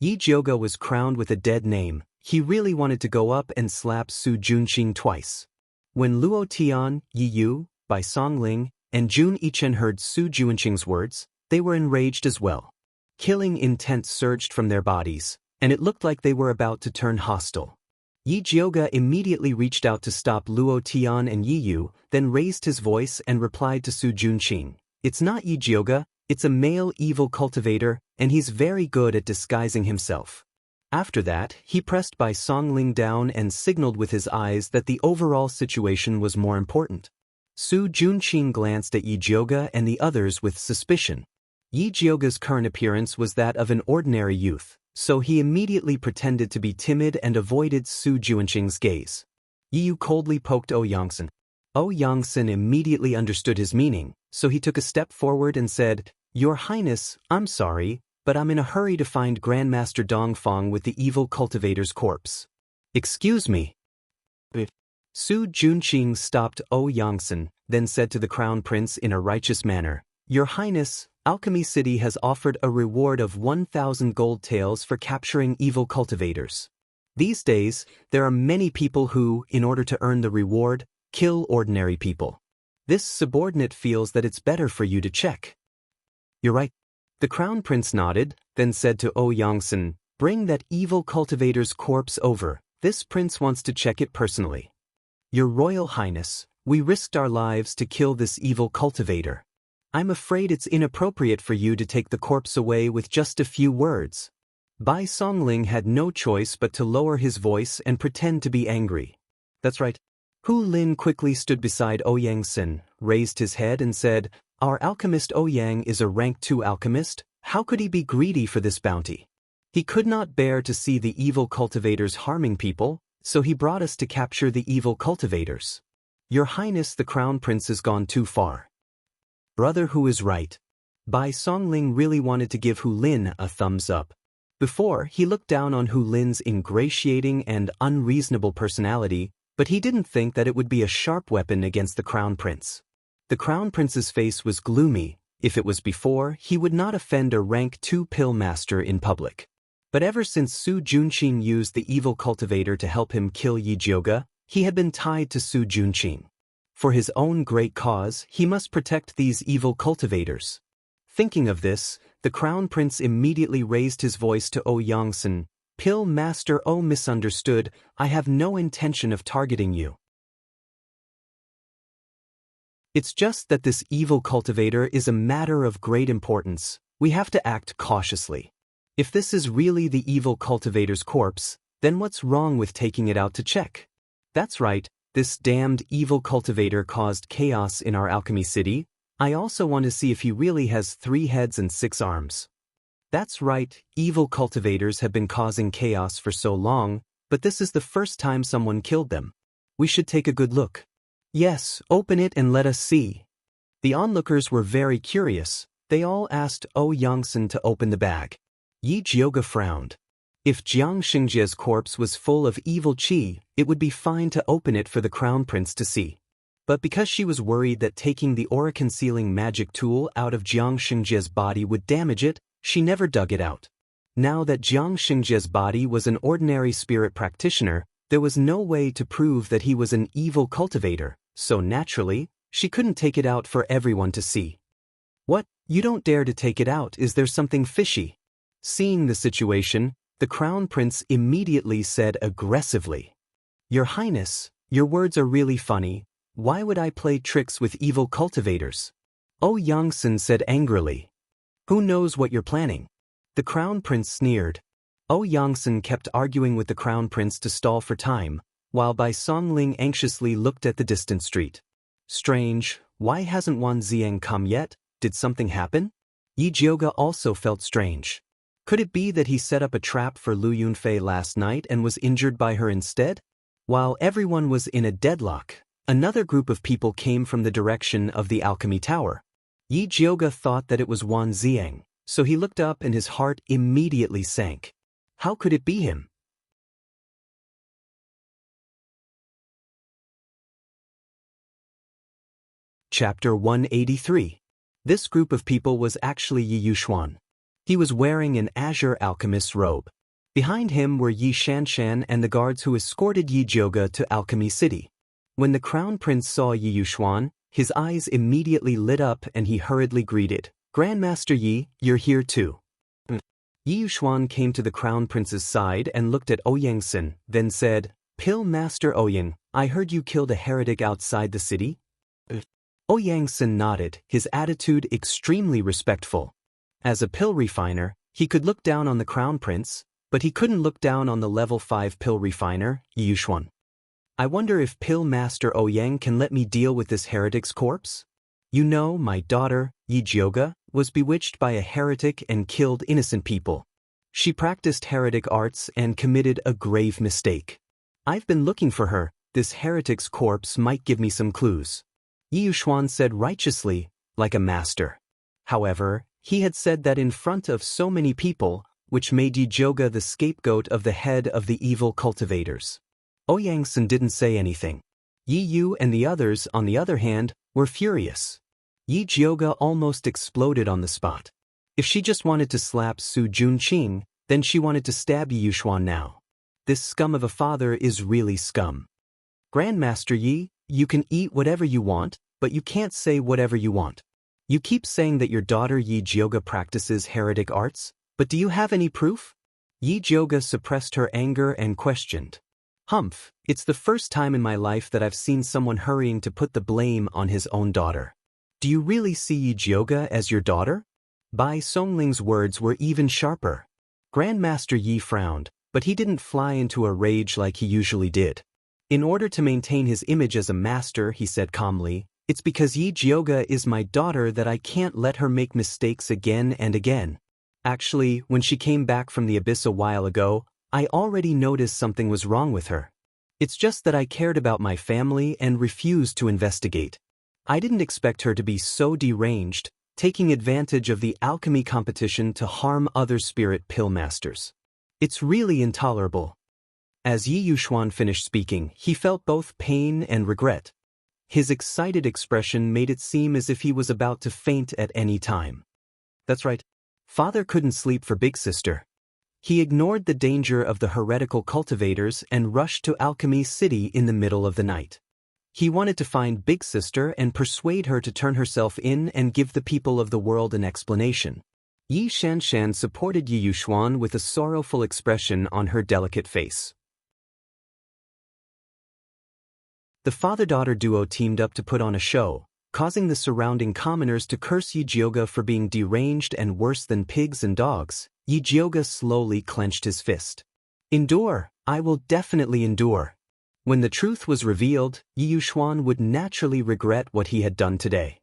Yi Jiuge was crowned with a dead name. He really wanted to go up and slap Su Junqing twice. When Luo Tian, Yi Yu, Bai Songling, and Jun Yichen heard Su Junqing's words, they were enraged as well. Killing intent surged from their bodies, and it looked like they were about to turn hostile. Yi Jiuge immediately reached out to stop Luo Tian and Yi Yu, then raised his voice and replied to Su Junqing, "It's not Yi Jiuge, it's a male evil cultivator, and he's very good at disguising himself." After that, he pressed Bai Songling down and signaled with his eyes that the overall situation was more important. Su Junqing glanced at Yi Jiuge and the others with suspicion. Yi Jiuge's current appearance was that of an ordinary youth, so he immediately pretended to be timid and avoided Su Junqing's gaze. Yi Yu coldly poked Yangsen. Yangsen immediately understood his meaning, so he took a step forward and said, "Your Highness, I'm sorry, but I'm in a hurry to find Grandmaster Dongfang with the evil cultivator's corpse." "Excuse me." Su Junqing stopped Yangsen, then said to the crown prince in a righteous manner, "Your Highness, Alchemy City has offered a reward of 1,000 gold taels for capturing evil cultivators. These days, there are many people who, in order to earn the reward, kill ordinary people. This subordinate feels that it's better for you to check." "You're right." The crown prince nodded, then said to Yangsen, "Bring that evil cultivator's corpse over. This prince wants to check it personally." "Your Royal Highness, we risked our lives to kill this evil cultivator. I'm afraid it's inappropriate for you to take the corpse away with just a few words." Bai Songling had no choice but to lower his voice and pretend to be angry. "That's right." Hu Lin quickly stood beside Yangsen, raised his head and said, "Our alchemist Ouyang is a rank 2 alchemist. How could he be greedy for this bounty? He could not bear to see the evil cultivators harming people, so he brought us to capture the evil cultivators. Your Highness, the crown prince has gone too far." "Brother Hu is right." Bai Songling really wanted to give Hu Lin a thumbs up. Before, he looked down on Hu Lin's ingratiating and unreasonable personality, but he didn't think that it would be a sharp weapon against the crown prince. The crown prince's face was gloomy. If it was before, he would not offend a rank 2 pill master in public. But ever since Su Junqing used the evil cultivator to help him kill Yi Jiuge, he had been tied to Su Junqing. For his own great cause, he must protect these evil cultivators. Thinking of this, the crown prince immediately raised his voice to Yangsen, "Pill master, misunderstood, I have no intention of targeting you. It's just that this evil cultivator is a matter of great importance. We have to act cautiously. If this is really the evil cultivator's corpse, then what's wrong with taking it out to check? That's right, this damned evil cultivator caused chaos in our alchemy city. I also want to see if he really has 3 heads and 6 arms. That's right, evil cultivators have been causing chaos for so long, but this is the first time someone killed them. We should take a good look. Yes, open it and let us see. The onlookers were very curious. They all asked Xianxia to open the bag. Yi Jioge frowned. If Jiang Xingjia's corpse was full of evil qi, it would be fine to open it for the crown prince to see. But because she was worried that taking the aura-concealing magic tool out of Jiang Xingjia's body would damage it, she never dug it out. Now that Jiang Xingjia's body was an ordinary spirit practitioner, there was no way to prove that he was an evil cultivator, so naturally, she couldn't take it out for everyone to see. What? You don't dare to take it out? Is there something fishy? Seeing the situation, the crown prince immediately said aggressively, "Your Highness, your words are really funny. Why would I play tricks with evil cultivators?" Xianxia said angrily. "Who knows what you're planning?" The crown prince sneered. Xianxia kept arguing with the crown prince to stall for time, while Bai Songling anxiously looked at the distant street. Strange, why hasn't Wan Zieng come yet? Did something happen? Yi Jioge also felt strange. Could it be that he set up a trap for Lu Yunfei last night and was injured by her instead? While everyone was in a deadlock, another group of people came from the direction of the alchemy tower. Yi Jioge thought that it was Wan Zieng, so he looked up and his heart immediately sank. How could it be him? Chapter 183. This group of people was actually Yi Yuxuan. He was wearing an azure alchemist's robe. Behind him were Yi Shanshan and the guards who escorted Yi Jioge to Alchemy City. When the crown prince saw Yi Yuxuan, his eyes immediately lit up and he hurriedly greeted, "Grandmaster Yi, you're here too." Yi Yuxuan came to the crown prince's side and looked at Xianxia, then said, "Pill Master Ouyang, I heard you killed a heretic outside the city?" Xianxia nodded, his attitude extremely respectful. As a pill refiner, he could look down on the crown prince, but he couldn't look down on the level 5 pill refiner, Yi Yuxuan. "I wonder if Pill Master Ouyang can let me deal with this heretic's corpse? You know, my daughter, Yi Jioge, was bewitched by a heretic and killed innocent people. She practiced heretic arts and committed a grave mistake. I've been looking for her. This heretic's corpse might give me some clues." Yi Yuxuan said righteously, like a master. However, he had said that in front of so many people, which made Yi Jioge the scapegoat of the head of the evil cultivators. Xianxia didn't say anything. Yi Yu and the others, on the other hand, were furious. Yi Jioge almost exploded on the spot. If she just wanted to slap Su Junqing, then she wanted to stab Yi Yuxuan now. This scum of a father is really scum. "Grandmaster Yi, you can eat whatever you want, but you can't say whatever you want. You keep saying that your daughter Yi Jioge practices heretic arts, but do you have any proof?" Yi Jioge suppressed her anger and questioned. "Humph, it's the first time in my life that I've seen someone hurrying to put the blame on his own daughter. Do you really see Yi Jioge as your daughter?" Bai Songling's words were even sharper. Grandmaster Yi frowned, but he didn't fly into a rage like he usually did. In order to maintain his image as a master, he said calmly, "It's because Yi Jioge is my daughter that I can't let her make mistakes again and again. Actually, when she came back from the abyss a while ago, I already noticed something was wrong with her. It's just that I cared about my family and refused to investigate. I didn't expect her to be so deranged, taking advantage of the alchemy competition to harm other spirit pill masters. It's really intolerable." As Yi Yuxuan finished speaking, he felt both pain and regret. His excited expression made it seem as if he was about to faint at any time. That's right. Father couldn't sleep for Big Sister. He ignored the danger of the heretical cultivators and rushed to Alchemy City in the middle of the night. He wanted to find Big Sister and persuade her to turn herself in and give the people of the world an explanation. Yi Shanshan supported Yi Yuxuan with a sorrowful expression on her delicate face. The father-daughter duo teamed up to put on a show, causing the surrounding commoners to curse Yijioga for being deranged and worse than pigs and dogs. Yijioga slowly clenched his fist. Endure, I will definitely endure. When the truth was revealed, Yi Yuxuan would naturally regret what he had done today.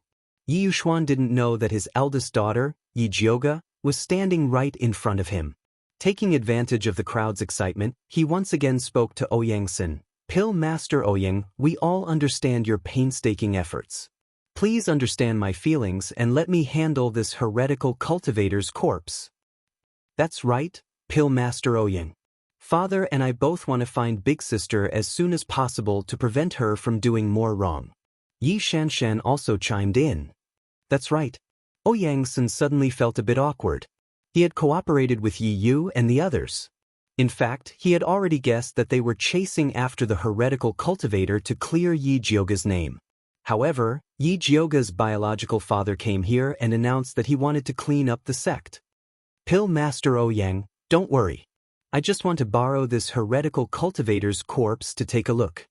Yi Yuxuan didn't know that his eldest daughter, Yijioga, was standing right in front of him. Taking advantage of the crowd's excitement, he once again spoke to Ouyangsen. Pill Master Ouyang, we all understand your painstaking efforts. Please understand my feelings and let me handle this heretical cultivator's corpse. That's right, Pill Master Ouyang. Father and I both want to find Big Sister as soon as possible to prevent her from doing more wrong. Yi Shanshan also chimed in. That's right. Ouyangsen suddenly felt a bit awkward. He had cooperated with Yi Yu and the others. In fact, he had already guessed that they were chasing after the heretical cultivator to clear Yi Jioga's name. However, Yi Jioga's biological father came here and announced that he wanted to clean up the sect. Pill Master Ouyang, don't worry. I just want to borrow this heretical cultivator's corpse to take a look.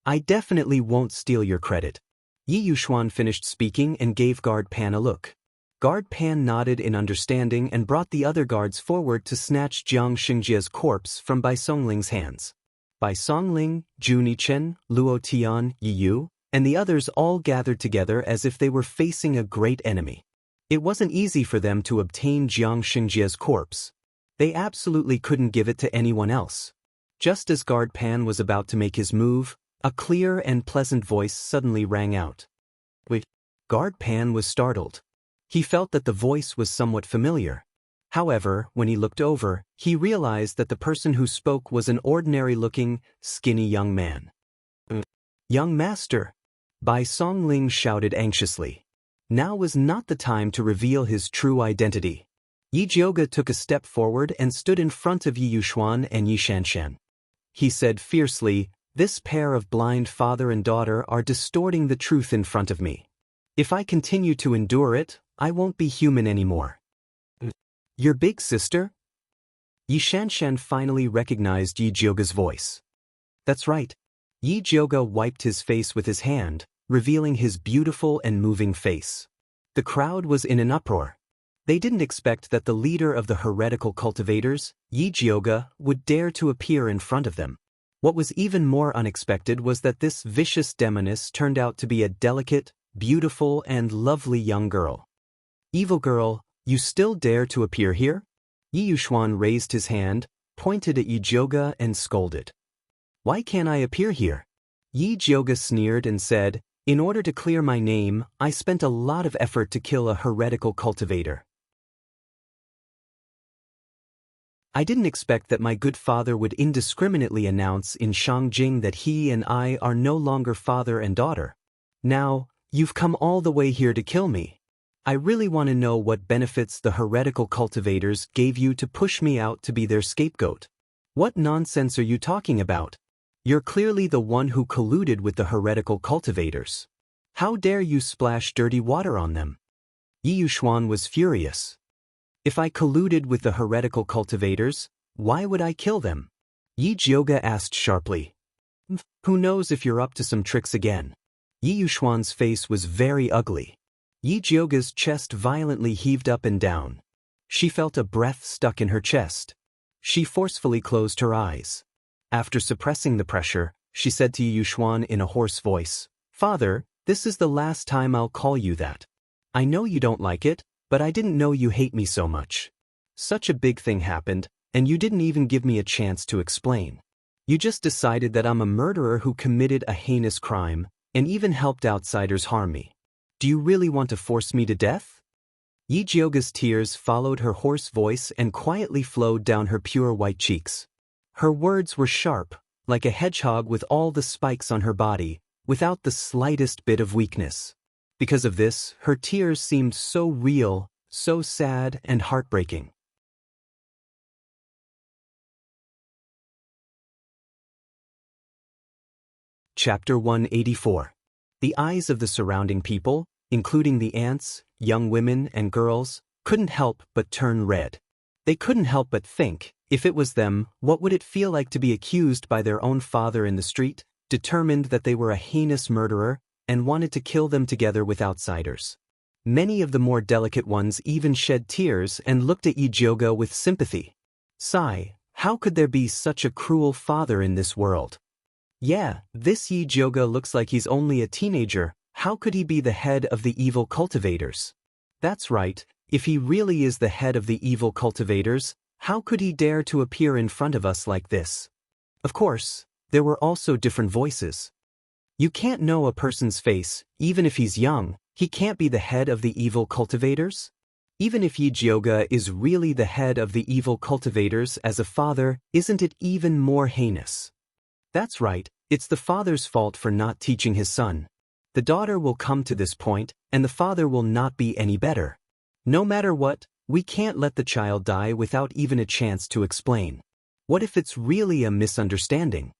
I definitely won't steal your credit. Yi Yuxuan finished speaking and gave Guard Pan a look. Guard Pan nodded in understanding and brought the other guards forward to snatch Jiang Xingjia's corpse from Bai Songling's hands. Bai Songling, Zhu Nichen, Luo Tian, Yi Yu, and the others all gathered together as if they were facing a great enemy. It wasn't easy for them to obtain Jiang Xingjia's corpse. They absolutely couldn't give it to anyone else. Just as Guard Pan was about to make his move, a clear and pleasant voice suddenly rang out. Wait. Guard Pan was startled. He felt that the voice was somewhat familiar. However, when he looked over, he realized that the person who spoke was an ordinary-looking, skinny young man. Young master! Bai Songling shouted anxiously. Now was not the time to reveal his true identity. Yi Jioga took a step forward and stood in front of Yi Yuxuan and Yi Shanshan. He said fiercely, "This pair of blind father and daughter are distorting the truth in front of me. If I continue to endure it, I won't be human anymore." Your big sister? Yi Shanshan finally recognized Yi Jioga's voice. That's right. Yi Jioga wiped his face with his hand, revealing his beautiful and moving face. The crowd was in an uproar. They didn't expect that the leader of the heretical cultivators, Yi Jioga, would dare to appear in front of them. What was even more unexpected was that this vicious demoness turned out to be a delicate, beautiful, and lovely young girl. Evil girl, you still dare to appear here? Yi Yuxuan raised his hand, pointed at Yi Jioga and scolded. Why can't I appear here? Yi Jioga sneered and said, in order to clear my name, I spent a lot of effort to kill a heretical cultivator. I didn't expect that my good father would indiscriminately announce in Shangjing that he and I are no longer father and daughter. Now, you've come all the way here to kill me. I really want to know what benefits the heretical cultivators gave you to push me out to be their scapegoat. What nonsense are you talking about? You're clearly the one who colluded with the heretical cultivators. How dare you splash dirty water on them? Yi Yuxuan was furious. If I colluded with the heretical cultivators, why would I kill them? Yi Jioga asked sharply. Who knows if you're up to some tricks again? Yi Yuxuan's face was very ugly. Yi Jioga's chest violently heaved up and down. She felt a breath stuck in her chest. She forcefully closed her eyes. After suppressing the pressure, she said to Yi Yuxuan in a hoarse voice, Father, this is the last time I'll call you that. I know you don't like it, but I didn't know you hate me so much. Such a big thing happened, and you didn't even give me a chance to explain. You just decided that I'm a murderer who committed a heinous crime, and even helped outsiders harm me. Do you really want to force me to death? Yi Jioga's tears followed her hoarse voice and quietly flowed down her pure white cheeks. Her words were sharp, like a hedgehog with all the spikes on her body, without the slightest bit of weakness. Because of this, her tears seemed so real, so sad and heartbreaking. Chapter 184. The eyes of the surrounding people, including the ants, young women, and girls, couldn't help but turn red. They couldn't help but think, if it was them, what would it feel like to be accused by their own father in the street, determined that they were a heinous murderer, and wanted to kill them together with outsiders. Many of the more delicate ones even shed tears and looked at Yi Jioge with sympathy. Sigh, how could there be such a cruel father in this world? Yeah, this Yi Jioge looks like he's only a teenager. How could he be the head of the evil cultivators? That's right, if he really is the head of the evil cultivators, how could he dare to appear in front of us like this? Of course, there were also different voices. You can't know a person's face, even if he's young. He can't be the head of the evil cultivators? Even if Yi Jioge is really the head of the evil cultivators as a father, isn't it even more heinous? That's right, it's the father's fault for not teaching his son. The daughter will come to this point, and the father will not be any better. No matter what, we can't let the child die without even a chance to explain. What if it's really a misunderstanding?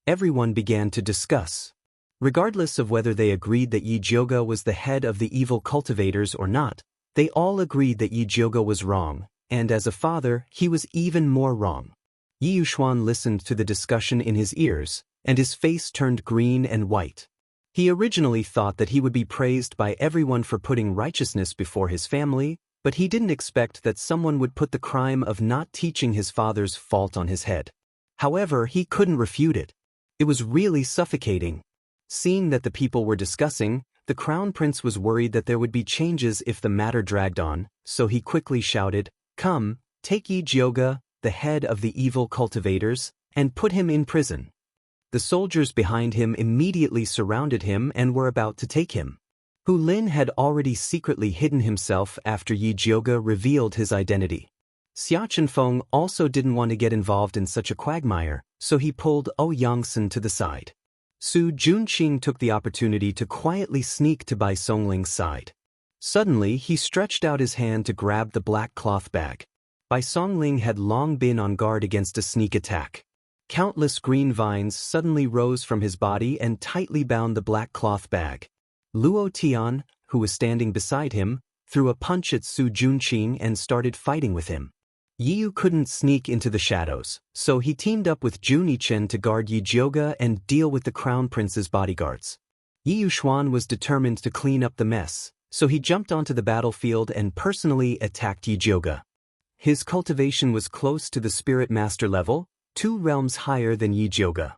Everyone began to discuss. Regardless of whether they agreed that Yi Jioge was the head of the evil cultivators or not, they all agreed that Yi Jioge was wrong, and as a father, he was even more wrong. Yi Yuxuan listened to the discussion in his ears, and his face turned green and white. He originally thought that he would be praised by everyone for putting righteousness before his family, but he didn't expect that someone would put the crime of not teaching his father's fault on his head. However, he couldn't refute it. It was really suffocating. Seeing that the people were discussing, the crown prince was worried that there would be changes if the matter dragged on, so he quickly shouted, "Come, take Yi Jioge, the head of the evil cultivators, and put him in prison." The soldiers behind him immediately surrounded him and were about to take him. Hu Lin had already secretly hidden himself after Yi Jioge revealed his identity. Xia Chenfeng also didn't want to get involved in such a quagmire, so he pulled Yangsen to the side. Su Junqing took the opportunity to quietly sneak to Bai Songling's side. Suddenly, he stretched out his hand to grab the black cloth bag. Bai Songling had long been on guard against a sneak attack. Countless green vines suddenly rose from his body and tightly bound the black cloth bag. Luo Tian, who was standing beside him, threw a punch at Su Junqing and started fighting with him. Yi Yu couldn't sneak into the shadows, so he teamed up with Jun Yichen to guard Yi Jioge and deal with the crown prince's bodyguards. Yi Yuxuan was determined to clean up the mess, so he jumped onto the battlefield and personally attacked Yi Jioge. His cultivation was close to the spirit master level, 2 realms higher than Yi Jioge.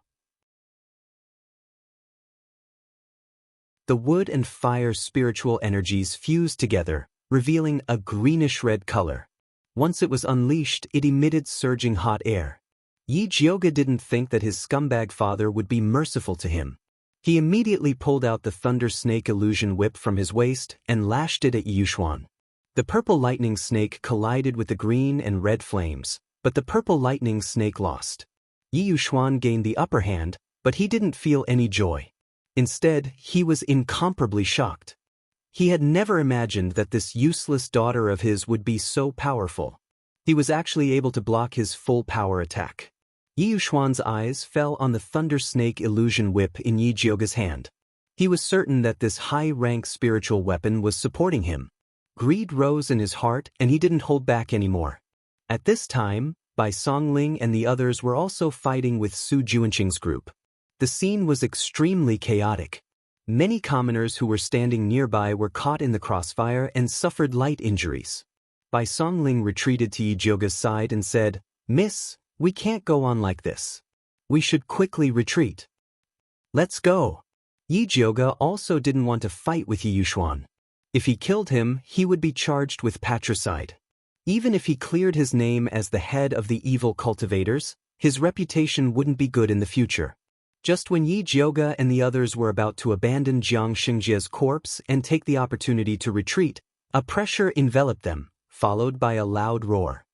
The wood and fire spiritual energies fused together, revealing a greenish-red color. Once it was unleashed, it emitted surging hot air. Yi Jioge didn't think that his scumbag father would be merciful to him. He immediately pulled out the Thunder Snake illusion whip from his waist and lashed it at Yi Yuxuan. The purple lightning snake collided with the green and red flames, but the purple lightning snake lost. Yi Yuxuan gained the upper hand, but he didn't feel any joy. Instead, he was incomparably shocked. He had never imagined that this useless daughter of his would be so powerful. He was actually able to block his full power attack. Yi Yuxuan's eyes fell on the Thunder Snake illusion whip in Yi Jioge's hand. He was certain that this high-rank spiritual weapon was supporting him. Greed rose in his heart and he didn't hold back anymore. At this time, Bai Songling and the others were also fighting with Su Junqing's group. The scene was extremely chaotic. Many commoners who were standing nearby were caught in the crossfire and suffered light injuries. Bai Songling retreated to Yi Jioge's side and said, "Miss, we can't go on like this. We should quickly retreat. Let's go." Yi Jioge also didn't want to fight with Yi Yuxuan. If he killed him, he would be charged with patricide. Even if he cleared his name as the head of the evil cultivators, his reputation wouldn't be good in the future. Just when Yi Jioge and the others were about to abandon Jiang Xingjia's corpse and take the opportunity to retreat, a pressure enveloped them, followed by a loud roar.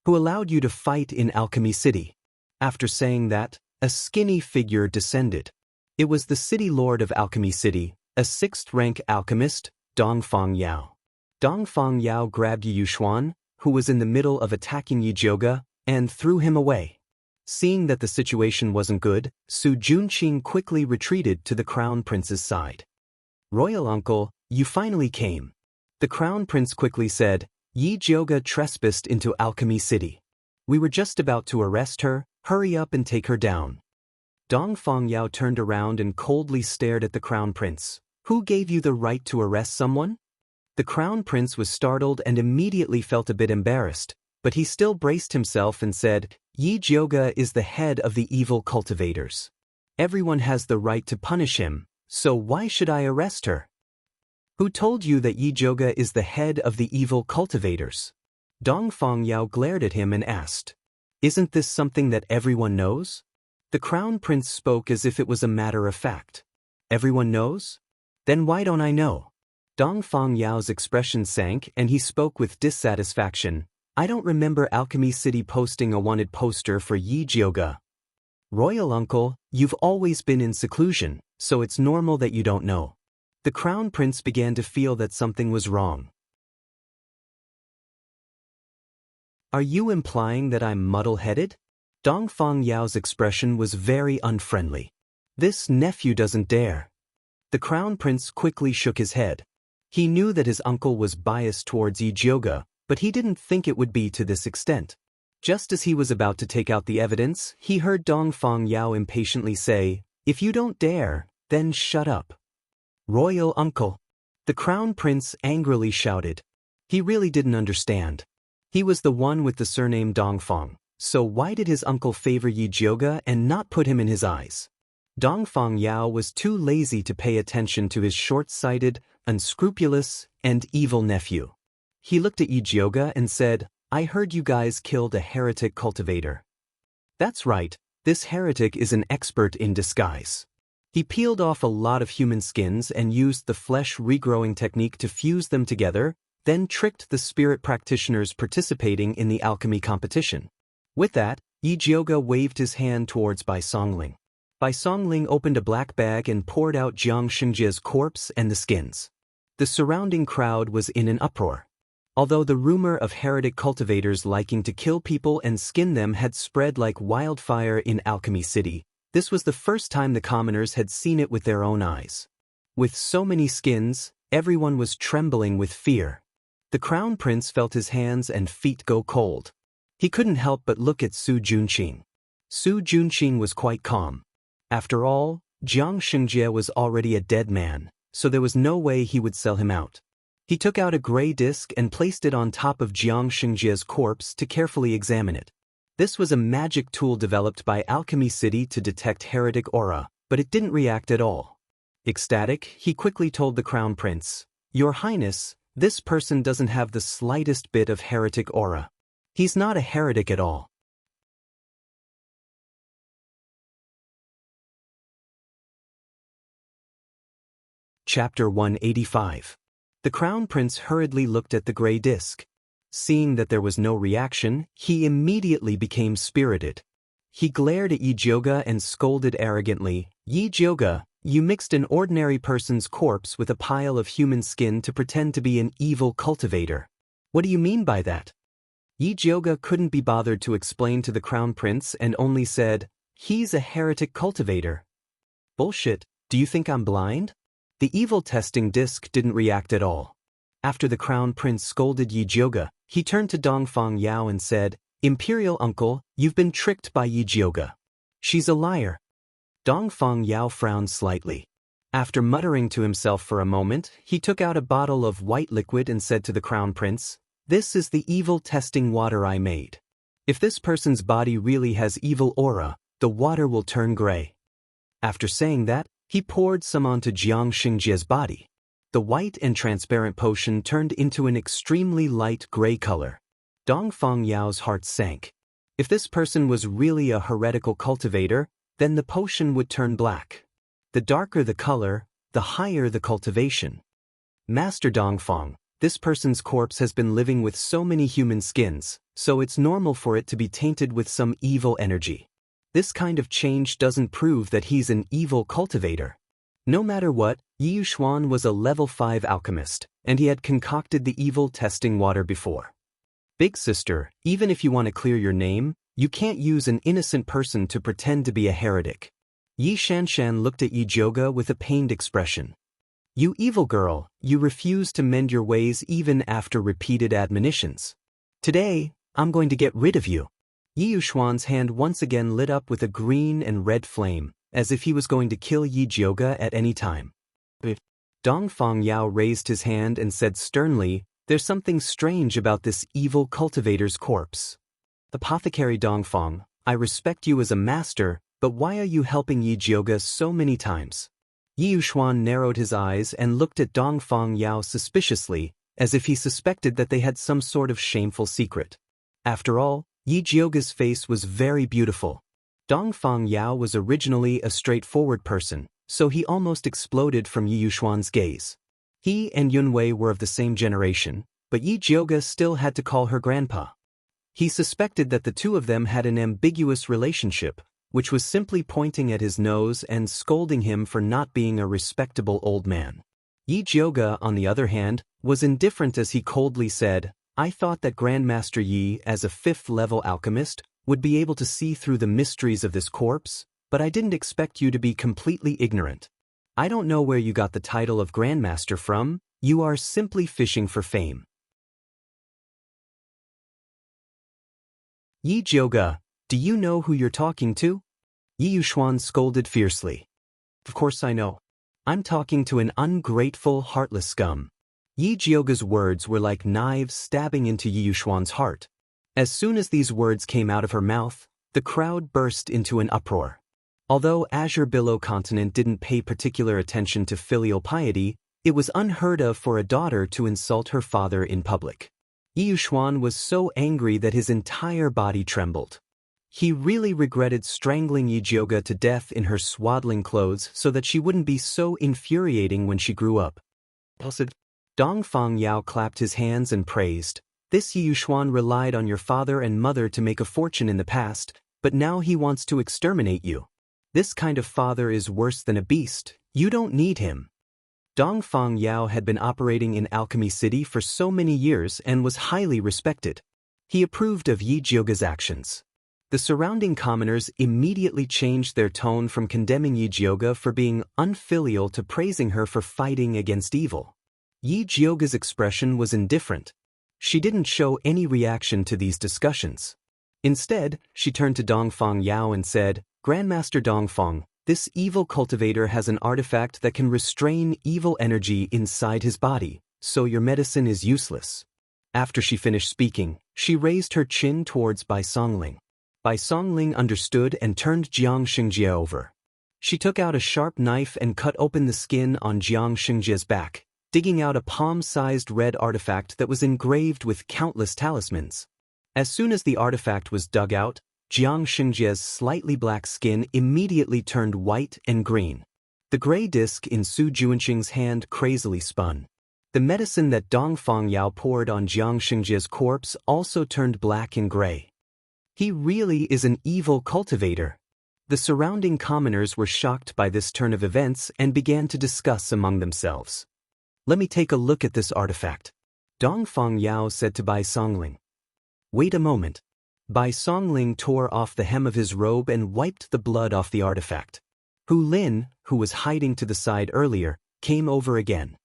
"Who allowed you to fight in Alchemy City?" After saying that, a skinny figure descended. It was the city lord of Alchemy City, a 6th-rank alchemist, Dongfang Yao. Dongfang Yao grabbed Yi Yuxuan, who was in the middle of attacking Yi Jioge, and threw him away. Seeing that the situation wasn't good, Su Junqing quickly retreated to the crown prince's side. "Royal uncle, you finally came." The crown prince quickly said, "Yi Jioge trespassed into Alchemy City. We were just about to arrest her. Hurry up and take her down." Dong Fangyao turned around and coldly stared at the crown prince. Who gave you the right to arrest someone? The crown prince was startled and immediately felt a bit embarrassed, but he still braced himself and said, Yi Jioga is the head of the evil cultivators. Everyone has the right to punish him, so why should I arrest her? Who told you that Yi Jioga is the head of the evil cultivators? Dong Fangyao glared at him and asked. Isn't this something that everyone knows? The crown prince spoke as if it was a matter of fact. Everyone knows? Then why don't I know? Dong Fangyao's expression sank and he spoke with dissatisfaction. I don't remember Alchemy City posting a wanted poster for Yi Jioga. Royal uncle, you've always been in seclusion, so it's normal that you don't know. The crown prince began to feel that something was wrong. Are you implying that I'm muddle-headed? Dong Fangyao's expression was very unfriendly. This nephew doesn't dare. The crown prince quickly shook his head. He knew that his uncle was biased towards Yi Jioga, but he didn't think it would be to this extent. Just as he was about to take out the evidence, he heard Dong Fangyao impatiently say, If you don't dare, then shut up. Royal uncle. The crown prince angrily shouted. He really didn't understand. He was the one with the surname Dongfang, so why did his uncle favor Yi Jioga and not put him in his eyes? Dong Fangyao was too lazy to pay attention to his short-sighted, unscrupulous, and evil nephew. He looked at Yi Jioga and said, I heard you guys killed a heretic cultivator. That's right, this heretic is an expert in disguise. He peeled off a lot of human skins and used the flesh regrowing technique to fuse them together, then tricked the spirit practitioners participating in the alchemy competition. With that, Yi Jioga waved his hand towards Bai Songling. Bai Songling opened a black bag and poured out Jiang Xingjia's corpse and the skins. The surrounding crowd was in an uproar. Although the rumor of heretic cultivators liking to kill people and skin them had spread like wildfire in Alchemy City, this was the first time the commoners had seen it with their own eyes. With so many skins, everyone was trembling with fear. The crown prince felt his hands and feet go cold. He couldn't help but look at Su Junqing. Su Junqing was quite calm. After all, Jiang Xingjie was already a dead man, so there was no way he would sell him out. He took out a gray disc and placed it on top of Jiang Xingjie's corpse to carefully examine it. This was a magic tool developed by Alchemy City to detect heretic aura, but it didn't react at all. Ecstatic, he quickly told the crown prince, Your Highness, this person doesn't have the slightest bit of heretic aura. He's not a heretic at all. Chapter 185. The crown prince hurriedly looked at the gray disc. Seeing that there was no reaction, he immediately became spirited. He glared at Yi Jioga and scolded arrogantly, Yi Jioga, you mixed an ordinary person's corpse with a pile of human skin to pretend to be an evil cultivator. What do you mean by that? Yi Jioga couldn't be bothered to explain to the crown prince and only said, He's a heretic cultivator. Bullshit, do you think I'm blind? The evil testing disc didn't react at all. After the crown prince scolded Yi Jioga, he turned to Dong Fangyao and said, Imperial uncle, you've been tricked by Yi Jioga. She's a liar. Dong Fangyao frowned slightly. After muttering to himself for a moment, he took out a bottle of white liquid and said to the crown prince, This is the evil testing water I made. If this person's body really has evil aura, the water will turn gray. After saying that, he poured some onto Jiang Xingjie's body. The white and transparent potion turned into an extremely light gray color. Dong Fangyao's heart sank. If this person was really a heretical cultivator, then the potion would turn black. The darker the color, the higher the cultivation. Master Dongfang, this person's corpse has been living with so many human skins, so it's normal for it to be tainted with some evil energy. This kind of change doesn't prove that he's an evil cultivator. No matter what, Yi Yuxuan was a level 5 alchemist, and he had concocted the evil testing water before. Big sister, even if you want to clear your name, you can't use an innocent person to pretend to be a heretic. Yi Shanshan looked at Yi Jioga with a pained expression. You evil girl, you refuse to mend your ways even after repeated admonitions. Today, I'm going to get rid of you. Yi Yuxuan's hand once again lit up with a green and red flame, as if he was going to kill Yi Jiuge at any time. Dongfang Yao raised his hand and said sternly, "There's something strange about this evil cultivator's corpse. Apothecary Dongfang, I respect you as a master, but why are you helping Yi Jiuge so many times?" Yi Yuxuan narrowed his eyes and looked at Dongfang Yao suspiciously, as if he suspected that they had some sort of shameful secret. After all, Yi Jiuge's face was very beautiful. Dongfang Yao was originally a straightforward person, so he almost exploded from Yi Yuxuan's gaze. He and Yunwei were of the same generation, but Yi Jiuge still had to call her grandpa. He suspected that the two of them had an ambiguous relationship, which was simply pointing at his nose and scolding him for not being a respectable old man. Yi Jiuge, on the other hand, was indifferent as he coldly said, "I thought that Grandmaster Yi, as a 5th-level alchemist, would be able to see through the mysteries of this corpse, but I didn't expect you to be completely ignorant. I don't know where you got the title of Grandmaster from, you are simply fishing for fame." "Yi Jiuge, do you know who you're talking to?" Yi Yuxuan scolded fiercely. "Of course I know. I'm talking to an ungrateful, heartless scum." Yi Jiuge's words were like knives stabbing into Yi Yuxuan's heart. As soon as these words came out of her mouth, the crowd burst into an uproar. Although Azure Billow Continent didn't pay particular attention to filial piety, it was unheard of for a daughter to insult her father in public. Yi Yuxuan was so angry that his entire body trembled. He really regretted strangling Yi Jiuge to death in her swaddling clothes so that she wouldn't be so infuriating when she grew up. Dongfang Yao clapped his hands and praised, "This Yi Yuxuan relied on your father and mother to make a fortune in the past, but now he wants to exterminate you. This kind of father is worse than a beast, you don't need him." Dongfang Yao had been operating in Alchemy City for so many years and was highly respected. He approved of Yi Jiuge's actions. The surrounding commoners immediately changed their tone from condemning Yi Jiuge for being unfilial to praising her for fighting against evil. Yi Jiuge's expression was indifferent. She didn't show any reaction to these discussions. Instead, she turned to Dongfang Yao and said, "Grandmaster Dongfang, this evil cultivator has an artifact that can restrain evil energy inside his body, so your medicine is useless." After she finished speaking, she raised her chin towards Bai Songling. Bai Songling understood and turned Jiang Xingjie over. She took out a sharp knife and cut open the skin on Jiang Xingjie's back, digging out a palm-sized red artifact that was engraved with countless talismans. As soon as the artifact was dug out, Jiang Xingjie's slightly black skin immediately turned white and green. The gray disc in Su Juanqing's hand crazily spun. The medicine that Dongfang Yao poured on Jiang Xingjie's corpse also turned black and gray. He really is an evil cultivator. The surrounding commoners were shocked by this turn of events and began to discuss among themselves. "Let me take a look at this artifact," Dongfang Yao said to Bai Songling. "Wait a moment." Bai Songling tore off the hem of his robe and wiped the blood off the artifact. Hu Lin, who was hiding to the side earlier, came over again.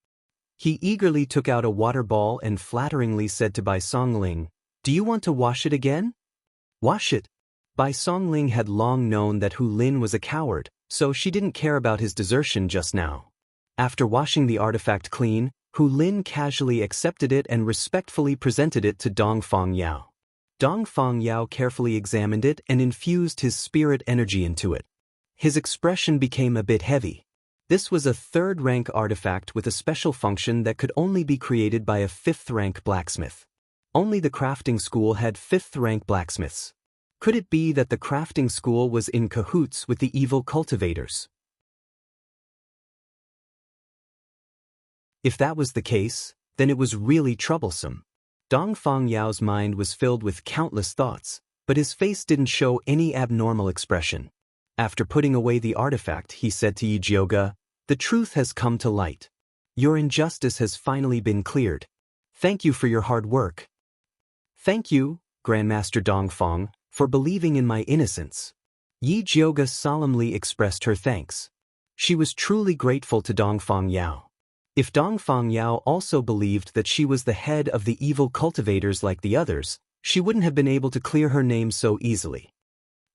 He eagerly took out a water ball and flatteringly said to Bai Songling, "Do you want to wash it again?" "Wash it?" Bai Songling had long known that Hu Lin was a coward, so she didn't care about his desertion just now. After washing the artifact clean, Hu Lin casually accepted it and respectfully presented it to Dongfang Yao. Dongfang Yao carefully examined it and infused his spirit energy into it. His expression became a bit heavy. This was a 3rd-rank artifact with a special function that could only be created by a 5th-rank blacksmith. Only the crafting school had 5th-rank blacksmiths. Could it be that the crafting school was in cahoots with the evil cultivators? If that was the case, then it was really troublesome. Dongfang Yao's mind was filled with countless thoughts, but his face didn't show any abnormal expression. After putting away the artifact, he said to Yi Jiuge, "The truth has come to light. Your injustice has finally been cleared. Thank you for your hard work." "Thank you, Grandmaster Dongfang, for believing in my innocence." Yi Jiuge solemnly expressed her thanks. She was truly grateful to Dongfang Yao. If Dongfang Yao also believed that she was the head of the evil cultivators like the others, she wouldn't have been able to clear her name so easily.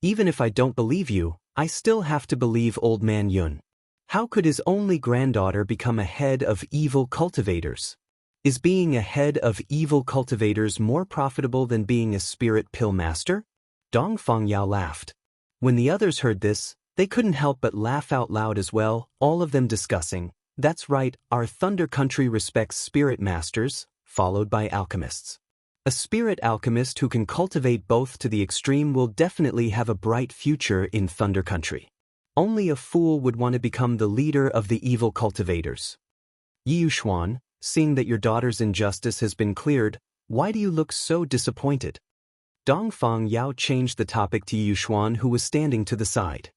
Even if I don't believe you, I still have to believe old man Yun. How could his only granddaughter become a head of evil cultivators? Is being a head of evil cultivators more profitable than being a spirit pill master? Dongfang Yao laughed. When the others heard this, they couldn't help but laugh out loud as well, all of them discussing, "That's right, our Thunder Country respects spirit masters," followed by alchemists. A spirit alchemist who can cultivate both to the extreme will definitely have a bright future in Thunder Country. Only a fool would want to become the leader of the evil cultivators. Yi Yuxuan, seeing that your daughter's injustice has been cleared, why do you look so disappointed? Dongfang Yao changed the topic to Yi Yuxuan, who was standing to the side.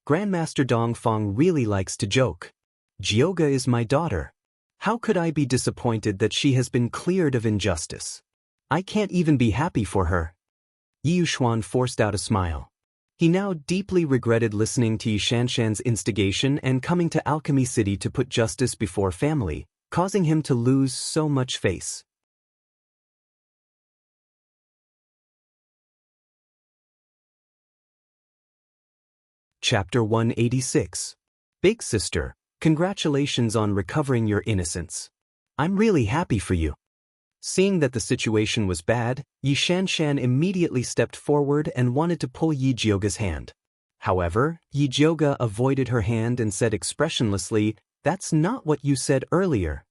Grandmaster Dongfang really likes to joke. Jioga is my daughter. How could I be disappointed that she has been cleared of injustice? I can't even be happy for her. Yi Yuxuan forced out a smile. He now deeply regretted listening to Yi Shanshan's instigation and coming to Alchemy City to put justice before family, causing him to lose so much face. Chapter 186. Big Sister, congratulations on recovering your innocence. I'm really happy for you. Seeing that the situation was bad, Yi Shanshan immediately stepped forward and wanted to pull Yi Jioga's hand. However, Yi Jioga avoided her hand and said expressionlessly, "That's not what you said earlier."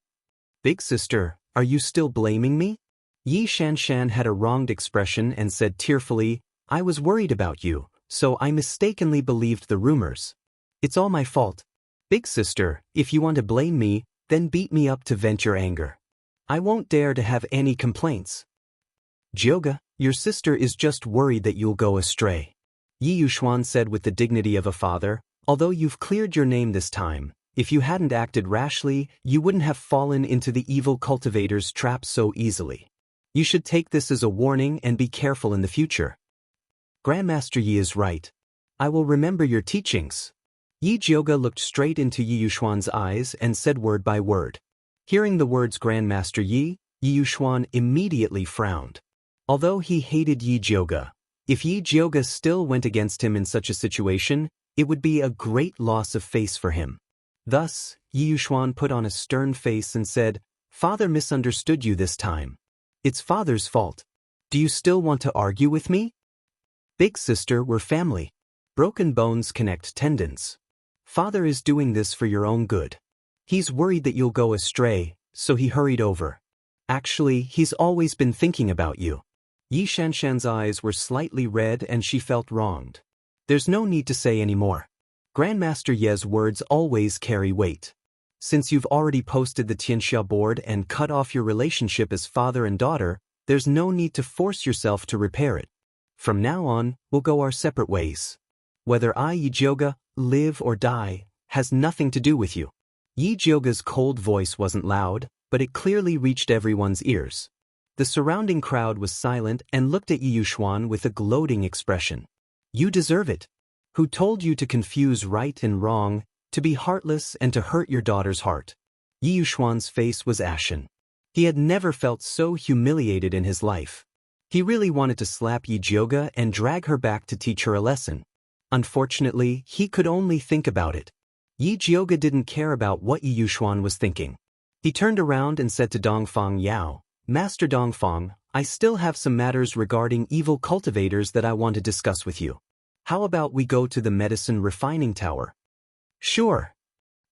"Big sister, are you still blaming me?" Yi Shanshan had a wronged expression and said tearfully, "I was worried about you, so I mistakenly believed the rumors. It's all my fault. Big sister, if you want to blame me, then beat me up to vent your anger. I won't dare to have any complaints." "Jioga, your sister is just worried that you'll go astray," Yi Yuxuan said with the dignity of a father. "Although you've cleared your name this time, if you hadn't acted rashly, you wouldn't have fallen into the evil cultivator's trap so easily. You should take this as a warning and be careful in the future." "Grandmaster Yi is right. I will remember your teachings." Yi Jioga looked straight into Yi Yuxuan's eyes and said word by word. Hearing the words Grandmaster Yi, Yi Yuxuan immediately frowned. Although he hated Yi Jioga, if Yi Jioga still went against him in such a situation, it would be a great loss of face for him. Thus, Yi Yuxuan put on a stern face and said, "Father misunderstood you this time. It's Father's fault. Do you still want to argue with me? Big sister, we're family. Broken bones connect tendons. Father is doing this for your own good. He's worried that you'll go astray, so he hurried over. Actually, he's always been thinking about you." Yi Shanshan's eyes were slightly red and she felt wronged. There's no need to say any more. Grandmaster Ye's words always carry weight. Since you've already posted the Tianxia board and cut off your relationship as father and daughter, there's no need to force yourself to repair it. From now on, we'll go our separate ways. Whether I, Yi Jioga, live or die, has nothing to do with you. Yi Jioga's cold voice wasn't loud, but it clearly reached everyone's ears. The surrounding crowd was silent and looked at Yi Yuxuan with a gloating expression. "You deserve it. Who told you to confuse right and wrong, to be heartless and to hurt your daughter's heart?" Yi Yuxuan's face was ashen. He had never felt so humiliated in his life. He really wanted to slap Yi Jioga and drag her back to teach her a lesson. Unfortunately, he could only think about it. Yi Jioga didn't care about what Yi Yuxuan was thinking. He turned around and said to Dongfang Yao, "Master Dongfang, I still have some matters regarding evil cultivators that I want to discuss with you. How about we go to the medicine refining tower?" "Sure."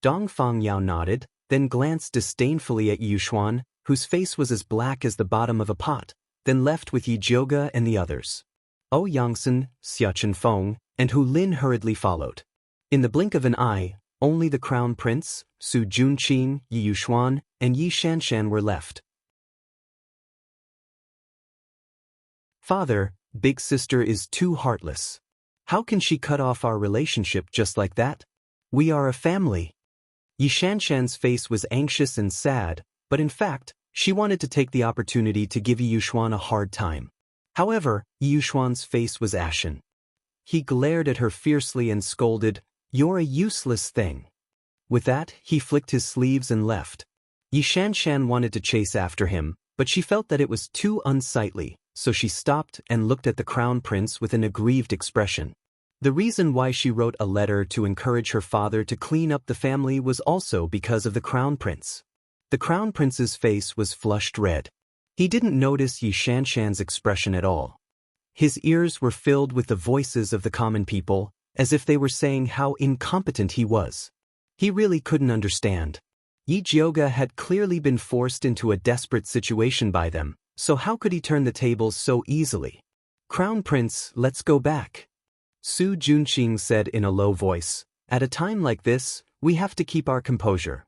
Dongfang Yao nodded, then glanced disdainfully at Yi Yuxuan, whose face was as black as the bottom of a pot, then left with Yi Jioga and the others. Ouyangsen, Xiachen Feng, and Hu Lin hurriedly followed. In the blink of an eye, only the Crown Prince, Su Junqing, Yi Yuxuan, and Yi Shanshan were left. "Father, big sister is too heartless. How can she cut off our relationship just like that? We are a family." Yi Shanshan's face was anxious and sad, but in fact, she wanted to take the opportunity to give Yi Yuxuan a hard time. However, Yi Yuxuan's face was ashen. He glared at her fiercely and scolded, "You're a useless thing." With that, he flicked his sleeves and left. Yi Shanshan wanted to chase after him, but she felt that it was too unsightly, so she stopped and looked at the Crown Prince with an aggrieved expression. The reason why she wrote a letter to encourage her father to clean up the family was also because of the crown prince. The crown prince's face was flushed red. He didn't notice Yi Shanshan's expression at all. His ears were filled with the voices of the common people, as if they were saying how incompetent he was. He really couldn't understand. Yi Jioga had clearly been forced into a desperate situation by them, so how could he turn the tables so easily? Crown Prince, let's go back. Su Junqing said in a low voice, at a time like this, we have to keep our composure.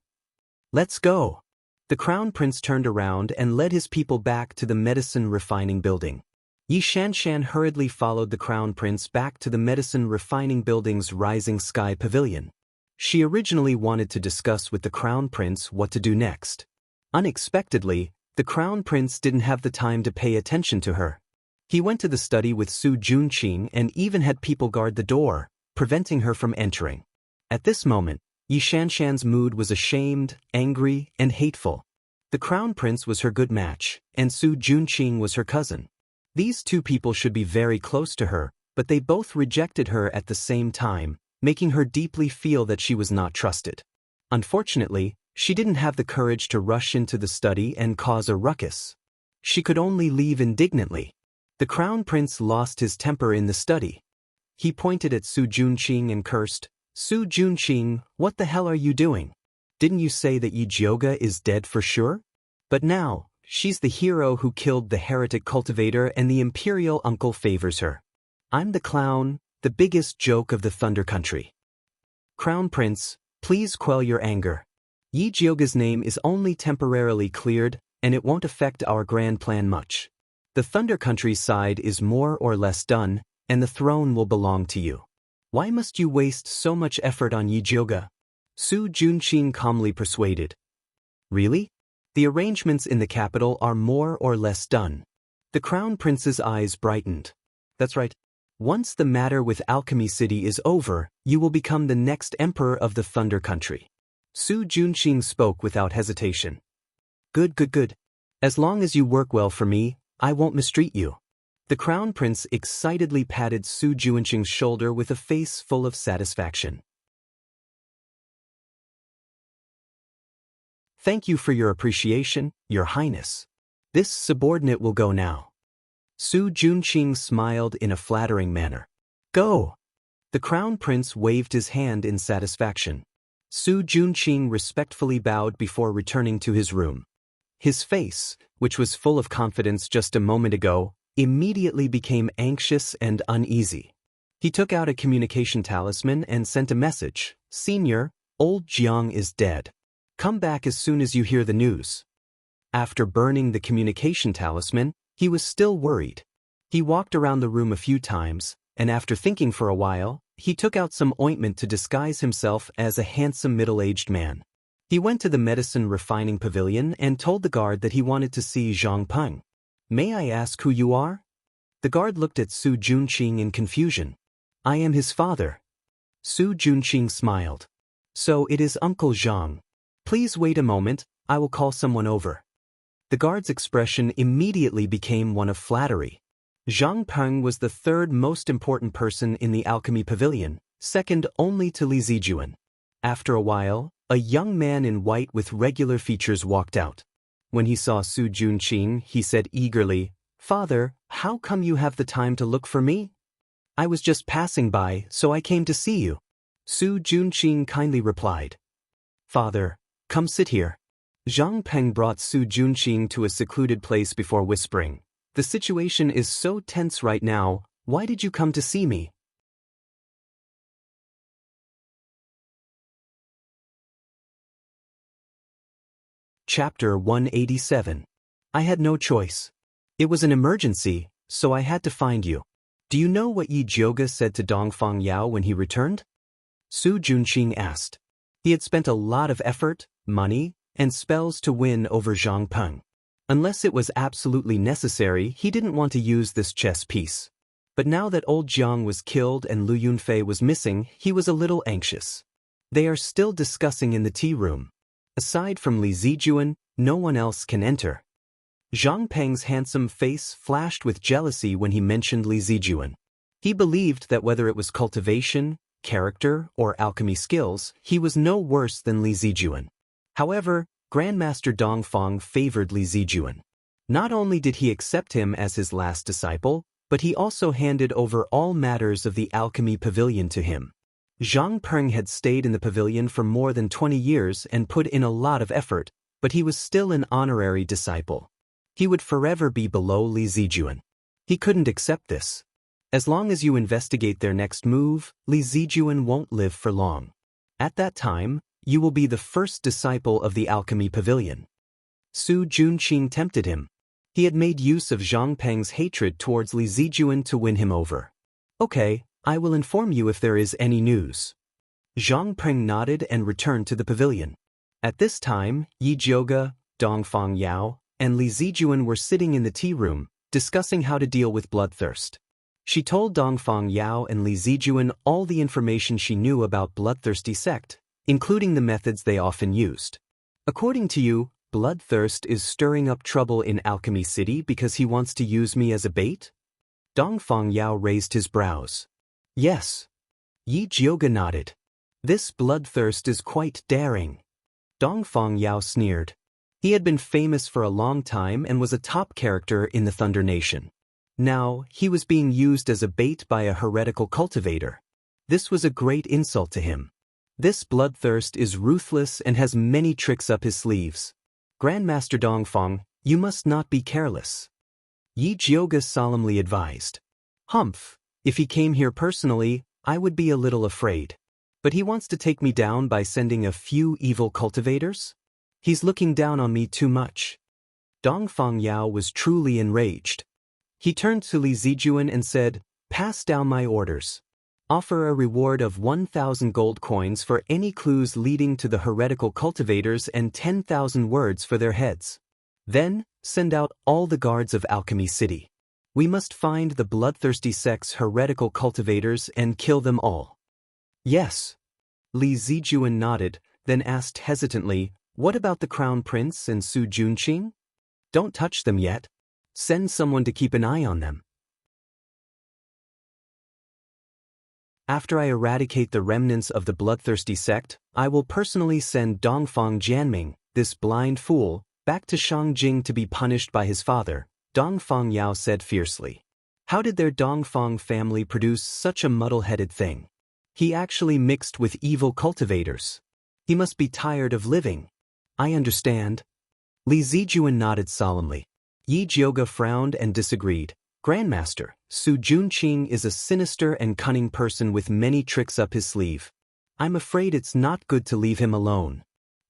Let's go. The Crown Prince turned around and led his people back to the medicine refining building. Yi Shanshan hurriedly followed the Crown Prince back to the medicine refining building's rising sky pavilion. She originally wanted to discuss with the Crown Prince what to do next. Unexpectedly, the Crown Prince didn't have the time to pay attention to her. He went to the study with Su Junqing and even had people guard the door, preventing her from entering. At this moment, Yi Shanshan's mood was ashamed, angry, and hateful. The Crown Prince was her good match, and Su Junqing was her cousin. These two people should be very close to her, but they both rejected her at the same time, making her deeply feel that she was not trusted. Unfortunately, she didn't have the courage to rush into the study and cause a ruckus. She could only leave indignantly. The Crown Prince lost his temper in the study. He pointed at Su Junqing and cursed, Su Junqing, what the hell are you doing? Didn't you say that Yi Jioga is dead for sure? But now, she's the hero who killed the heretic cultivator and the imperial uncle favors her. I'm the clown, the biggest joke of the Thunder Country. Crown Prince, please quell your anger. Yi Jioga's name is only temporarily cleared, and it won't affect our grand plan much. The Thunder Country side is more or less done, and the throne will belong to you. Why must you waste so much effort on Yi Jioga? Su Junqing calmly persuaded. Really? The arrangements in the capital are more or less done. The Crown Prince's eyes brightened. That's right. Once the matter with Alchemy City is over, you will become the next emperor of the Thunder Country. Su Junqing spoke without hesitation. Good. As long as you work well for me, I won't mistreat you. The Crown Prince excitedly patted Su Junqing's shoulder with a face full of satisfaction. Thank you for your appreciation, Your Highness. This subordinate will go now. Su Junqing smiled in a flattering manner. Go! The Crown Prince waved his hand in satisfaction. Su Junqing respectfully bowed before returning to his room. His face, which was full of confidence just a moment ago, immediately became anxious and uneasy. He took out a communication talisman and sent a message. Senior, old Jiang is dead. Come back as soon as you hear the news. After burning the communication talisman, he was still worried. He walked around the room a few times, and after thinking for a while, he took out some ointment to disguise himself as a handsome middle-aged man. He went to the medicine refining pavilion and told the guard that he wanted to see Zhang Peng. May I ask who you are? The guard looked at Su Junqing in confusion. I am his father. Su Junqing smiled. So it is Uncle Zhang. Please wait a moment, I will call someone over. The guard's expression immediately became one of flattery. Zhang Peng was the third most important person in the alchemy pavilion, second only to Li Zijuan. After a while, a young man in white with regular features walked out. When he saw Su Junqing, he said eagerly, Father, how come you have the time to look for me? I was just passing by, so I came to see you. Su Junqing kindly replied. Father, come sit here. Zhang Peng brought Su Junqing to a secluded place before whispering, The situation is so tense right now, why did you come to see me? Chapter 187. I had no choice. It was an emergency, so I had to find you. Do you know what Yi Jioga said to Dongfang Yao when he returned? Su Junqing asked. He had spent a lot of effort, money, and spells to win over Zhang Peng. Unless it was absolutely necessary, he didn't want to use this chess piece. But now that old Jiang was killed and Lu Yunfei was missing, he was a little anxious. They are still discussing in the tea room. Aside from Li Zijuan, no one else can enter. Zhang Peng's handsome face flashed with jealousy when he mentioned Li Zijuan. He believed that whether it was cultivation, character, or alchemy skills, he was no worse than Li Zijuan. However, Grandmaster Dongfang favored Li Zijuan. Not only did he accept him as his last disciple, but he also handed over all matters of the alchemy pavilion to him. Zhang Peng had stayed in the pavilion for more than 20 years and put in a lot of effort, but he was still an honorary disciple. He would forever be below Li Zijuan. He couldn't accept this. As long as you investigate their next move, Li Zijuan won't live for long. At that time, you will be the first disciple of the alchemy pavilion. Su Junqing tempted him. He had made use of Zhang Peng's hatred towards Li Zijuan to win him over. Okay, I will inform you if there is any news. Zhang Peng nodded and returned to the pavilion. At this time, Yi Jiuge, Dongfang Yao, and Li Zijuan were sitting in the tea room, discussing how to deal with bloodthirst. She told Dongfang Yao and Li Zijuan all the information she knew about bloodthirsty sect, including the methods they often used. According to you, Bloodthirst is stirring up trouble in Alchemy City because he wants to use me as a bait? Dongfang Yao raised his brows. Yes. Yi Jiuge nodded. This bloodthirst is quite daring. Dongfang Yao sneered. He had been famous for a long time and was a top character in the Thunder Nation. Now, he was being used as a bait by a heretical cultivator. This was a great insult to him. This bloodthirst is ruthless and has many tricks up his sleeves. Grandmaster Dongfang, you must not be careless. Yi Jiuge solemnly advised. Humph, if he came here personally, I would be a little afraid. But he wants to take me down by sending a few evil cultivators? He's looking down on me too much. Dongfang Yao was truly enraged. He turned to Li Zijuan and said, Pass down my orders. Offer a reward of 1,000 gold coins for any clues leading to the heretical cultivators and 10,000 words for their heads. Then, send out all the guards of Alchemy City. We must find the bloodthirsty sect's heretical cultivators and kill them all. Yes. Li Zijuan nodded, then asked hesitantly, What about the Crown Prince and Su Junqing? Don't touch them yet. Send someone to keep an eye on them. After I eradicate the remnants of the bloodthirsty sect, I will personally send Dongfang Jianming, this blind fool, back to Shangjing to be punished by his father, Dongfang Yao said fiercely. How did their Dongfang family produce such a muddle-headed thing? He actually mixed with evil cultivators. He must be tired of living. I understand. Li Zijuan nodded solemnly. Yi Jiuge frowned and disagreed. Grandmaster, Su Junqing is a sinister and cunning person with many tricks up his sleeve. I'm afraid it's not good to leave him alone.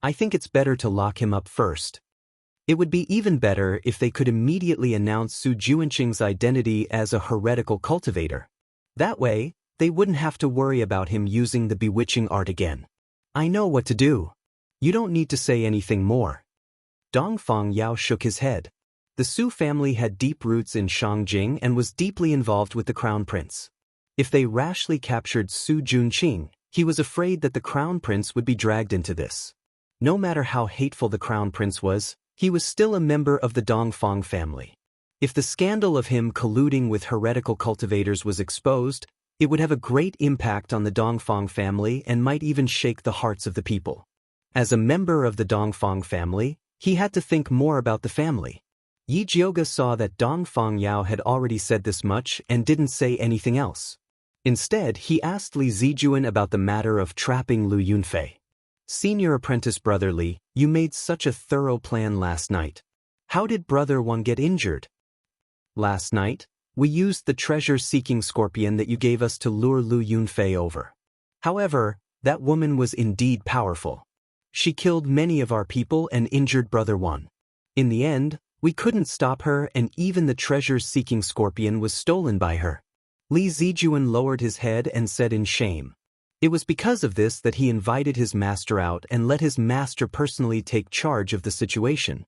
I think it's better to lock him up first. It would be even better if they could immediately announce Su Junqing's identity as a heretical cultivator. That way, they wouldn't have to worry about him using the bewitching art again. I know what to do. You don't need to say anything more. Dongfang Yao shook his head. The Su family had deep roots in Shangjing and was deeply involved with the Crown Prince. If they rashly captured Su Junqing, he was afraid that the Crown Prince would be dragged into this. No matter how hateful the Crown Prince was, he was still a member of the Dongfang family. If the scandal of him colluding with heretical cultivators was exposed, it would have a great impact on the Dongfang family and might even shake the hearts of the people. As a member of the Dongfang family, he had to think more about the family. Yi Jiuge saw that Dongfang Yao had already said this much and didn't say anything else. Instead, he asked Li Zijuan about the matter of trapping Lu Yunfei. Senior apprentice Brother Li, you made such a thorough plan last night. How did Brother Wang get injured? Last night, we used the treasure-seeking scorpion that you gave us to lure Lu Yunfei over. However, that woman was indeed powerful. She killed many of our people and injured Brother Wang. In the end, we couldn't stop her and even the treasure-seeking scorpion was stolen by her. Li Zijuan lowered his head and said in shame. It was because of this that he invited his master out and let his master personally take charge of the situation.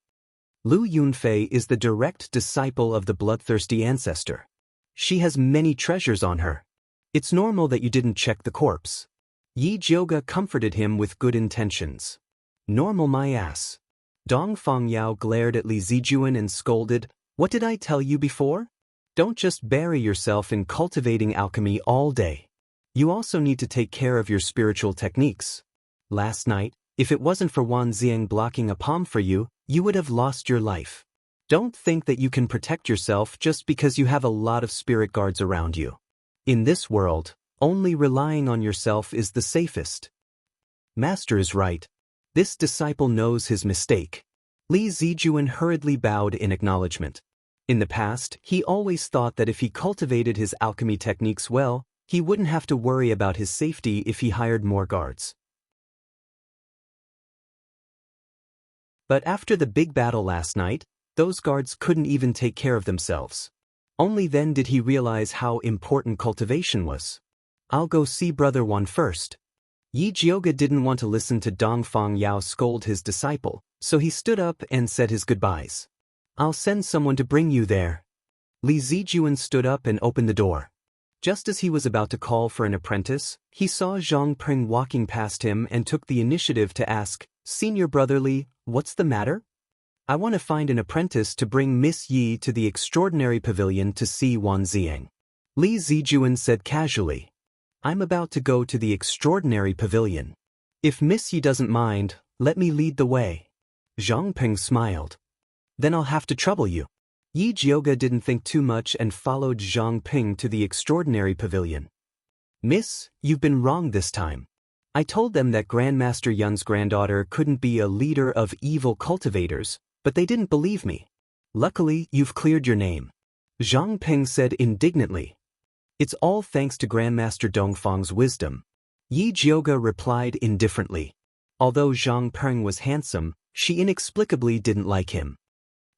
Lu Yunfei is the direct disciple of the bloodthirsty ancestor. She has many treasures on her. It's normal that you didn't check the corpse. Yi Jiuge comforted him with good intentions. Normal my ass. Dongfang Yao glared at Li Zijuan and scolded, What did I tell you before? Don't just bury yourself in cultivating alchemy all day. You also need to take care of your spiritual techniques. Last night, if it wasn't for Wan Xiang blocking a palm for you, you would have lost your life. Don't think that you can protect yourself just because you have a lot of spirit guards around you. In this world, only relying on yourself is the safest. Master is right. This disciple knows his mistake. Li Zijuan hurriedly bowed in acknowledgement. In the past, he always thought that if he cultivated his alchemy techniques well, he wouldn't have to worry about his safety if he hired more guards. But after the big battle last night, those guards couldn't even take care of themselves. Only then did he realize how important cultivation was. I'll go see Brother Wan first. Yi Jioga didn't want to listen to Dongfang Yao scold his disciple, so he stood up and said his goodbyes. I'll send someone to bring you there. Li Zijuan stood up and opened the door. Just as he was about to call for an apprentice, he saw Zhang Peng walking past him and took the initiative to ask, Senior Brother Li, what's the matter? I want to find an apprentice to bring Miss Yi to the extraordinary pavilion to see Wan Xiang. Li Zijuan said casually. I'm about to go to the extraordinary pavilion. If Miss Yi doesn't mind, let me lead the way. Zhang Peng smiled. Then I'll have to trouble you. Yi Jioga didn't think too much and followed Zhang Peng to the extraordinary pavilion. Miss, you've been wrong this time. I told them that Grandmaster Yun's granddaughter couldn't be a leader of evil cultivators, but they didn't believe me. Luckily, you've cleared your name. Zhang Peng said indignantly. It's all thanks to Grandmaster Dongfang's wisdom. Yi Jioga replied indifferently. Although Zhang Peng was handsome, she inexplicably didn't like him.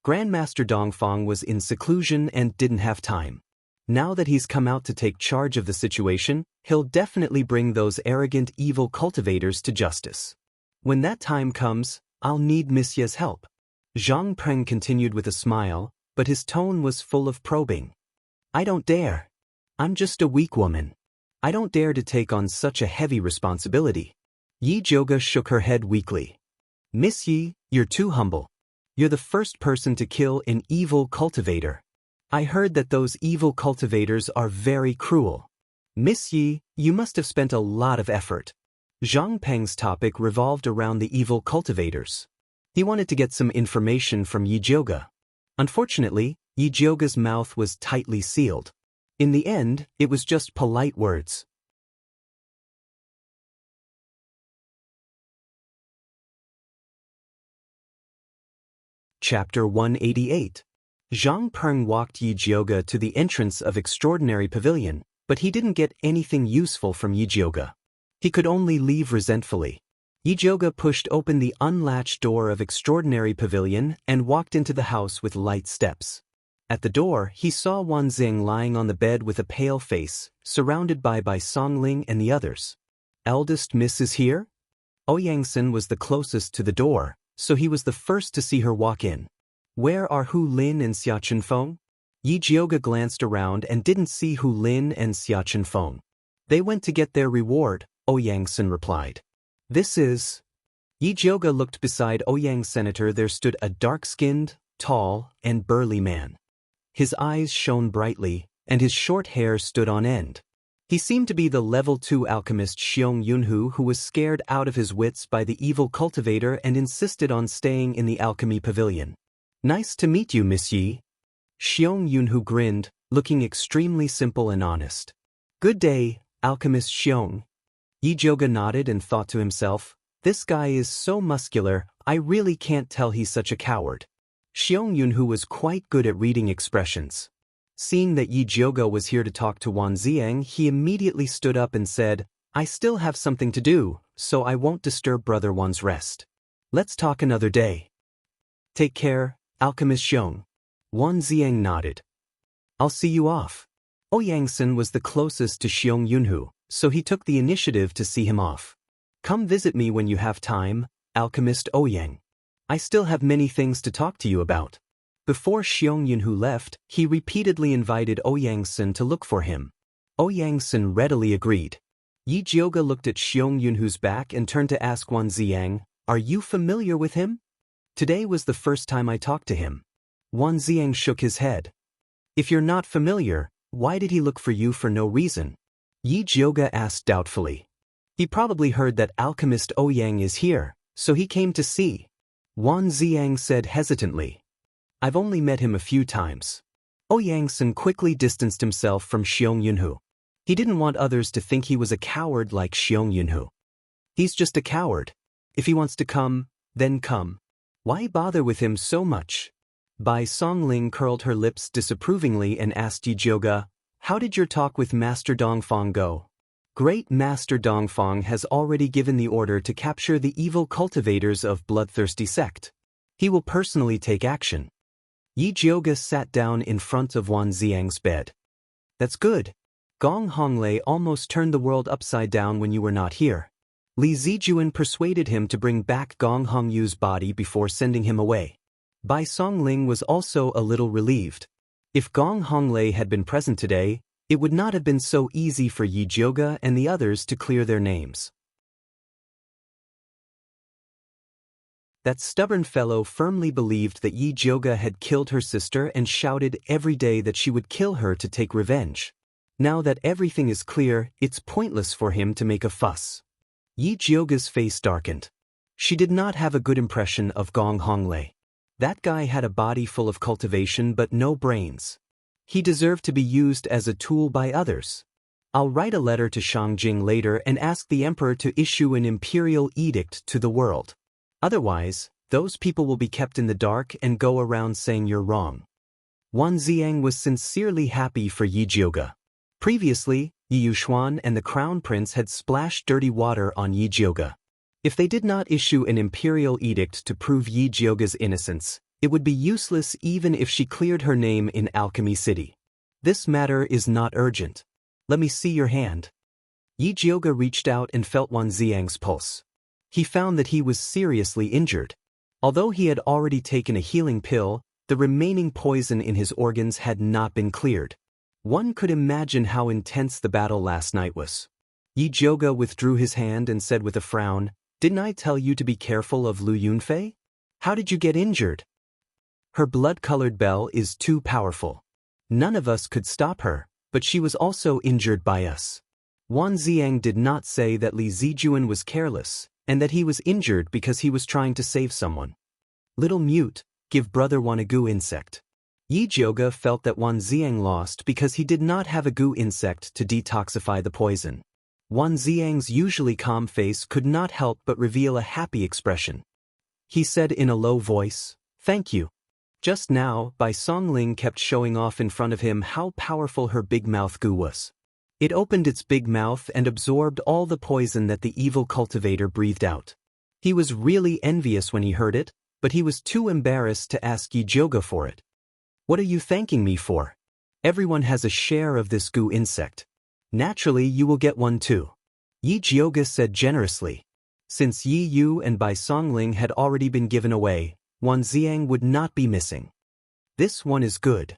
Grandmaster Dongfang was in seclusion and didn't have time. Now that he's come out to take charge of the situation, he'll definitely bring those arrogant evil cultivators to justice. When that time comes, I'll need Miss Ye's help. Zhang Peng continued with a smile, but his tone was full of probing. I don't dare. I'm just a weak woman. I don't dare to take on such a heavy responsibility. Yi Jioga shook her head weakly. Miss Yi, you're too humble. You're the first person to kill an evil cultivator. I heard that those evil cultivators are very cruel. Miss Yi, you must have spent a lot of effort. Zhang Peng's topic revolved around the evil cultivators. He wanted to get some information from Yi Jioga. Unfortunately, Yi Jioga's mouth was tightly sealed. In the end, it was just polite words. Chapter 188. Zhang Peng walked Yi Jioga to the entrance of Extraordinary Pavilion, but he didn't get anything useful from Yi Jioga. He could only leave resentfully. Yi Jioga pushed open the unlatched door of Extraordinary Pavilion and walked into the house with light steps. At the door, he saw Wan Xing lying on the bed with a pale face, surrounded by Songling and the others. Eldest Miss is here? Ouyangsen was the closest to the door, so he was the first to see her walk in. Where are Hu Lin and Xia Chenfeng? Yi Jioga glanced around and didn't see Hu Lin and Xia Chenfeng. They went to get their reward, Ouyangsen replied. This is... Yi Jioga looked beside Ouyang Senator. There stood a dark-skinned, tall, and burly man. His eyes shone brightly, and his short hair stood on end. He seemed to be the level 2 alchemist Xiong Yunhu, who was scared out of his wits by the evil cultivator and insisted on staying in the alchemy pavilion. Nice to meet you, Miss Yi. Xiong Yunhu grinned, looking extremely simple and honest. Good day, alchemist Xiong. Yi Jioga nodded and thought to himself, this guy is so muscular, I really can't tell he's such a coward. Xiong Yunhu was quite good at reading expressions. Seeing that Yi Jioga was here to talk to Wan Xiang, he immediately stood up and said, I still have something to do, so I won't disturb Brother Wan's rest. Let's talk another day. Take care, Alchemist Xiong. Wan Xiang nodded. I'll see you off. Ouyangsen was the closest to Xiong Yunhu, so he took the initiative to see him off. Come visit me when you have time, Alchemist Ouyang. I still have many things to talk to you about. Before Xiong Yunhu left, he repeatedly invited Ouyangsen to look for him. Ouyangsen readily agreed. Yi Jioga looked at Xiong Yunhu's back and turned to ask Wan Xiang, are you familiar with him? Today was the first time I talked to him. Wan Xiang shook his head. If you're not familiar, why did he look for you for no reason? Yi Jiuge asked doubtfully. He probably heard that alchemist Ouyang is here, so he came to see. Wan Xiang said hesitantly. I've only met him a few times. Ouyang quickly distanced himself from Xiong Yunhu. He didn't want others to think he was a coward like Xiong Yunhu. He's just a coward. If he wants to come, then come. Why bother with him so much? Bai Songling curled her lips disapprovingly and asked Yi Jiuge, how did your talk with Master Dongfang go? Great Master Dongfang has already given the order to capture the evil cultivators of bloodthirsty sect. He will personally take action. Yi Jiuge sat down in front of Wan Xiang's bed. That's good. Gong Honglei almost turned the world upside down when you were not here. Li Zijuan persuaded him to bring back Gong Hongyu's body before sending him away. Bai Songling was also a little relieved. If Gong Honglei had been present today, it would not have been so easy for Yi Jiuge and the others to clear their names. That stubborn fellow firmly believed that Yi Jiuge had killed her sister and shouted every day that she would kill her to take revenge. Now that everything is clear, it's pointless for him to make a fuss. Yi Jiuge's face darkened. She did not have a good impression of Gong Honglei. That guy had a body full of cultivation but no brains. He deserved to be used as a tool by others. I'll write a letter to Shangjing later and ask the emperor to issue an imperial edict to the world. Otherwise, those people will be kept in the dark and go around saying you're wrong. Wan Xiang was sincerely happy for Yi Jiuge. Previously, Yi Yuxuan and the crown prince had splashed dirty water on Yi Jiuge. If they did not issue an imperial edict to prove Yi Jiuge's innocence, it would be useless even if she cleared her name in Alchemy City. This matter is not urgent. Let me see your hand. Yi Jiuge reached out and felt Wan Xiang's pulse. He found that he was seriously injured. Although he had already taken a healing pill, the remaining poison in his organs had not been cleared. One could imagine how intense the battle last night was. Yi Jiuge withdrew his hand and said with a frown, didn't I tell you to be careful of Lu Yunfei? How did you get injured? Her blood-colored bell is too powerful. None of us could stop her, but she was also injured by us. Wan Xiang did not say that Li Zijuan was careless, and that he was injured because he was trying to save someone. Little mute, give brother one a goo insect. Yi Jiuge felt that Wan Xiang lost because he did not have a goo insect to detoxify the poison. Wan Xiang's usually calm face could not help but reveal a happy expression. He said in a low voice, thank you. Just now, Bai Songling kept showing off in front of him how powerful her big mouth goo was. It opened its big mouth and absorbed all the poison that the evil cultivator breathed out. He was really envious when he heard it, but he was too embarrassed to ask Yi Jiuge for it. What are you thanking me for? Everyone has a share of this goo insect. Naturally, you will get one too. Yi Jiuge said generously. Since Yi Yu and Bai Songling had already been given away, Wan Xiang would not be missing. This one is good.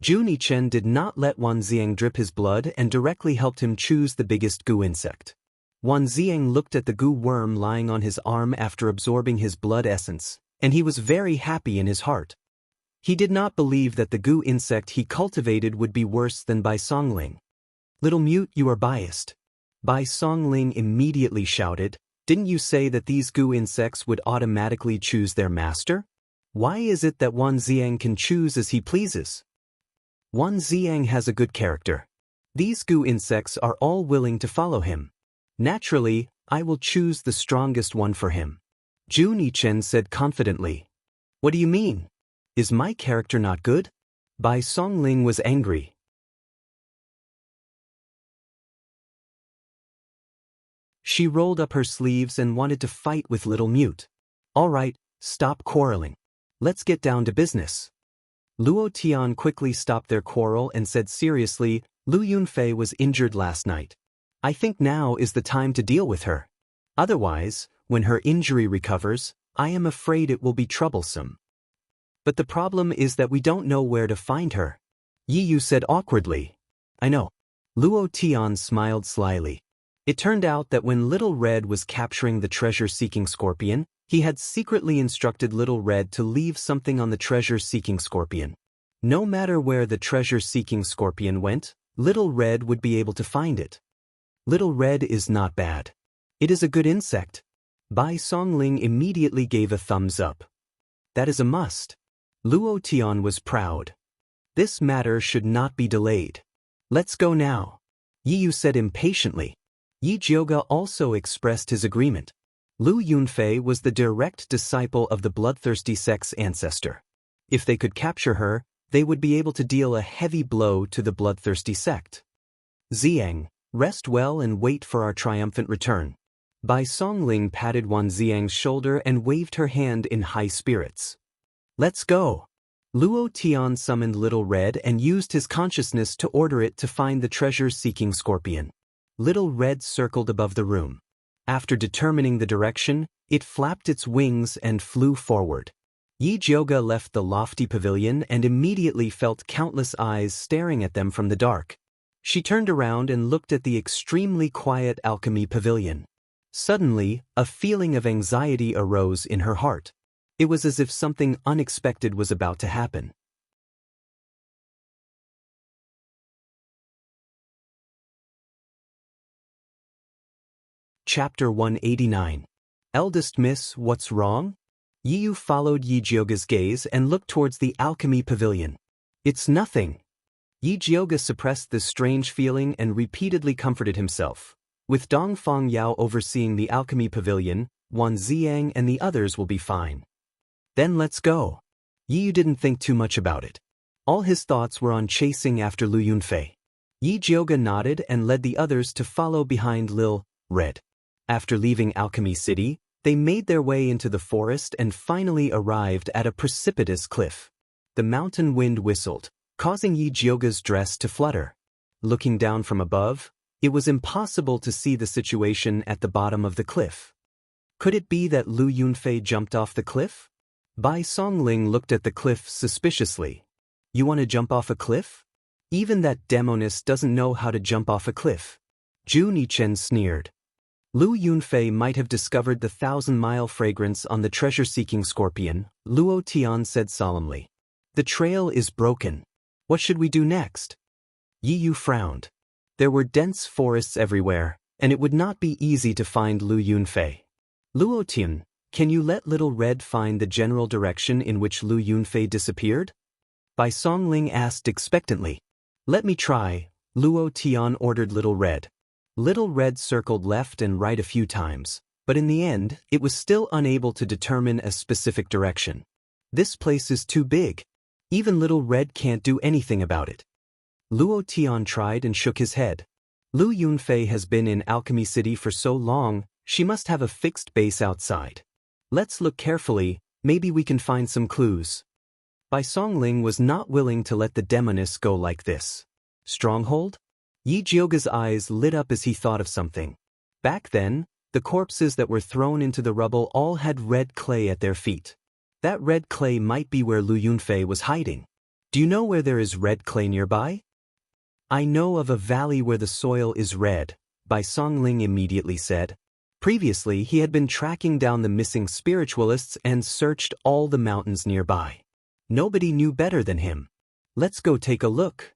Jun Yichen did not let Wan Xiang drip his blood and directly helped him choose the biggest goo insect. Wan Xiang looked at the goo worm lying on his arm after absorbing his blood essence, and he was very happy in his heart. He did not believe that the goo insect he cultivated would be worse than Bai Songling. Little mute, you are biased. Bai Songling immediately shouted, didn't you say that these goo insects would automatically choose their master? Why is it that Wan Xiang can choose as he pleases? Wan Xiang has a good character. These goo insects are all willing to follow him. Naturally, I will choose the strongest one for him. Jun Yichen said confidently. What do you mean? Is my character not good? Bai Songling was angry. She rolled up her sleeves and wanted to fight with Little Mute. All right, stop quarreling. Let's get down to business. Luo Tian quickly stopped their quarrel and said seriously, Lu Yunfei was injured last night. I think now is the time to deal with her. Otherwise, when her injury recovers, I am afraid it will be troublesome. But the problem is that we don't know where to find her. Yi Yu said awkwardly. I know. Luo Tian smiled slyly. It turned out that when Little Red was capturing the treasure-seeking scorpion, he had secretly instructed Little Red to leave something on the treasure-seeking scorpion. No matter where the treasure-seeking scorpion went, Little Red would be able to find it. Little Red is not bad. It is a good insect. Bai Songling immediately gave a thumbs up. That is a must. Luo Tian was proud. This matter should not be delayed. Let's go now. Yi Yu said impatiently. Yi Jiuge also expressed his agreement. Lu Yunfei was the direct disciple of the bloodthirsty sect's ancestor. If they could capture her, they would be able to deal a heavy blow to the bloodthirsty sect. Xiang, rest well and wait for our triumphant return. Bai Songling patted Wan Xiang's shoulder and waved her hand in high spirits. Let's go. Luo Tian summoned Little Red and used his consciousness to order it to find the treasure-seeking scorpion. Little Red circled above the room. After determining the direction, it flapped its wings and flew forward. Yi Jiuge left the lofty pavilion and immediately felt countless eyes staring at them from the dark. She turned around and looked at the extremely quiet alchemy pavilion. Suddenly, a feeling of anxiety arose in her heart. It was as if something unexpected was about to happen. Chapter 189. Eldest Miss, what's wrong? Yi Yu followed Yi Jiuge's gaze and looked towards the alchemy pavilion. It's nothing. Yi Jiuge suppressed this strange feeling and repeatedly comforted himself. With Dongfang Yao overseeing the alchemy pavilion, Wan Xiang and the others will be fine. Then let's go. Yi Yu didn't think too much about it. All his thoughts were on chasing after Lu Yunfei. Yi Jiuge nodded and led the others to follow behind Lil Red. After leaving Alchemy City, they made their way into the forest and finally arrived at a precipitous cliff. The mountain wind whistled, causing Yi Jiuge's dress to flutter. Looking down from above, it was impossible to see the situation at the bottom of the cliff. Could it be that Lu Yunfei jumped off the cliff? Bai Songling looked at the cliff suspiciously. You want to jump off a cliff? Even that demonist doesn't know how to jump off a cliff. Zhu Nichen sneered. Lu Yunfei might have discovered the 1,000-mile fragrance on the treasure-seeking scorpion, Luo Tian said solemnly. The trail is broken. What should we do next? Yi Yu frowned. There were dense forests everywhere, and it would not be easy to find Lu Yunfei. Luo Tian, can you let Little Red find the general direction in which Lu Yunfei disappeared? Bai Songling asked expectantly. Let me try, Luo Tian ordered Little Red. Little Red circled left and right a few times, but in the end, it was still unable to determine a specific direction. This place is too big. Even Little Red can't do anything about it. Luo Tian tried and shook his head. Lu Yunfei has been in Alchemy City for so long, she must have a fixed base outside. Let's look carefully, maybe we can find some clues. Bai Songling was not willing to let the demoness go like this. Stronghold? Yi Jiuge's eyes lit up as he thought of something. Back then, the corpses that were thrown into the rubble all had red clay at their feet. That red clay might be where Lu Yunfei was hiding. Do you know where there is red clay nearby? I know of a valley where the soil is red, Bai Songling immediately said. Previously, he had been tracking down the missing spiritualists and searched all the mountains nearby. Nobody knew better than him. Let's go take a look.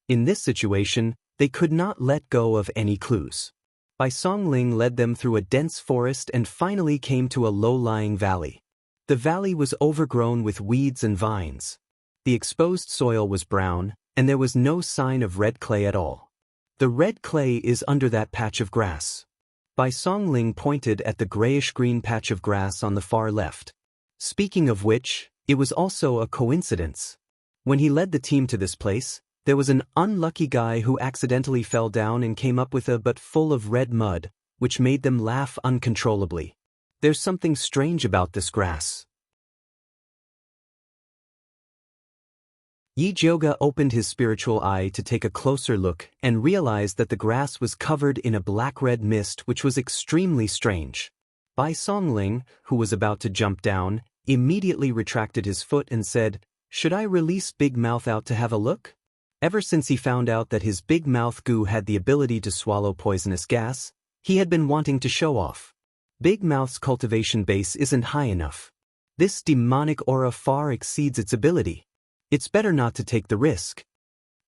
In this situation, they could not let go of any clues. Bai Songling led them through a dense forest and finally came to a low-lying valley. The valley was overgrown with weeds and vines. The exposed soil was brown, and there was no sign of red clay at all. The red clay is under that patch of grass. Bai Songling pointed at the grayish-green patch of grass on the far left. Speaking of which, it was also a coincidence. When he led the team to this place, there was an unlucky guy who accidentally fell down and came up with a butt full of red mud, which made them laugh uncontrollably. There's something strange about this grass. Yi Jiuge opened his spiritual eye to take a closer look and realized that the grass was covered in a black-red mist which was extremely strange. Bai Songling, who was about to jump down, immediately retracted his foot and said, "Should I release Big Mouth out to have a look?" Ever since he found out that his Big Mouth goo had the ability to swallow poisonous gas, he had been wanting to show off. Big Mouth's cultivation base isn't high enough. This demonic aura far exceeds its ability. It's better not to take the risk.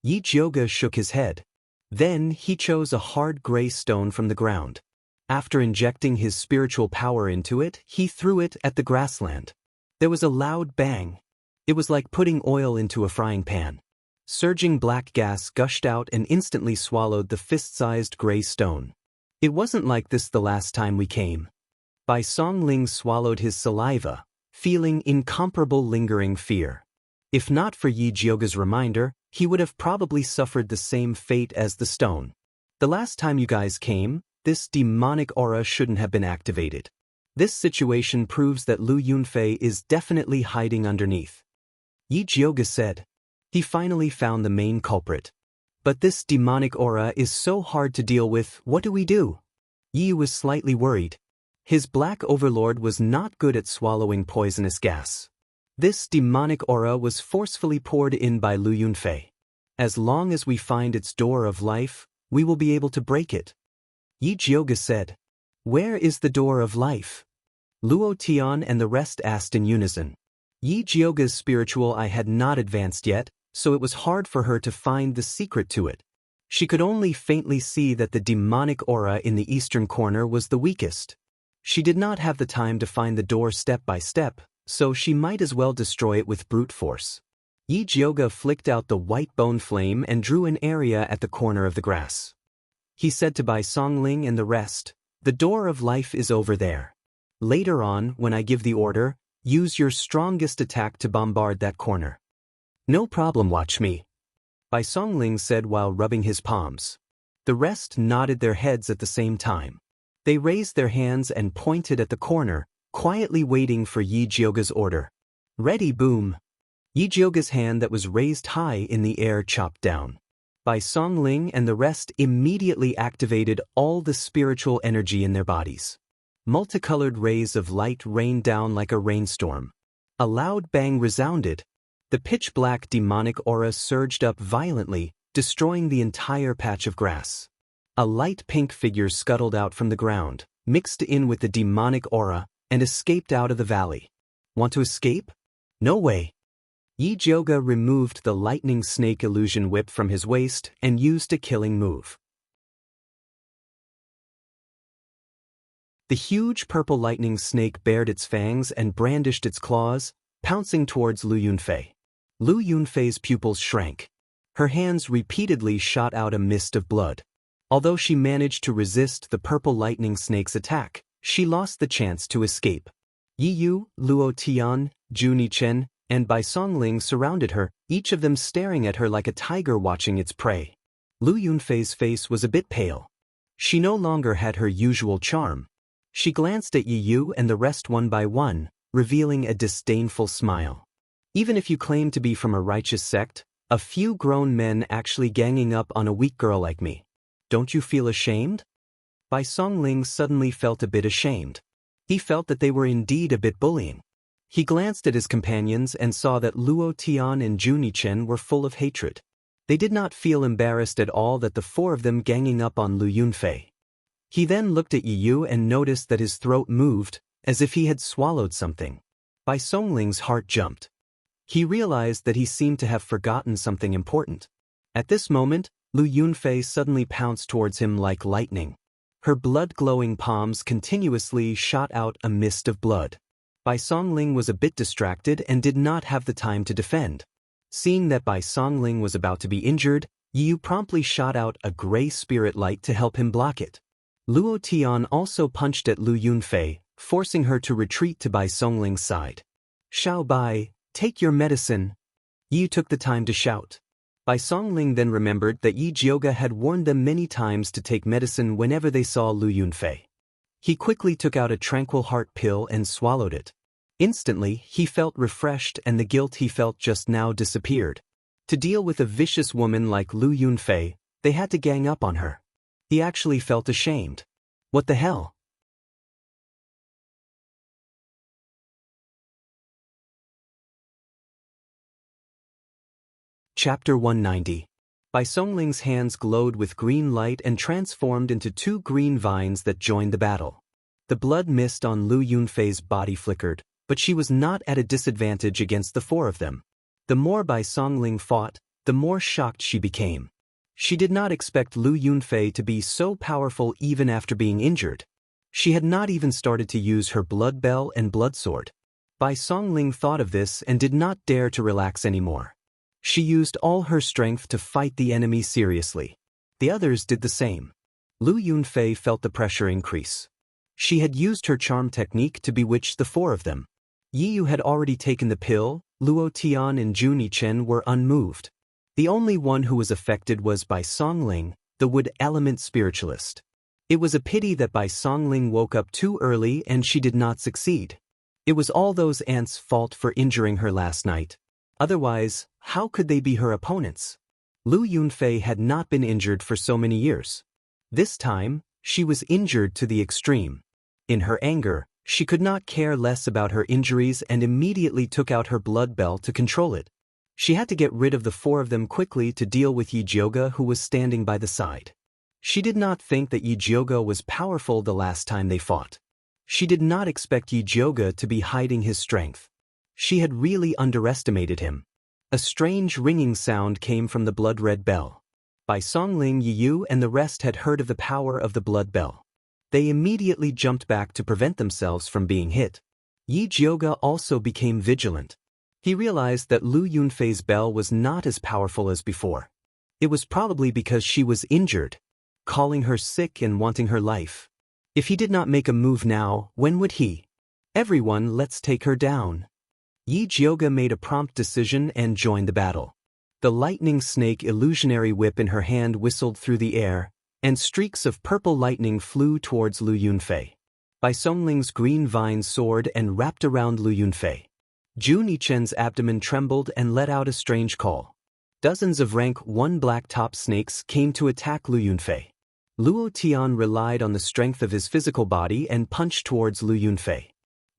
Yi Jioge shook his head. Then he chose a hard gray stone from the ground. After injecting his spiritual power into it, he threw it at the grassland. There was a loud bang. It was like putting oil into a frying pan. Surging black gas gushed out and instantly swallowed the fist-sized gray stone. It wasn't like this the last time we came. Bai Songling swallowed his saliva, feeling incomparable lingering fear. If not for Yi Jioge's reminder, he would have probably suffered the same fate as the stone. The last time you guys came, this demonic aura shouldn't have been activated. This situation proves that Lu Yunfei is definitely hiding underneath. Yi Jioge said. He finally found the main culprit. But this demonic aura is so hard to deal with, what do we do? Yi was slightly worried. His black overlord was not good at swallowing poisonous gas. This demonic aura was forcefully poured in by Lu Yunfei. As long as we find its door of life, we will be able to break it. Yi Jioge said. Where is the door of life? Luo Tian and the rest asked in unison. Yi Jioge's spiritual eye had not advanced yet, so it was hard for her to find the secret to it. She could only faintly see that the demonic aura in the eastern corner was the weakest. She did not have the time to find the door step by step, so she might as well destroy it with brute force. Yi Jioge flicked out the white bone flame and drew an area at the corner of the grass. He said to Bai Songling and the rest, the door of life is over there. Later on, when I give the order, use your strongest attack to bombard that corner. No problem, watch me. Bai Songling said while rubbing his palms. The rest nodded their heads at the same time. They raised their hands and pointed at the corner, quietly waiting for Yi Jioge's order. Ready, boom. Yi Jioge's hand that was raised high in the air chopped down. Bai Songling and the rest immediately activated all the spiritual energy in their bodies. Multicolored rays of light rained down like a rainstorm. A loud bang resounded. The pitch-black demonic aura surged up violently, destroying the entire patch of grass. A light pink figure scuttled out from the ground, mixed in with the demonic aura, and escaped out of the valley. Want to escape? No way. Yi Jioge removed the lightning snake illusion whip from his waist and used a killing move. The huge purple lightning snake bared its fangs and brandished its claws, pouncing towards Lu Yunfei. Lu Yunfei's pupils shrank. Her hands repeatedly shot out a mist of blood. Although she managed to resist the purple lightning snake's attack, she lost the chance to escape. Yi Yu, Luo Tian, Zhu Nichen, and Bai Songling surrounded her, each of them staring at her like a tiger watching its prey. Lu Yunfei's face was a bit pale. She no longer had her usual charm. She glanced at Yi Yu and the rest one by one, revealing a disdainful smile. Even if you claim to be from a righteous sect, a few grown men actually ganging up on a weak girl like me. Don't you feel ashamed? Bai Songling suddenly felt a bit ashamed. He felt that they were indeed a bit bullying. He glanced at his companions and saw that Luo Tian and Zhu Nichen were full of hatred. They did not feel embarrassed at all that the four of them ganging up on Lu Yunfei. He then looked at Yi Yu and noticed that his throat moved, as if he had swallowed something. Bai Songling's heart jumped. He realized that he seemed to have forgotten something important. At this moment, Lu Yunfei suddenly pounced towards him like lightning. Her blood-glowing palms continuously shot out a mist of blood. Bai Songling was a bit distracted and did not have the time to defend. Seeing that Bai Songling was about to be injured, Yi Yu promptly shot out a gray spirit light to help him block it. Luo Tian also punched at Lu Yunfei, forcing her to retreat to Bai Songling's side. Xiao Bai, take your medicine. Yi Yu took the time to shout. Bai Songling then remembered that Yi Jioge had warned them many times to take medicine whenever they saw Lu Yunfei. He quickly took out a tranquil heart pill and swallowed it. Instantly, he felt refreshed and the guilt he felt just now disappeared. To deal with a vicious woman like Lu Yunfei, they had to gang up on her. He actually felt ashamed. What the hell? Chapter 190. Bai Songling's hands glowed with green light and transformed into two green vines that joined the battle. The blood mist on Lu Yunfei's body flickered, but she was not at a disadvantage against the four of them. The more Bai Songling fought, the more shocked she became. She did not expect Lu Yunfei to be so powerful even after being injured. She had not even started to use her blood bell and blood sword. Bai Songling thought of this and did not dare to relax anymore. She used all her strength to fight the enemy seriously. The others did the same. Lu Yunfei felt the pressure increase. She had used her charm technique to bewitch the four of them. Yi Yu had already taken the pill, Luo Tian and Zhu Nichen were unmoved. The only one who was affected was Bai Songling, the wood element spiritualist. It was a pity that Bai Songling woke up too early and she did not succeed. It was all those ants' fault for injuring her last night. Otherwise, how could they be her opponents? Lu Yunfei had not been injured for so many years. This time, she was injured to the extreme. In her anger, she could not care less about her injuries and immediately took out her blood bell to control it. She had to get rid of the four of them quickly to deal with Yi Jioga, who was standing by the side. She did not think that Yi Jioga was powerful the last time they fought. She did not expect Yi Jioga to be hiding his strength. She had really underestimated him. A strange ringing sound came from the blood-red bell. Bai Songling, Yi Yu and the rest had heard of the power of the blood bell. They immediately jumped back to prevent themselves from being hit. Yi Jioga also became vigilant. He realized that Lu Yunfei's bell was not as powerful as before. It was probably because she was injured, calling her sick and wanting her life. If he did not make a move now, when would he? Everyone, let's take her down. Yi Jioga made a prompt decision and joined the battle. The lightning snake illusionary whip in her hand whistled through the air, and streaks of purple lightning flew towards Lu Yunfei. Bai Songling's green vine soared and wrapped around Lu Yunfei. Zhu Nichen's abdomen trembled and let out a strange call. Dozens of rank 1 black-top snakes came to attack Lu Yunfei. Luo Tian relied on the strength of his physical body and punched towards Lu Yunfei.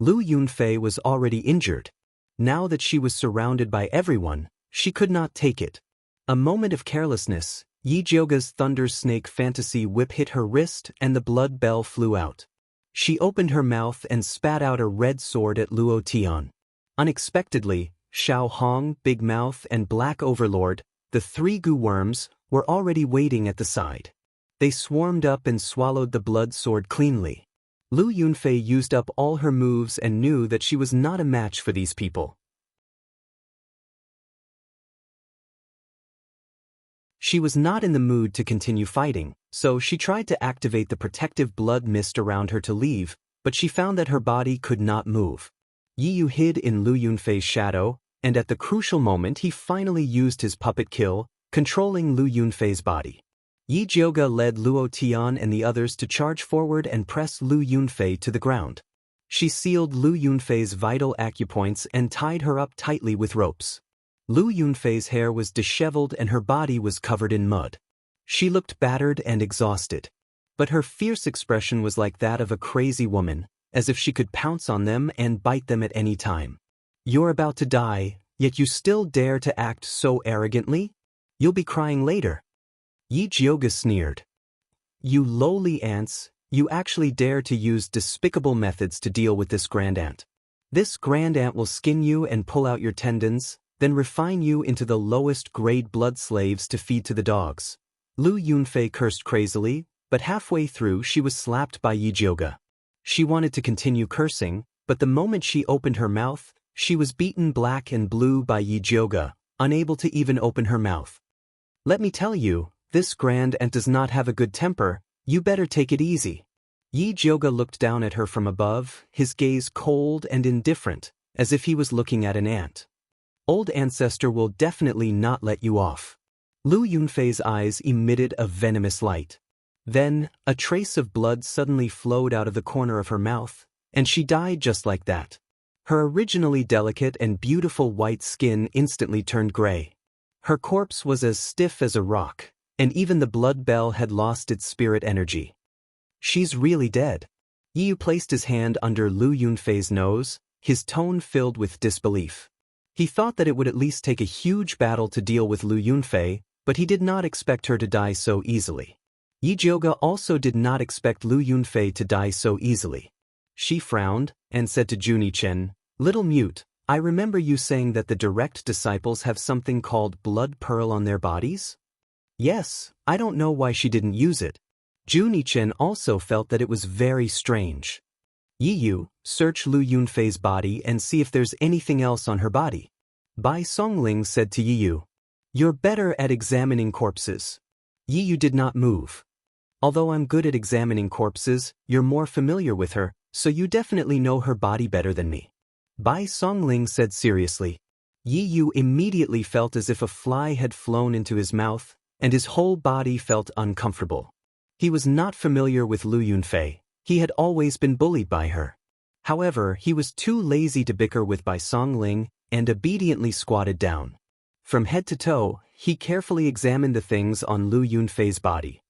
Lu Yunfei was already injured. Now that she was surrounded by everyone, she could not take it. A moment of carelessness, Yi Jioga's thunder snake fantasy whip hit her wrist and the blood bell flew out. She opened her mouth and spat out a red sword at Luo Tian. Unexpectedly, Xiao Hong, Big Mouth and Black Overlord, the 3 goo worms, were already waiting at the side. They swarmed up and swallowed the blood sword cleanly. Lu Yunfei used up all her moves and knew that she was not a match for these people. She was not in the mood to continue fighting, so she tried to activate the protective blood mist around her to leave, but she found that her body could not move. Yi Yu hid in Lu Yunfei's shadow, and at the crucial moment he finally used his puppet kill, controlling Lu Yunfei's body. Yi Jioga led Luo Tian and the others to charge forward and press Lu Yunfei to the ground. She sealed Lu Yunfei's vital acupoints and tied her up tightly with ropes. Lu Yunfei's hair was disheveled and her body was covered in mud. She looked battered and exhausted. But her fierce expression was like that of a crazy woman, as if she could pounce on them and bite them at any time. You're about to die, yet you still dare to act so arrogantly? You'll be crying later. Yi Jioga sneered. You lowly ants, you actually dare to use despicable methods to deal with this grand ant. This grand ant will skin you and pull out your tendons, then refine you into the lowest grade blood slaves to feed to the dogs. Lu Yunfei cursed crazily, but halfway through she was slapped by Yi Jioga. She wanted to continue cursing, but the moment she opened her mouth, she was beaten black and blue by Yi Jioga, unable to even open her mouth. Let me tell you, this grand ant does not have a good temper, you better take it easy. Yi Jioga looked down at her from above, his gaze cold and indifferent, as if he was looking at an ant. Old ancestor will definitely not let you off. Lu Yunfei's eyes emitted a venomous light. Then, a trace of blood suddenly flowed out of the corner of her mouth, and she died just like that. Her originally delicate and beautiful white skin instantly turned gray. Her corpse was as stiff as a rock, and even the blood bell had lost its spirit energy. She's really dead. Yi Yu placed his hand under Lu Yunfei's nose, his tone filled with disbelief. He thought that it would at least take a huge battle to deal with Lu Yunfei, but he did not expect her to die so easily. Yi Jioga also did not expect Lu Yunfei to die so easily. She frowned, and said to Zhu Nichen, "Little mute, I remember you saying that the direct disciples have something called blood pearl on their bodies? Yes, I don't know why she didn't use it. Junichen also felt that it was very strange. Yiyu, search Lu Yunfei's body and see if there's anything else on her body. Bai Songling said to Yiyu. You're better at examining corpses. Yiyu did not move. Although I'm good at examining corpses, you're more familiar with her, so you definitely know her body better than me. Bai Songling said seriously. Yiyu immediately felt as if a fly had flown into his mouth, and his whole body felt uncomfortable. He was not familiar with Lu Yunfei. He had always been bullied by her. However, he was too lazy to bicker with Bai Songling and obediently squatted down. From head to toe, he carefully examined the things on Lu Yunfei's body.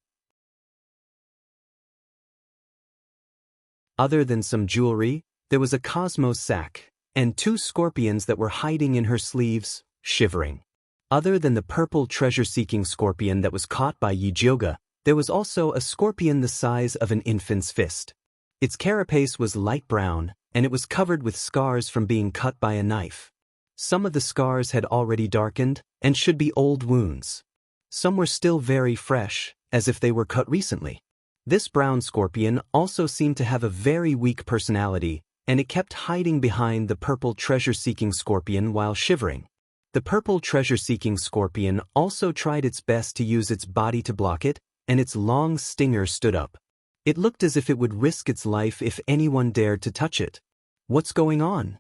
Other than some jewelry, there was a cosmos sack, and 2 scorpions that were hiding in her sleeves, shivering. Other than the purple treasure-seeking scorpion that was caught by Yi Jioge, there was also a scorpion the size of an infant's fist. Its carapace was light brown, and it was covered with scars from being cut by a knife. Some of the scars had already darkened, and should be old wounds. Some were still very fresh, as if they were cut recently. This brown scorpion also seemed to have a very weak personality, and it kept hiding behind the purple treasure-seeking scorpion while shivering. The purple treasure-seeking scorpion also tried its best to use its body to block it, and its long stinger stood up. It looked as if it would risk its life if anyone dared to touch it. What's going on?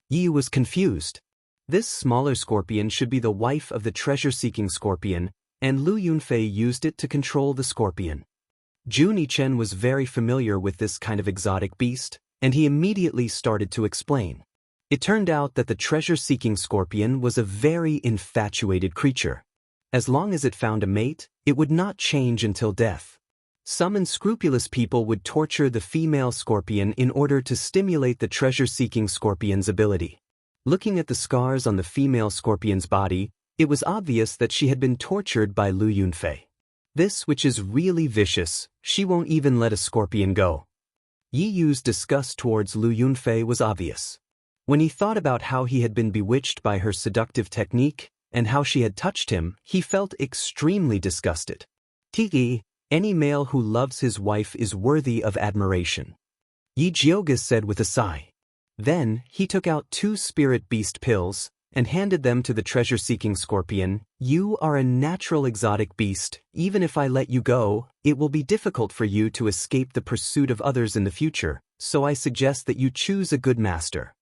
Yi was confused. This smaller scorpion should be the wife of the treasure-seeking scorpion, and Lu Yunfei used it to control the scorpion. Junichen was very familiar with this kind of exotic beast, and he immediately started to explain. It turned out that the treasure-seeking scorpion was a very infatuated creature. As long as it found a mate, it would not change until death. Some unscrupulous people would torture the female scorpion in order to stimulate the treasure-seeking scorpion's ability. Looking at the scars on the female scorpion's body, it was obvious that she had been tortured by Lu Yunfei. This witch is really vicious, she won't even let a scorpion go. Yiyu's disgust towards Lu Yunfei was obvious. When he thought about how he had been bewitched by her seductive technique, and how she had touched him, he felt extremely disgusted. Tiki, any male who loves his wife is worthy of admiration. Yi Jioge said with a sigh. Then, he took out 2 spirit beast pills, and handed them to the treasure-seeking scorpion. You are a natural exotic beast. Even if I let you go, it will be difficult for you to escape the pursuit of others in the future, so I suggest that you choose a good master.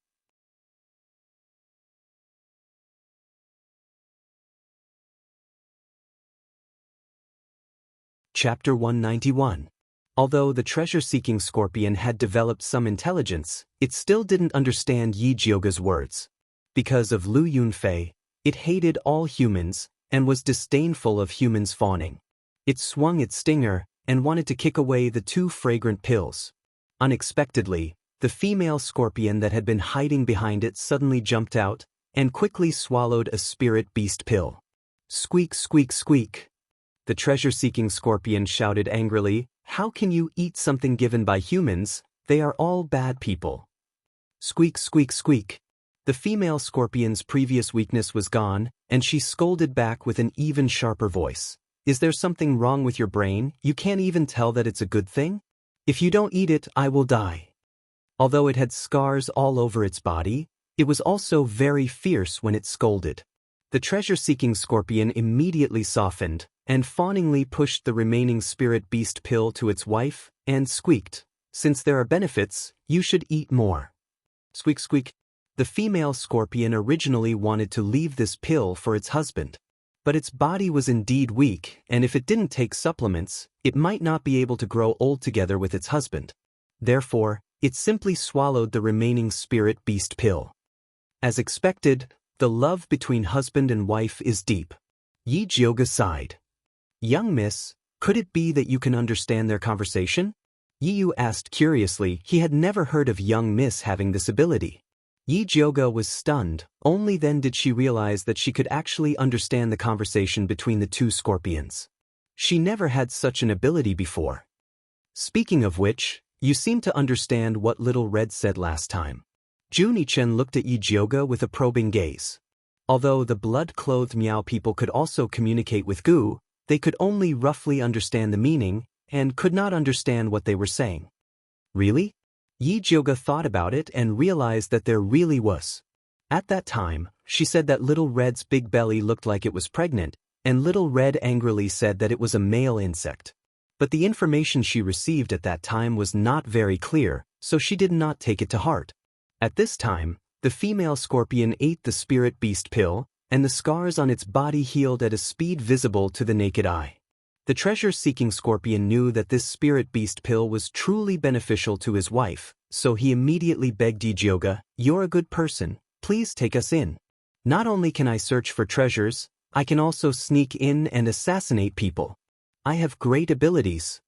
Chapter 191. Although the treasure-seeking scorpion had developed some intelligence, it still didn't understand Yi Jioge's words. Because of Lu Yunfei, it hated all humans, and was disdainful of humans fawning. It swung its stinger, and wanted to kick away the 2 fragrant pills. Unexpectedly, the female scorpion that had been hiding behind it suddenly jumped out, and quickly swallowed a spirit beast pill. Squeak, squeak, squeak. The treasure-seeking scorpion shouted angrily, "How can you eat something given by humans? They are all bad people." Squeak, squeak, squeak. The female scorpion's previous weakness was gone, and she scolded back with an even sharper voice. Is there something wrong with your brain? You can't even tell that it's a good thing? If you don't eat it, I will die. Although it had scars all over its body, it was also very fierce when it scolded. The treasure-seeking scorpion immediately softened, and fawningly pushed the remaining spirit beast pill to its wife, and squeaked, "Since there are benefits, you should eat more." Squeak, squeak. The female scorpion originally wanted to leave this pill for its husband. But its body was indeed weak, and if it didn't take supplements, it might not be able to grow old together with its husband. Therefore, it simply swallowed the remaining spirit beast pill. As expected, the love between husband and wife is deep. Yi Jioge sighed. Young miss, could it be that you can understand their conversation? Yiyu asked curiously. He had never heard of young miss having this ability. Yi Jioge was stunned. Only then did she realize that she could actually understand the conversation between the 2 scorpions. She never had such an ability before. Speaking of which, you seem to understand what Little Red said last time. Junichen looked at Yi Jioge with a probing gaze. Although the blood-clothed Miao people could also communicate with Gu, they could only roughly understand the meaning and could not understand what they were saying. Really? Yi Jioge thought about it and realized that there really was. At that time, she said that Little Red's big belly looked like it was pregnant, and Little Red angrily said that it was a male insect. But the information she received at that time was not very clear, so she did not take it to heart. At this time, the female scorpion ate the spirit beast pill, and the scars on its body healed at a speed visible to the naked eye. The treasure-seeking scorpion knew that this spirit beast pill was truly beneficial to his wife, so he immediately begged Yi Jioge, "You're a good person, please take us in. Not only can I search for treasures, I can also sneak in and assassinate people. I have great abilities.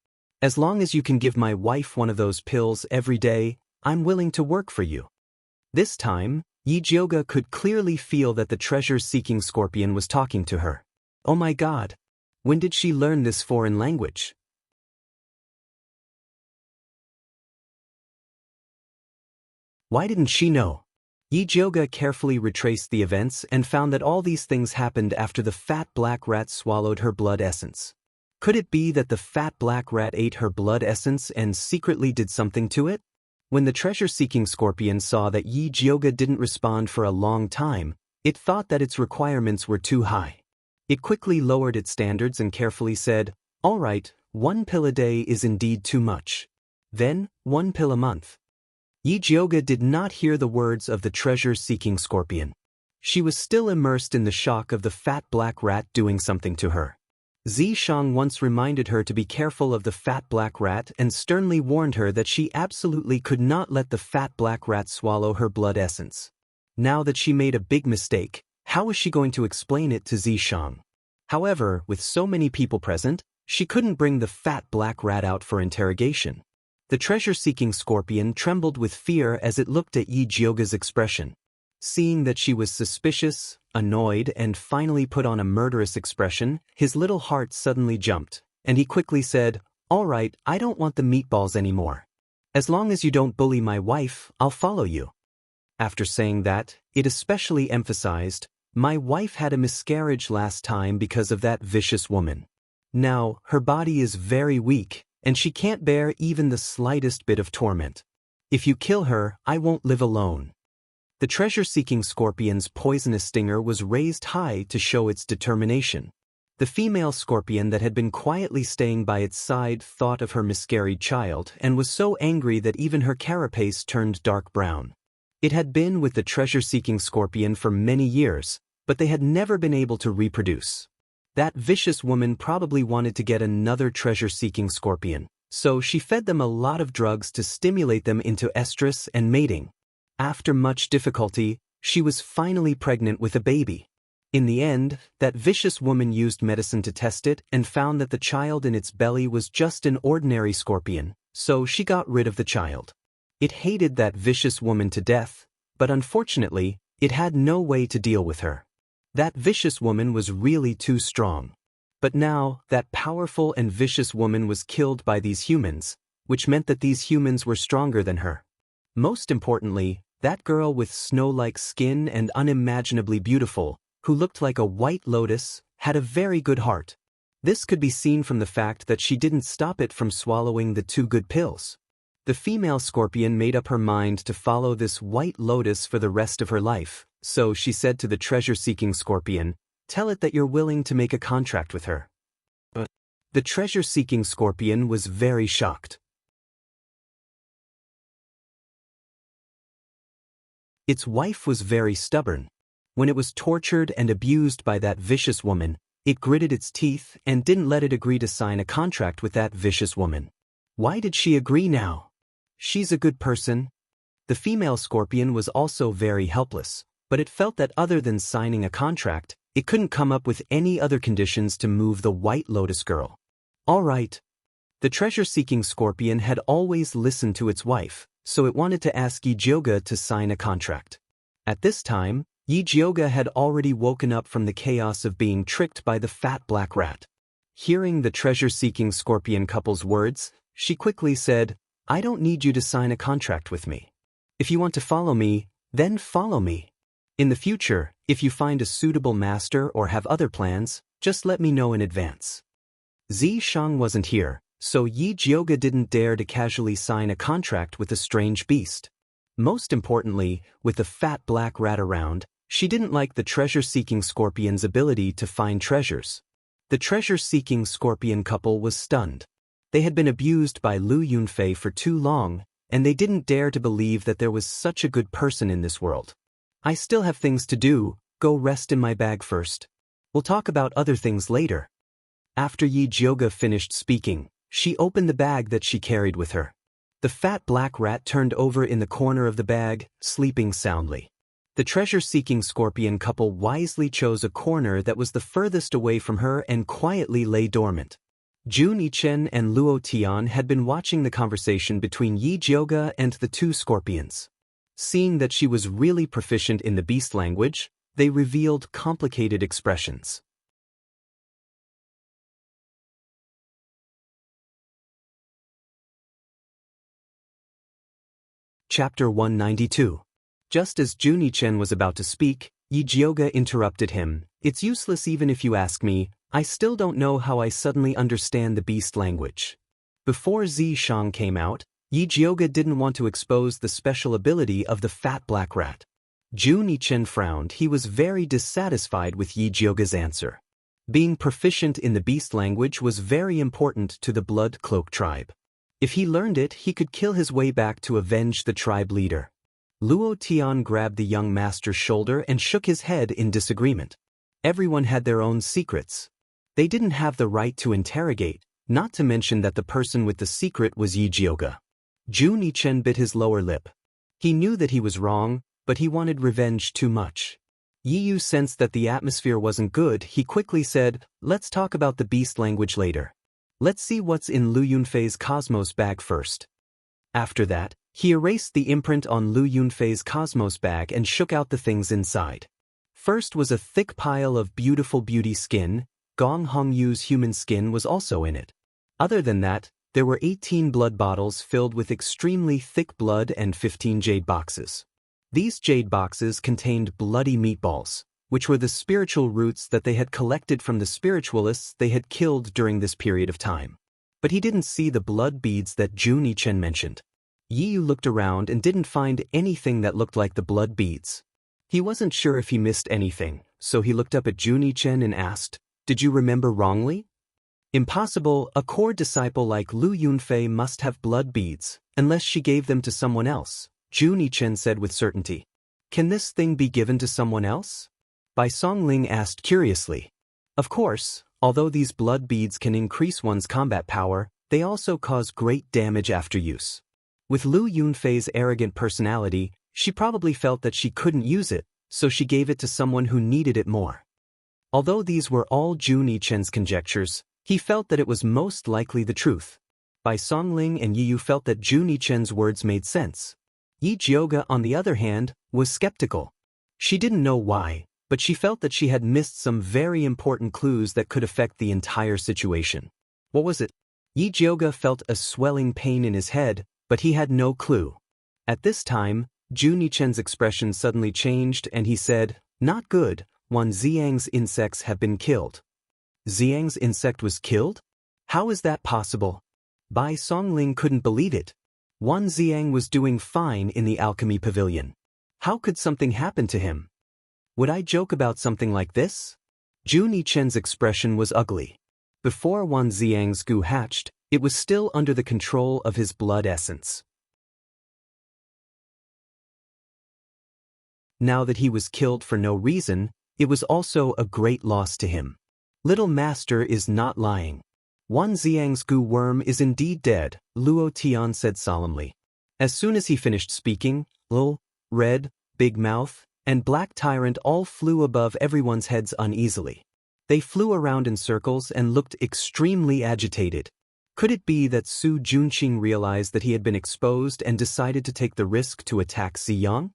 As long as you can give my wife one of those pills every day, I'm willing to work for you." This time, Yi Jioge could clearly feel that the treasure-seeking scorpion was talking to her. Oh my God! When did she learn this foreign language? Why didn't she know? Yi Jioge carefully retraced the events and found that all these things happened after the fat black rat swallowed her blood essence. Could it be that the fat black rat ate her blood essence and secretly did something to it? When the treasure-seeking scorpion saw that Yi Jioge didn't respond for a long time, it thought that its requirements were too high. It quickly lowered its standards and carefully said, "All right, 1 pill a day is indeed too much. Then, 1 pill a month." Yi Jioge did not hear the words of the treasure-seeking scorpion. She was still immersed in the shock of the fat black rat doing something to her. Zishang once reminded her to be careful of the fat black rat and sternly warned her that she absolutely could not let the fat black rat swallow her blood essence. Now that she made a big mistake, how was she going to explain it to Zishang? However, with so many people present, she couldn't bring the fat black rat out for interrogation. The treasure-seeking scorpion trembled with fear as it looked at Yi Jioge's expression. Seeing that she was suspicious, annoyed, and finally put on a murderous expression, his little heart suddenly jumped, and he quickly said, "All right, I don't want the meatballs anymore. As long as you don't bully my wife, I'll follow you." After saying that, it especially emphasized, "My wife had a miscarriage last time because of that vicious woman. Now, her body is very weak, and she can't bear even the slightest bit of torment. If you kill her, I won't live alone." The treasure-seeking scorpion's poisonous stinger was raised high to show its determination. The female scorpion that had been quietly staying by its side thought of her miscarried child and was so angry that even her carapace turned dark brown. It had been with the treasure-seeking scorpion for many years, but they had never been able to reproduce. That vicious woman probably wanted to get another treasure-seeking scorpion, so she fed them a lot of drugs to stimulate them into estrus and mating. After much difficulty, she was finally pregnant with a baby. In the end, that vicious woman used medicine to test it and found that the child in its belly was just an ordinary scorpion, so she got rid of the child. It hated that vicious woman to death, but unfortunately, it had no way to deal with her. That vicious woman was really too strong. But now, that powerful and vicious woman was killed by these humans, which meant that these humans were stronger than her. Most importantly, that girl with snow-like skin and unimaginably beautiful, who looked like a white lotus, had a very good heart. This could be seen from the fact that she didn't stop it from swallowing the 2 good pills. The female scorpion made up her mind to follow this white lotus for the rest of her life, so she said to the treasure-seeking scorpion, "Tell it that you're willing to make a contract with her." But the treasure-seeking scorpion was very shocked. Its wife was very stubborn. When it was tortured and abused by that vicious woman, it gritted its teeth and didn't let it agree to sign a contract with that vicious woman. Why did she agree now? She's a good person. The female scorpion was also very helpless, but it felt that other than signing a contract, it couldn't come up with any other conditions to move the White Lotus girl. All right. The treasure-seeking scorpion had always listened to its wife, so it wanted to ask Yi Jioge to sign a contract. At this time, Yi Jioge had already woken up from the chaos of being tricked by the fat black rat. Hearing the treasure-seeking scorpion couple's words, she quickly said, "I don't need you to sign a contract with me. If you want to follow me, Then follow me. In the future, if you find a suitable master or have other plans, just let me know in advance. Shang wasn't here, so Yi Jiuge didn't dare to casually sign a contract with a strange beast. Most importantly, with the fat black rat around, she didn't like the treasure-seeking scorpion's ability to find treasures. The treasure-seeking scorpion couple was stunned. They had been abused by Lu Yunfei for too long, and they didn't dare to believe that there was such a good person in this world. I still have things to do, go rest in my bag first. We'll talk about other things later. After Yi Jiuge finished speaking, she opened the bag that she carried with her. The fat black rat turned over in the corner of the bag, sleeping soundly. The treasure-seeking scorpion couple wisely chose a corner that was the furthest away from her and quietly lay dormant. Jun Yichen and Luo Tian had been watching the conversation between Yi Jiuge and the two scorpions. Seeing that she was really proficient in the beast language, they revealed complicated expressions. Chapter 192. Just as Jun Yichen was about to speak, Yi Jiuge interrupted him. It's useless even if you ask me, I still don't know how I suddenly understand the beast language. Before Shang came out, Yi Jiuge didn't want to expose the special ability of the fat black rat. Jun Yichen frowned. He was very dissatisfied with Yi Jiuge's answer. Being proficient in the beast language was very important to the Blood Cloak tribe. If he learned it, he could kill his way back to avenge the tribe leader. Luo Tian grabbed the young master's shoulder and shook his head in disagreement. Everyone had their own secrets. They didn't have the right to interrogate, not to mention that the person with the secret was Yi Jiuge. Jun Yichen bit his lower lip. He knew that he was wrong, but he wanted revenge too much. Yi Yu sensed that the atmosphere wasn't good. He quickly said, let's talk about the beast language later. Let's see what's in Lu Yunfei's Cosmos bag first. After that, he erased the imprint on Lu Yunfei's Cosmos bag and shook out the things inside. First was a thick pile of beautiful beauty skin. Gong Hongyu's human skin was also in it. Other than that, there were 18 blood bottles filled with extremely thick blood and 15 jade boxes. These jade boxes contained bloody meatballs, which were the spiritual roots that they had collected from the spiritualists they had killed during this period of time. But he didn't see the blood beads that Jun Yichen mentioned. Yi Yu looked around and didn't find anything that looked like the blood beads. He wasn't sure if he missed anything, so he looked up at Jun Yichen and asked, did you remember wrongly? Impossible. A core disciple like Lu Yunfei must have blood beads, unless she gave them to someone else, Jun Yichen said with certainty. Can this thing be given to someone else? Bai Songling asked curiously. Of course, although these blood beads can increase one's combat power, they also cause great damage after use. With Lu Yunfei's arrogant personality, she probably felt that she couldn't use it, so she gave it to someone who needed it more. Although these were all Jun Yichen's conjectures, he felt that it was most likely the truth. Bai Songling and Yi Yu felt that Jun Yichen's words made sense. Yi Jiuge, on the other hand, was skeptical. She didn't know why, but she felt that she had missed some very important clues that could affect the entire situation. What was it? Yi Jiuge felt a swelling pain in his head, but he had no clue. At this time, Jun Yichen's expression suddenly changed and he said, not good, Wan Xiang's insects have been killed. Xiang's insect was killed? How is that possible? Bai Songling couldn't believe it. Wan Xiang was doing fine in the alchemy pavilion. How could something happen to him? Would I joke about something like this? Jun Yichen's expression was ugly. Before Wan Xiang's goo hatched, it was still under the control of his blood essence. Now that he was killed for no reason, it was also a great loss to him. Little Master is not lying. Wan Xiang's goo worm is indeed dead, Luo Tian said solemnly. As soon as he finished speaking, Lil, Red, Big Mouth, and Black Tyrant all flew above everyone's heads uneasily. They flew around in circles and looked extremely agitated. Could it be that Su Junqing realized that he had been exposed and decided to take the risk to attack Ziyang?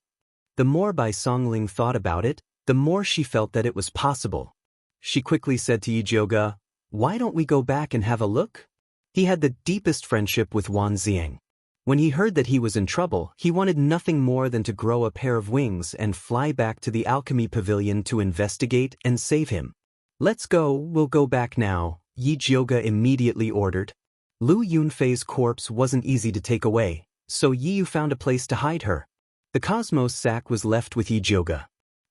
The more Bai Songling thought about it, the more she felt that it was possible. She quickly said to Yi Jiuge, why don't we go back and have a look? He had the deepest friendship with Wan Xiang. When he heard that he was in trouble, he wanted nothing more than to grow a pair of wings and fly back to the alchemy pavilion to investigate and save him. Let's go, we'll go back now, Yi Jiuge immediately ordered. Lu Yunfei's corpse wasn't easy to take away, so Yi Yu found a place to hide her. The Cosmos sack was left with Yi Jiuge.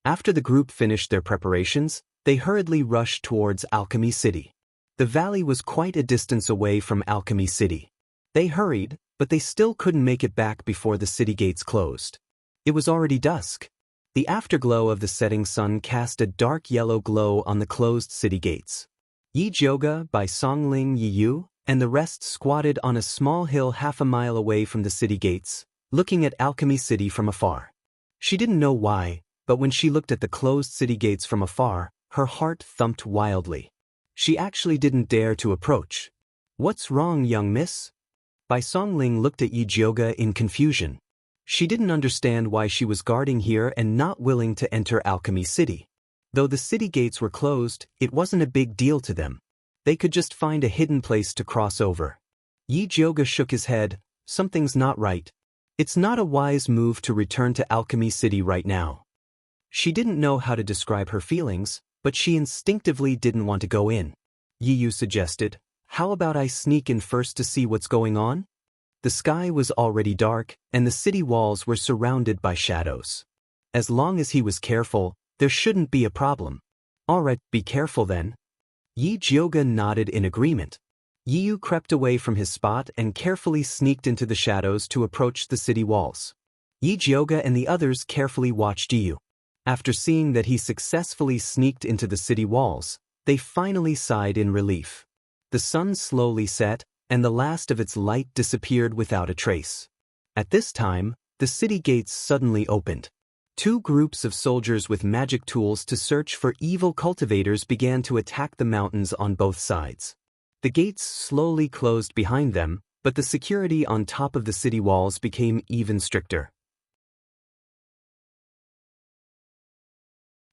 After the group finished their preparations, they hurriedly rushed towards Alchemy City. The valley was quite a distance away from Alchemy City. They hurried, but they still couldn't make it back before the city gates closed. It was already dusk. The afterglow of the setting sun cast a dark yellow glow on the closed city gates. Yi Jiuge, Bai Songling, Yi Yu, and the rest squatted on a small hill half a mile away from the city gates, looking at Alchemy City from afar. She didn't know why, but when she looked at the closed city gates from afar, her heart thumped wildly. She actually didn't dare to approach. What's wrong, young miss? Bai Songling looked at Yi Jiuge in confusion. She didn't understand why she was guarding here and not willing to enter Alchemy City. Though the city gates were closed, it wasn't a big deal to them. They could just find a hidden place to cross over. Yi Jiuge shook his head. Something's not right. It's not a wise move to return to Alchemy City right now. She didn't know how to describe her feelings, but she instinctively didn't want to go in. Yi Yu suggested, how about I sneak in first to see what's going on? The sky was already dark, and the city walls were surrounded by shadows. As long as he was careful, there shouldn't be a problem. Alright, be careful then. Yi Jiuge nodded in agreement. Yi Yu crept away from his spot and carefully sneaked into the shadows to approach the city walls. Yi Jiuge and the others carefully watched Yi Yu. After seeing that he successfully sneaked into the city walls, they finally sighed in relief. The sun slowly set, and the last of its light disappeared without a trace. At this time, the city gates suddenly opened. Two groups of soldiers with magic tools to search for evil cultivators began to attack the mountains on both sides. The gates slowly closed behind them, but the security on top of the city walls became even stricter.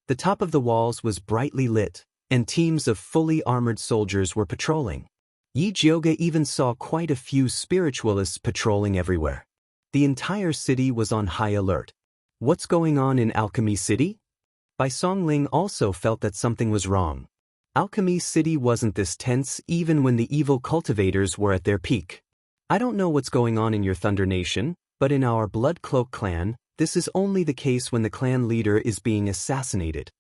The top of the walls was brightly lit, and teams of fully armored soldiers were patrolling. Yi Jiuge even saw quite a few spiritualists patrolling everywhere. The entire city was on high alert. What's going on in Alchemy City? Bai Songling also felt that something was wrong. Alchemy City wasn't this tense even when the evil cultivators were at their peak. I don't know what's going on in your Thunder Nation, but in our Blood Cloak clan, this is only the case when the clan leader is being assassinated.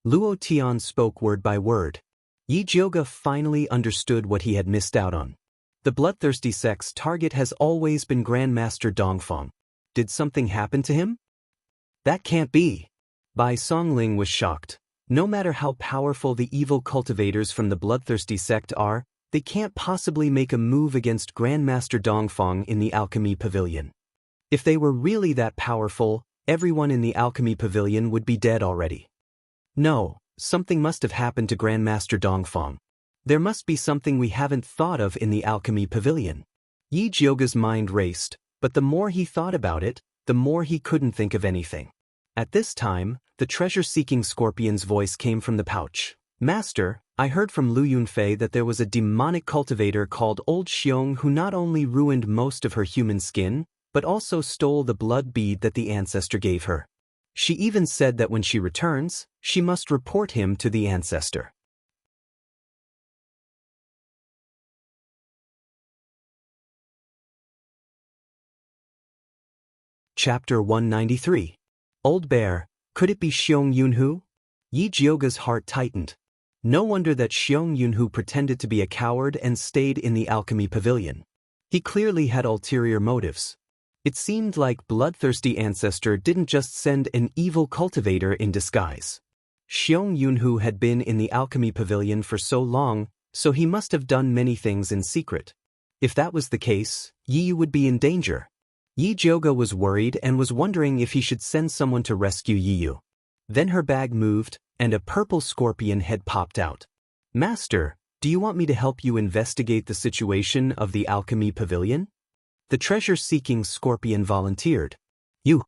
Luo Tian spoke word by word. Yi Jiuge finally understood what he had missed out on. The bloodthirsty sect's target has always been Grandmaster Dongfeng. Did something happen to him? That can't be. Bai Songling was shocked. No matter how powerful the evil cultivators from the bloodthirsty sect are, they can't possibly make a move against Grandmaster Dongfeng in the Alchemy Pavilion. If they were really that powerful, everyone in the Alchemy Pavilion would be dead already. No, something must have happened to Grandmaster Dongfeng. There must be something we haven't thought of in the Alchemy Pavilion. Yi Jiuge's mind raced, but the more he thought about it, the more he couldn't think of anything. At this time, the treasure-seeking scorpion's voice came from the pouch. Master, I heard from Lu Yunfei that there was a demonic cultivator called Old Xiong who not only ruined most of her human skin, but also stole the blood bead that the ancestor gave her. She even said that when she returns, she must report him to the ancestor. Chapter 193. Old Bear, could it be Xiong Yunhu? Yi Jiuge's heart tightened. No wonder that Xiong Yunhu pretended to be a coward and stayed in the Alchemy Pavilion. He clearly had ulterior motives. It seemed like bloodthirsty ancestor didn't just send an evil cultivator in disguise. Xiong Yunhu had been in the Alchemy Pavilion for so long, so he must have done many things in secret. If that was the case, Yi Yu would be in danger. Yi Jiuge was worried and was wondering if he should send someone to rescue Yi Yu. Then her bag moved, and a purple scorpion head popped out. Master, do you want me to help you investigate the situation of the Alchemy Pavilion? The treasure-seeking scorpion volunteered. Yi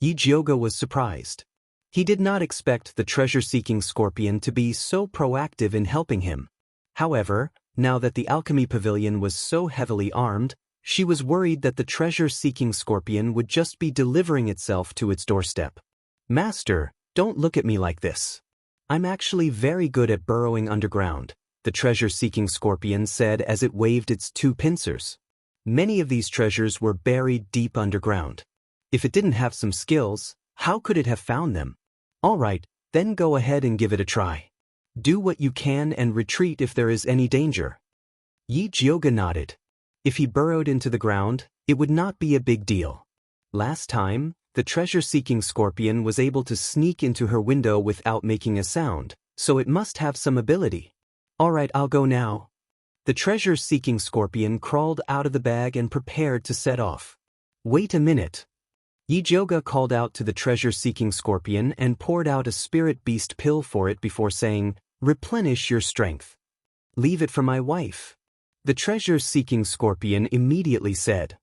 Jiuge was surprised. He did not expect the treasure-seeking scorpion to be so proactive in helping him. However, now that the Alchemy Pavilion was so heavily armed, She was worried that the treasure-seeking scorpion would just be delivering itself to its doorstep. "Master, don't look at me like this. I'm actually very good at burrowing underground," the treasure-seeking scorpion said as it waved its two pincers. Many of these treasures were buried deep underground. If it didn't have some skills, how could it have found them? "All right, then go ahead and give it a try. Do what you can and retreat if there is any danger." Yi Jiuge nodded. If he burrowed into the ground, it would not be a big deal. Last time, the treasure-seeking scorpion was able to sneak into her window without making a sound, so it must have some ability. "All right, I'll go now." The treasure-seeking scorpion crawled out of the bag and prepared to set off. "Wait a minute." Yi Jiuge called out to the treasure-seeking scorpion and poured out a spirit beast pill for it before saying, "Replenish your strength." "Leave it for my wife." The treasure-seeking scorpion immediately said,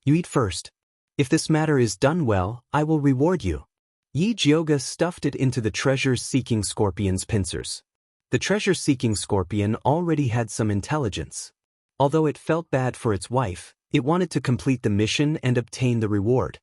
"You eat first. If this matter is done well, I will reward you." Yi Jiuge stuffed it into the treasure-seeking scorpion's pincers. The treasure-seeking scorpion already had some intelligence. Although it felt bad for its wife, it wanted to complete the mission and obtain the reward.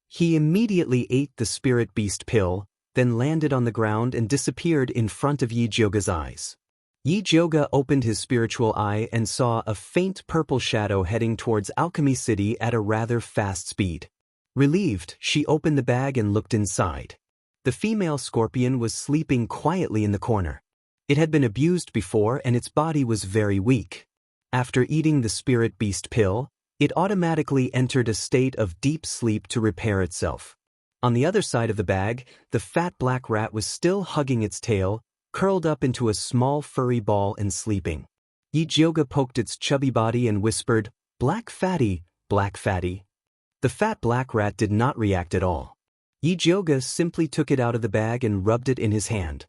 He immediately ate the spirit beast pill, then landed on the ground and disappeared in front of Yi Jiuge's eyes. Yi Jiuge opened his spiritual eye and saw a faint purple shadow heading towards Alchemy City at a rather fast speed. Relieved, she opened the bag and looked inside. The female scorpion was sleeping quietly in the corner. It had been abused before and its body was very weak. After eating the spirit beast pill, it automatically entered a state of deep sleep to repair itself. On the other side of the bag, the fat black rat was still hugging its tail, curled up into a small furry ball and sleeping. Yi Jiuge poked its chubby body and whispered, "Black fatty, black fatty." The fat black rat did not react at all. Yi Jiuge simply took it out of the bag and rubbed it in his hand.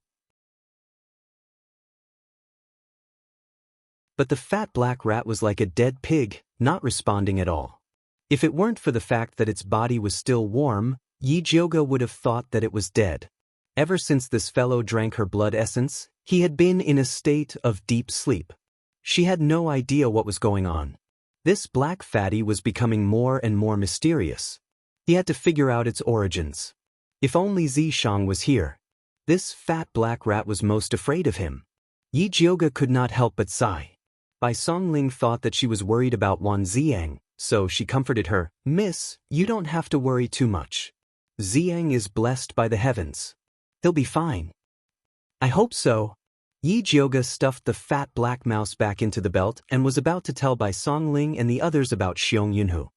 But the fat black rat was like a dead pig, not responding at all. If it weren't for the fact that its body was still warm, Yi Jiuge would have thought that it was dead. Ever since this fellow drank her blood essence, he had been in a state of deep sleep. She had no idea what was going on. This black fatty was becoming more and more mysterious. He had to figure out its origins. If only Zishang was here. This fat black rat was most afraid of him. Yi Jiuge could not help but sigh. Bai Songling thought that she was worried about Wan Ziang, so she comforted her, "Miss, you don't have to worry too much. Ziang is blessed by the heavens. He'll be fine." "I hope so." Yi Jiuge stuffed the fat black mouse back into the belt and was about to tell Bai Songling and the others about Xiong Yunhu.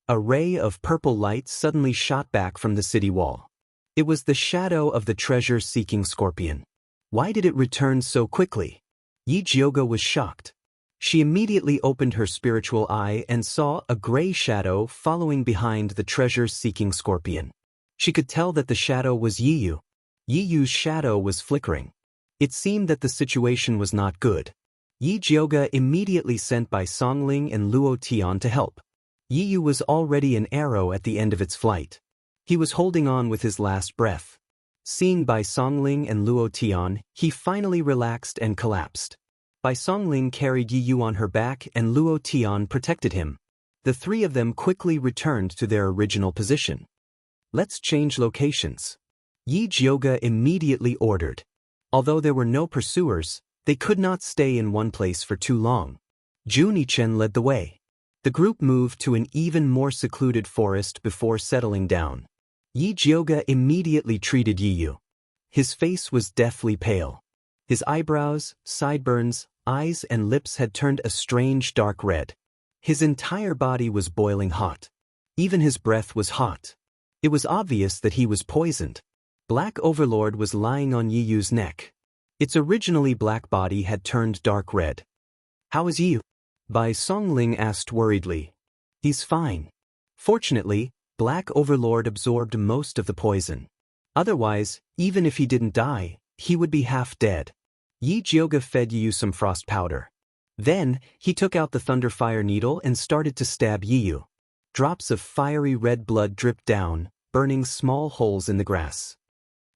A ray of purple light suddenly shot back from the city wall. It was the shadow of the treasure-seeking scorpion. Why did it return so quickly? Yi Jiuge was shocked. She immediately opened her spiritual eye and saw a gray shadow following behind the treasure-seeking scorpion. She could tell that the shadow was Yi Yu. Yi Yu's shadow was flickering. It seemed that the situation was not good. Yi Jiuge immediately sent Bai Songling and Luo Tian to help. Yi Yu was already an arrow at the end of its flight. He was holding on with his last breath. Seeing Bai Songling and Luo Tian, he finally relaxed and collapsed. Bai Songling carried Yi Yu on her back and Luo Tian protected him. The three of them quickly returned to their original position. "Let's change locations," Yi Jiuge immediately ordered. Although there were no pursuers, they could not stay in one place for too long. Zhu Nichen led the way. The group moved to an even more secluded forest before settling down. Yi Jiuge immediately treated Yi Yu. His face was deathly pale. His eyebrows, sideburns, eyes and lips had turned a strange dark red. His entire body was boiling hot. Even his breath was hot. It was obvious that he was poisoned. Black Overlord was lying on Yi Yu's neck. Its originally black body had turned dark red. "How is Yi Yu?" Bai Songling asked worriedly. "He's fine." Fortunately, Black Overlord absorbed most of the poison. Otherwise, even if he didn't die, he would be half dead. Yi Jiuge fed Yi Yu some frost powder. Then, he took out the Thunderfire needle and started to stab Yi Yu. Drops of fiery red blood dripped down, burning small holes in the grass.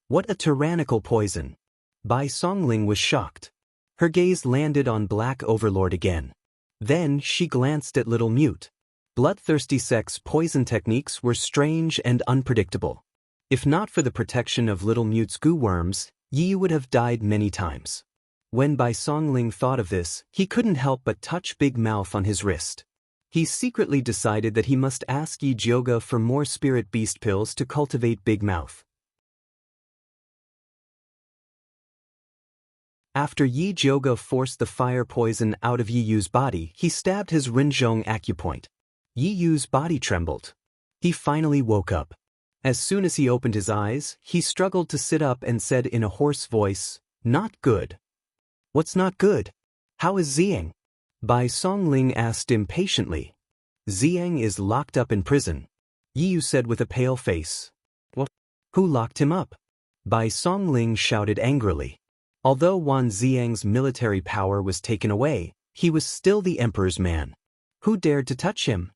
What a tyrannical poison! Bai Songling was shocked. Her gaze landed on Black Overlord again. Then she glanced at Little Mute. Bloodthirsty sex poison techniques were strange and unpredictable. If not for the protection of little Mute's goo worms, Yi would have died many times. When Bai Songling thought of this, he couldn't help but touch Big Mouth on his wrist. He secretly decided that he must ask Yi Jioge for more spirit beast pills to cultivate Big Mouth. After Yi Jioge forced the fire poison out of Yi Yu's body, he stabbed his Rinzhong acupoint. Yi Yu's body trembled. He finally woke up. As soon as he opened his eyes, he struggled to sit up and said in a hoarse voice, "Not good." "What's not good? How is Xiang?" Bai Songling asked impatiently. "Xiang is locked up in prison," Yi Yu said with a pale face. "What? Who locked him up?" Bai Songling shouted angrily. Although Wan Xiang's military power was taken away, he was still the emperor's man. Who dared to touch him?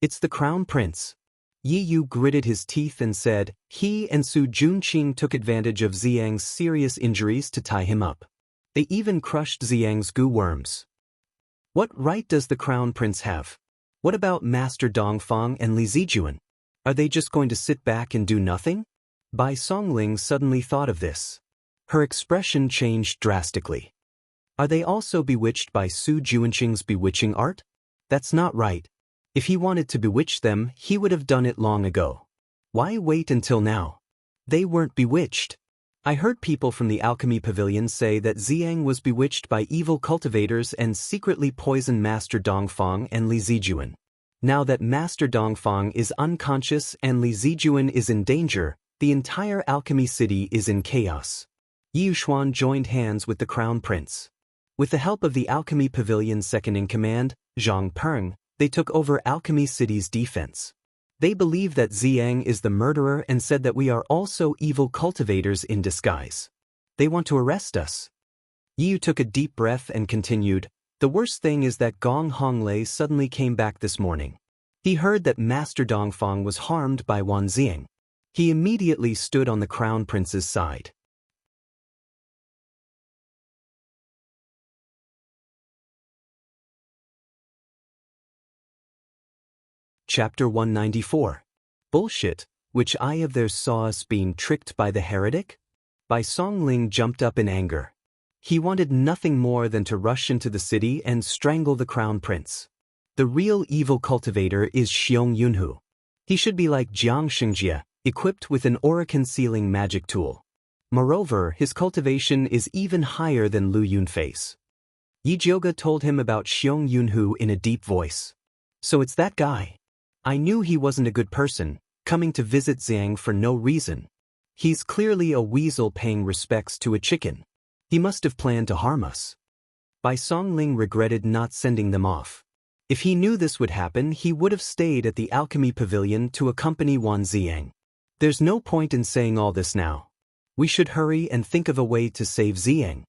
"It's the crown prince." Yi Yu gritted his teeth and said, he and Su Junqing took advantage of Xiang's serious injuries to tie him up. They even crushed Xiang's goo worms. What right does the crown prince have? What about Master Dongfang and Li Zijuan? Are they just going to sit back and do nothing? Bai Songling suddenly thought of this. Her expression changed drastically. Are they also bewitched by Su Junqing's bewitching art? That's not right. If he wanted to bewitch them, he would have done it long ago. Why wait until now? They weren't bewitched. I heard people from the alchemy pavilion say that Xiang was bewitched by evil cultivators and secretly poisoned Master Dongfang and Li Zijuan. Now that Master Dongfang is unconscious and Li Zijuan is in danger, the entire alchemy city is in chaos. Yi Yuxuan joined hands with the crown prince. With the help of the alchemy pavilion's second-in-command, Zhang Peng, they took over Alchemy City's defense. They believe that Xiang is the murderer and said that we are also evil cultivators in disguise. They want to arrest us. Yi Yu took a deep breath and continued, the worst thing is that Gong Honglei suddenly came back this morning. He heard that Master Dongfang was harmed by Wan Xiang. He immediately stood on the crown prince's side. Chapter 194. Bullshit, which eye of theirs saw us being tricked by the heretic? Bai Songling jumped up in anger. He wanted nothing more than to rush into the city and strangle the crown prince. The real evil cultivator is Xiong Yunhu. He should be like Jiang Xingjie, equipped with an aura-concealing magic tool. Moreover, his cultivation is even higher than Lu Yunfei's. Yi Jioge told him about Xiong Yunhu in a deep voice. So it's that guy. I knew he wasn't a good person, coming to visit Xiang for no reason. He's clearly a weasel paying respects to a chicken. He must have planned to harm us. Bai Songling regretted not sending them off. If he knew this would happen, he would have stayed at the alchemy pavilion to accompany Wan Xiang. There's no point in saying all this now. We should hurry and think of a way to save Xiang.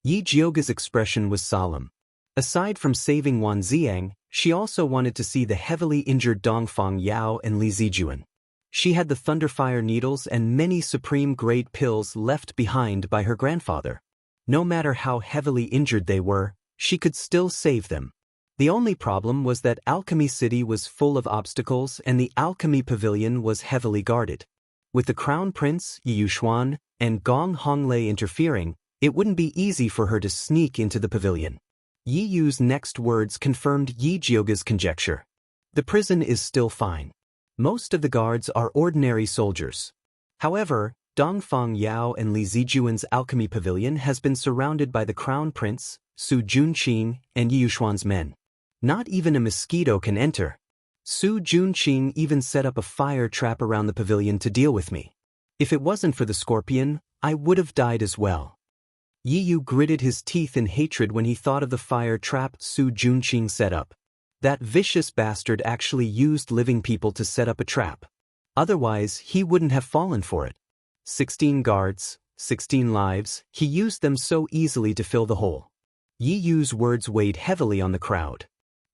Yi Jioge's expression was solemn. Aside from saving Wan Xiang, she also wanted to see the heavily injured Dongfang Yao and Li Zijuan. She had the Thunderfire needles and many supreme-grade pills left behind by her grandfather. No matter how heavily injured they were, she could still save them. The only problem was that Alchemy City was full of obstacles and the Alchemy Pavilion was heavily guarded. With the Crown Prince, Yi Yuxuan, and Gong Honglei interfering, it wouldn't be easy for her to sneak into the pavilion. Yi Yu's next words confirmed Yi Jioge's conjecture. The prison is still fine. Most of the guards are ordinary soldiers. However, Dongfang Yao and Li Zijuan's alchemy pavilion has been surrounded by the Crown Prince, Su Junqing, and Yi Yuxuan's men. Not even a mosquito can enter. Su Junqing even set up a fire trap around the pavilion to deal with me. If it wasn't for the scorpion, I would have died as well. Yi Yu gritted his teeth in hatred when he thought of the fire trap Su Junqing set up. That vicious bastard actually used living people to set up a trap. Otherwise, he wouldn't have fallen for it. 16 guards, 16 lives, he used them so easily to fill the hole. Yi Yu's words weighed heavily on the crowd.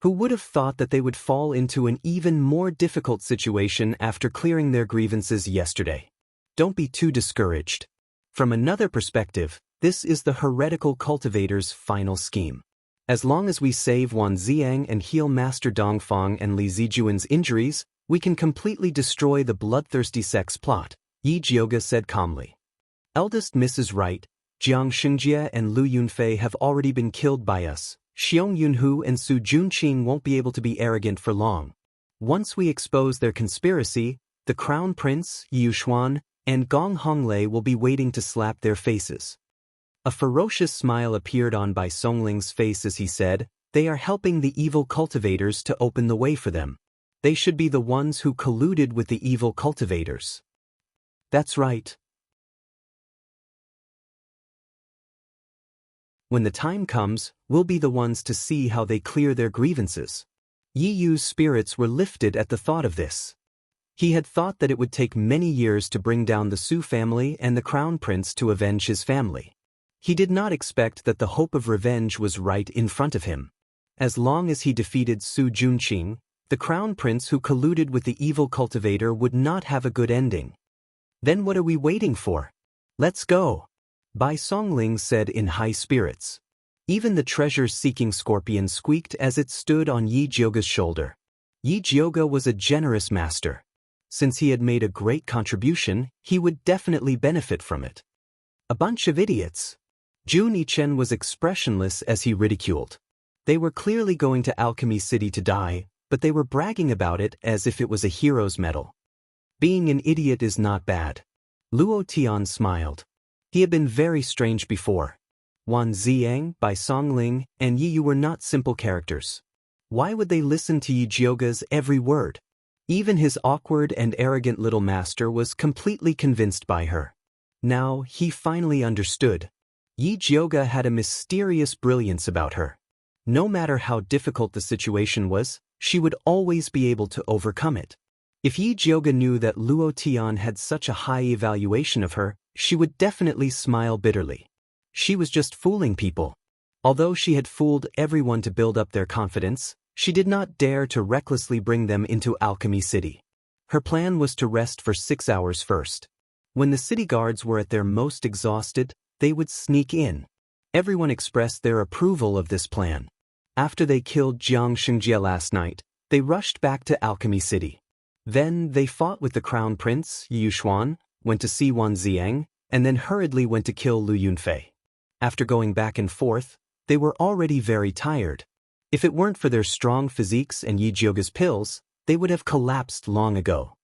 Who would have thought that they would fall into an even more difficult situation after clearing their grievances yesterday? Don't be too discouraged. From another perspective, this is the heretical cultivator's final scheme. As long as we save Wan Ziang and heal Master Dongfang and Li Zijuan's injuries, we can completely destroy the bloodthirsty sex plot, Yi Jiuge said calmly. Eldest Mrs. Right, Jiang Xingjie and Lu Yunfei have already been killed by us. Xiong Yunhu and Su Junqing won't be able to be arrogant for long. Once we expose their conspiracy, the Crown Prince, Yu Xuan, and Gong Honglei will be waiting to slap their faces. A ferocious smile appeared on Bai Songling's face as he said, "They are helping the evil cultivators to open the way for them. They should be the ones who colluded with the evil cultivators." That's right. When the time comes, we'll be the ones to see how they clear their grievances. Yi Yu's spirits were lifted at the thought of this. He had thought that it would take many years to bring down the Su family and the Crown Prince to avenge his family. He did not expect that the hope of revenge was right in front of him. As long as he defeated Su Junqing, the Crown Prince who colluded with the evil cultivator would not have a good ending. Then what are we waiting for? Let's go, Bai Songling said in high spirits. Even the treasure-seeking scorpion squeaked as it stood on Yi Jiuge's shoulder. Yi Jiuge was a generous master. Since he had made a great contribution, he would definitely benefit from it. A bunch of idiots. Jun Yichen was expressionless as he ridiculed. They were clearly going to Alchemy City to die, but they were bragging about it as if it was a hero's medal. Being an idiot is not bad. Luo Tian smiled. He had been very strange before. Wan Ziang, Bai Songling, and Yi Yu were not simple characters. Why would they listen to Yi Jiuge's every word? Even his awkward and arrogant little master was completely convinced by her. Now, he finally understood. Yi Jiuge had a mysterious brilliance about her. No matter how difficult the situation was, she would always be able to overcome it. If Yi Jiuge knew that Luo Tian had such a high evaluation of her, she would definitely smile bitterly. She was just fooling people. Although she had fooled everyone to build up their confidence, she did not dare to recklessly bring them into Alchemy City. Her plan was to rest for 6 hours first. When the city guards were at their most exhausted, they would sneak in. Everyone expressed their approval of this plan. After they killed Jiang Xingjie last night, they rushed back to Alchemy City. Then they fought with the Crown Prince, Yu Xuan, went to see Wan Ziang, and then hurriedly went to kill Lu Yunfei. After going back and forth, they were already very tired. If it weren't for their strong physiques and Yi Jiuge's pills, they would have collapsed long ago.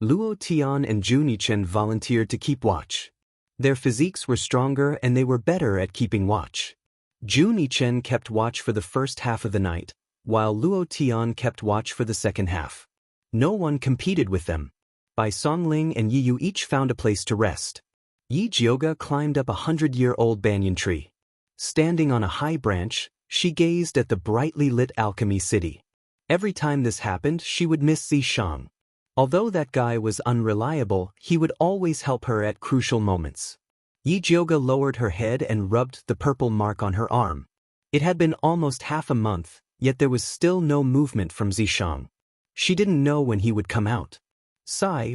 Luo Tian and Jun Yichen volunteered to keep watch. Their physiques were stronger and they were better at keeping watch. Jun Yichen kept watch for the first half of the night, while Luo Tian kept watch for the second half. No one competed with them. Bai Songling and Yi Yu each found a place to rest. Yi Jiuge climbed up a 100-year-old banyan tree. Standing on a high branch, she gazed at the brightly lit Alchemy City. Every time this happened, she would miss Zishang. Although that guy was unreliable, he would always help her at crucial moments. Yi Jiuge lowered her head and rubbed the purple mark on her arm. It had been almost half a month, yet there was still no movement from Zishang. She didn't know when he would come out.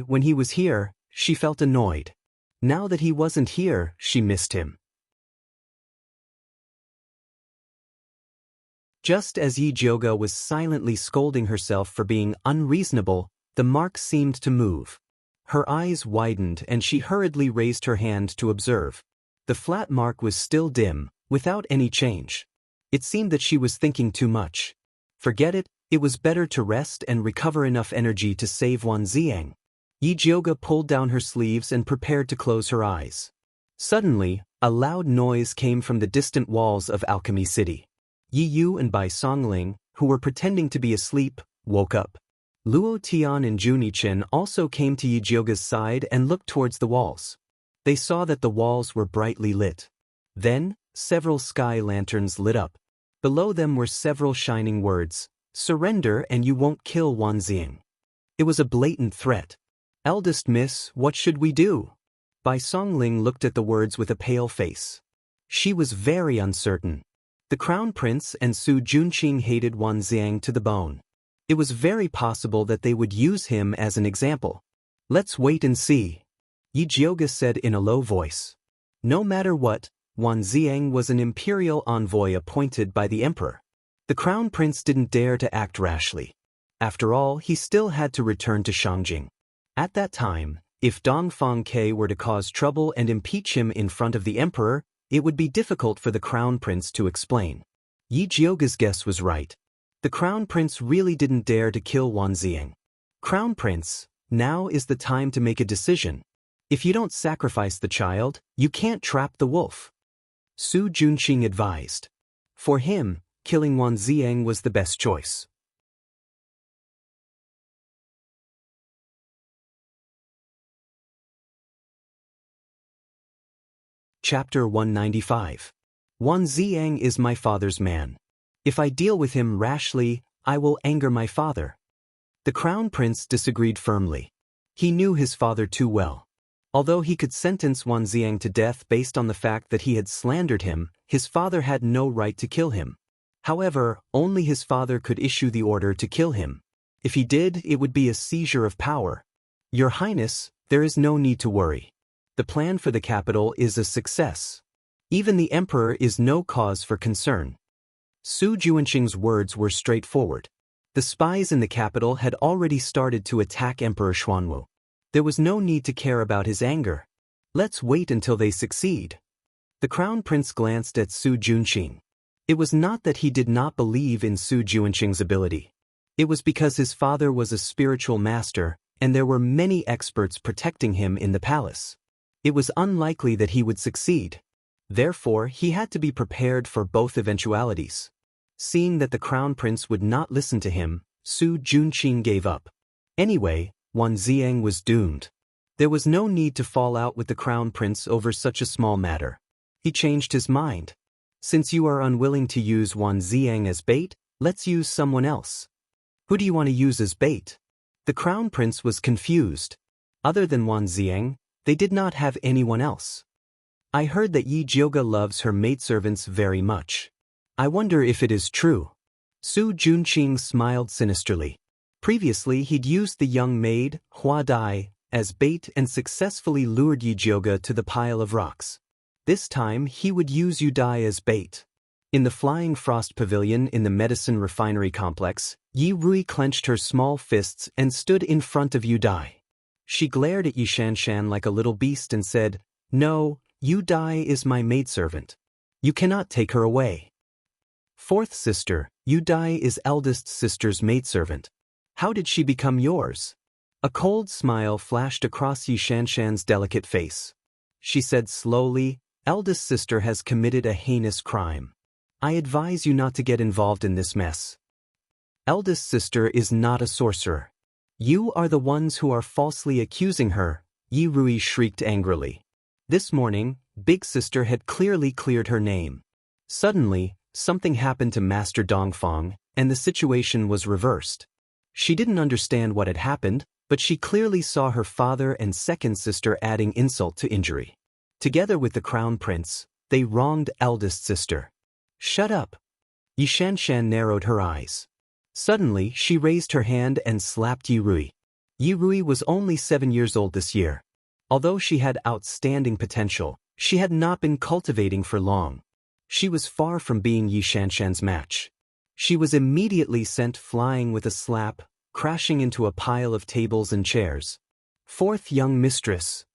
When he was here, she felt annoyed. Now that he wasn't here, she missed him. Just as Yi Jiuge was silently scolding herself for being unreasonable, the mark seemed to move. Her eyes widened and she hurriedly raised her hand to observe. The flat mark was still dim, without any change. It seemed that she was thinking too much. Forget it, it was better to rest and recover enough energy to save Wan Ziang. Yi Jiuge pulled down her sleeves and prepared to close her eyes. Suddenly, a loud noise came from the distant walls of Alchemy City. Yi Yu and Bai Songling, who were pretending to be asleep, woke up. Luo Tian and Jun Yichen also came to Yi Jiuge's side and looked towards the walls. They saw that the walls were brightly lit. Then, several sky lanterns lit up. Below them were several shining words, "Surrender and you won't kill Wan Ziang." It was a blatant threat. "Eldest Miss, what should we do?" Bai Songling looked at the words with a pale face. She was very uncertain. The Crown Prince and Su Junqing hated Wan Ziang to the bone. It was very possible that they would use him as an example. "Let's wait and see," Yi Jiuge said in a low voice. No matter what, Wan Ziang was an imperial envoy appointed by the emperor. The crown prince didn't dare to act rashly. After all, he still had to return to Shangjing. At that time, if Dongfang Ke were to cause trouble and impeach him in front of the emperor, it would be difficult for the crown prince to explain. Yi Jiuge's guess was right. The crown prince really didn't dare to kill Wan Zieng. Crown prince, now is the time to make a decision. If you don't sacrifice the child, you can't trap the wolf. Su Junqing advised. For him, killing Wan Zieng was the best choice. Chapter 195. Wan Zieng is my father's man. If I deal with him rashly, I will anger my father. The crown prince disagreed firmly. He knew his father too well. Although he could sentence Wan Zieng to death based on the fact that he had slandered him, his father had no right to kill him. However, only his father could issue the order to kill him. If he did, it would be a seizure of power. Your Highness, there is no need to worry. The plan for the capital is a success. Even the emperor is no cause for concern. Su Junqing's words were straightforward. The spies in the capital had already started to attack Emperor Xuanwu. There was no need to care about his anger. Let's wait until they succeed. The crown prince glanced at Su Junqing. It was not that he did not believe in Su Junqing's ability. It was because his father was a spiritual master, and there were many experts protecting him in the palace. It was unlikely that he would succeed. Therefore, he had to be prepared for both eventualities. Seeing that the crown prince would not listen to him, Su Junqing gave up. Anyway, Wan Zieng was doomed. There was no need to fall out with the crown prince over such a small matter. He changed his mind. Since you are unwilling to use Wan Zieng as bait, let's use someone else. Who do you want to use as bait? The crown prince was confused. Other than Wan Zieng, they did not have anyone else. I heard that Yi Jiuge loves her maidservants very much. I wonder if it is true. Su Junqing smiled sinisterly. Previously he'd used the young maid, Hua Dai, as bait and successfully lured Yi Jiuge to the pile of rocks. This time he would use Yu Dai as bait. In the Flying Frost Pavilion in the Medicine Refinery Complex, Yi Rui clenched her small fists and stood in front of Yu Dai. She glared at Yi Shanshan like a little beast and said, "No, Yu Dai is my maidservant. You cannot take her away." Fourth sister, Yu Dai is eldest sister's maidservant. How did she become yours? A cold smile flashed across Yi Shanshan's delicate face. She said slowly, "Eldest sister has committed a heinous crime. I advise you not to get involved in this mess. Eldest sister is not a sorcerer. You are the ones who are falsely accusing her," Yi Rui shrieked angrily. This morning, big sister had clearly cleared her name. Suddenly, something happened to Master Dongfang, and the situation was reversed. She didn't understand what had happened, but she clearly saw her father and second sister adding insult to injury. Together with the crown prince, they wronged eldest sister. "Shut up." Yi Shanshan narrowed her eyes. Suddenly, she raised her hand and slapped Yi Rui. Yi Rui was only 7 years old this year. Although she had outstanding potential, she had not been cultivating for long. She was far from being Yi Shanshan's match. She was immediately sent flying with a slap, crashing into a pile of tables and chairs. Fourth young mistress.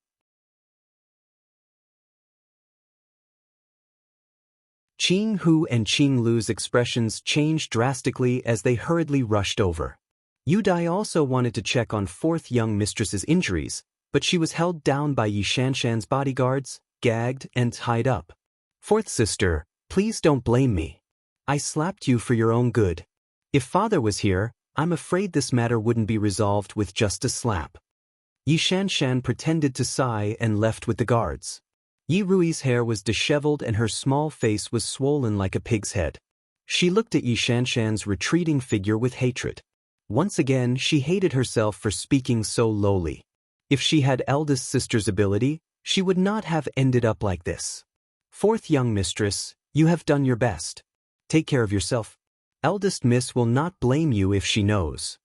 Qing Hu and Qing Lu's expressions changed drastically as they hurriedly rushed over. Yu Dai also wanted to check on fourth young mistress's injuries, but she was held down by Yi Shanshan's bodyguards, gagged, and tied up. "Fourth sister, please don't blame me. I slapped you for your own good. If father was here, I'm afraid this matter wouldn't be resolved with just a slap." Yi Shanshan pretended to sigh and left with the guards. Yi Rui's hair was disheveled and her small face was swollen like a pig's head. She looked at Yi Shanshan's retreating figure with hatred. Once again, she hated herself for speaking so lowly. If she had eldest sister's ability, she would not have ended up like this. "Fourth young mistress, you have done your best. Take care of yourself. Eldest miss will not blame you if she knows."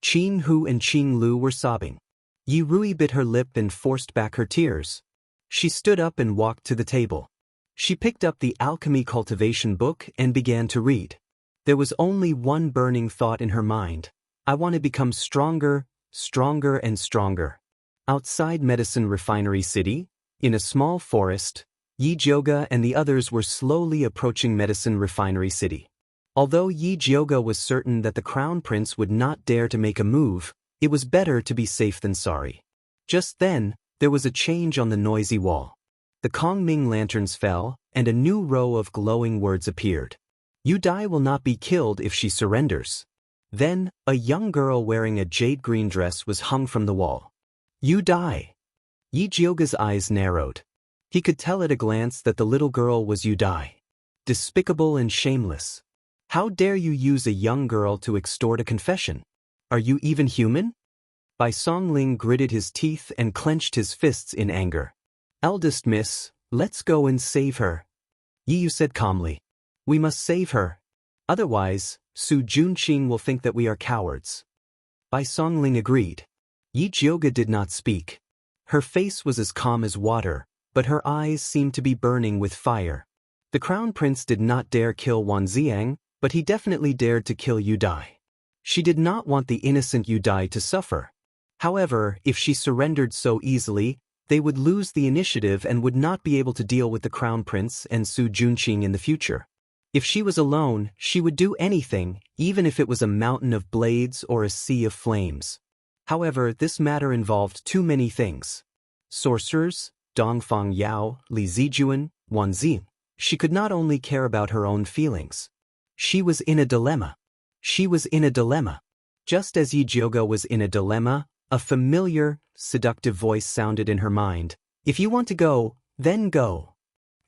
Qing Hu and Qing Lu were sobbing. Yi Rui bit her lip and forced back her tears. She stood up and walked to the table. She picked up the Alchemy Cultivation book and began to read. There was only one burning thought in her mind. I want to become stronger, stronger and stronger. Outside Medicine Refinery City, in a small forest, Yi Jioga and the others were slowly approaching Medicine Refinery City. Although Yi Jioga was certain that the Crown Prince would not dare to make a move, it was better to be safe than sorry. Just then, there was a change on the noisy wall. The Kongming lanterns fell, and a new row of glowing words appeared. Yu Dai will not be killed if she surrenders. Then, a young girl wearing a jade green dress was hung from the wall. Yu Dai. Yi Jioga's eyes narrowed. He could tell at a glance that the little girl was Yu Dai. Despicable and shameless. How dare you use a young girl to extort a confession? Are you even human? Bai Songling gritted his teeth and clenched his fists in anger. Eldest miss, let's go and save her. Yi Yu said calmly. We must save her. Otherwise, Su Junqing will think that we are cowards. Bai Songling agreed. Yi Jioga did not speak. Her face was as calm as water, but her eyes seemed to be burning with fire. The Crown Prince did not dare kill Wan Xiang, but he definitely dared to kill Yu Dai. She did not want the innocent Yu Dai to suffer. However, if she surrendered so easily, they would lose the initiative and would not be able to deal with the Crown Prince and Su Junqing in the future. If she was alone, she would do anything, even if it was a mountain of blades or a sea of flames. However, this matter involved too many things. Sorcerers, Dongfang Yao, Li Zijuan, Wan Xi. She could not only care about her own feelings. She was in a dilemma. She was in a dilemma. Just as Yi Jioga was in a dilemma, a familiar, seductive voice sounded in her mind. If you want to go, then go.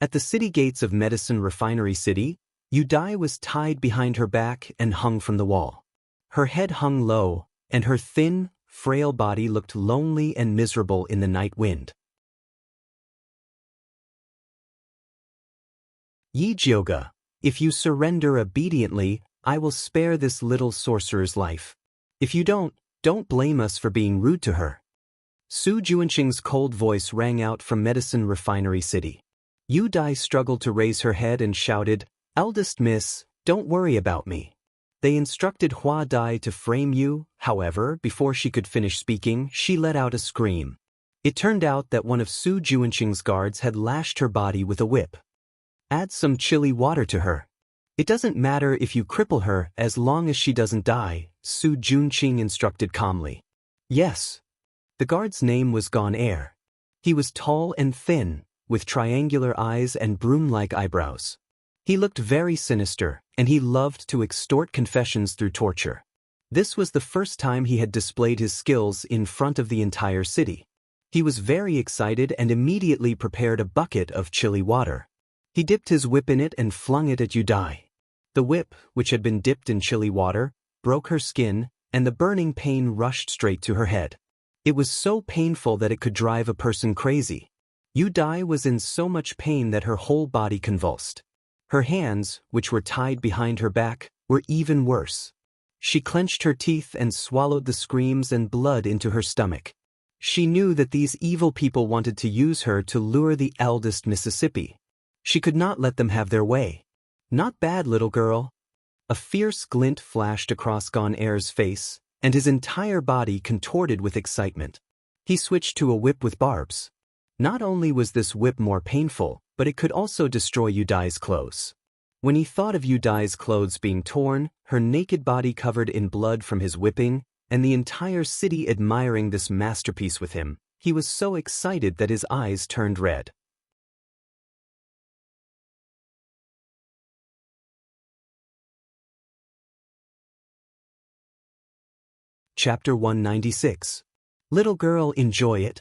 At the city gates of Medicine Refinery City, Yu Dai was tied behind her back and hung from the wall. Her head hung low, and her thin, frail body looked lonely and miserable in the night wind. Yi Jioga, if you surrender obediently, I will spare this little sorcerer's life. If you don't blame us for being rude to her. Su Junqing's cold voice rang out from Medicine Refinery City. Yu Dai struggled to raise her head and shouted, Eldest miss, don't worry about me. They instructed Hua Dai to frame you, however, before she could finish speaking, she let out a scream. It turned out that one of Su Junqing's guards had lashed her body with a whip. Add some chili water to her. It doesn't matter if you cripple her as long as she doesn't die, Su Junqing instructed calmly. Yes. The guard's name was Gone Air. He was tall and thin, with triangular eyes and broom-like eyebrows. He looked very sinister, and he loved to extort confessions through torture. This was the first time he had displayed his skills in front of the entire city. He was very excited and immediately prepared a bucket of chili water. He dipped his whip in it and flung it at Yu Dai. The whip, which had been dipped in chili water, broke her skin, and the burning pain rushed straight to her head. It was so painful that it could drive a person crazy. Yu Dai was in so much pain that her whole body convulsed. Her hands, which were tied behind her back, were even worse. She clenched her teeth and swallowed the screams and blood into her stomach. She knew that these evil people wanted to use her to lure the eldest Mississippi. She could not let them have their way. Not bad, little girl. A fierce glint flashed across Gone Air's face, and his entire body contorted with excitement. He switched to a whip with barbs. Not only was this whip more painful, but it could also destroy Yu Dai's clothes. When he thought of Yu Dai's clothes being torn, her naked body covered in blood from his whipping, and the entire city admiring this masterpiece with him, he was so excited that his eyes turned red. Chapter 196. Little girl, enjoy it.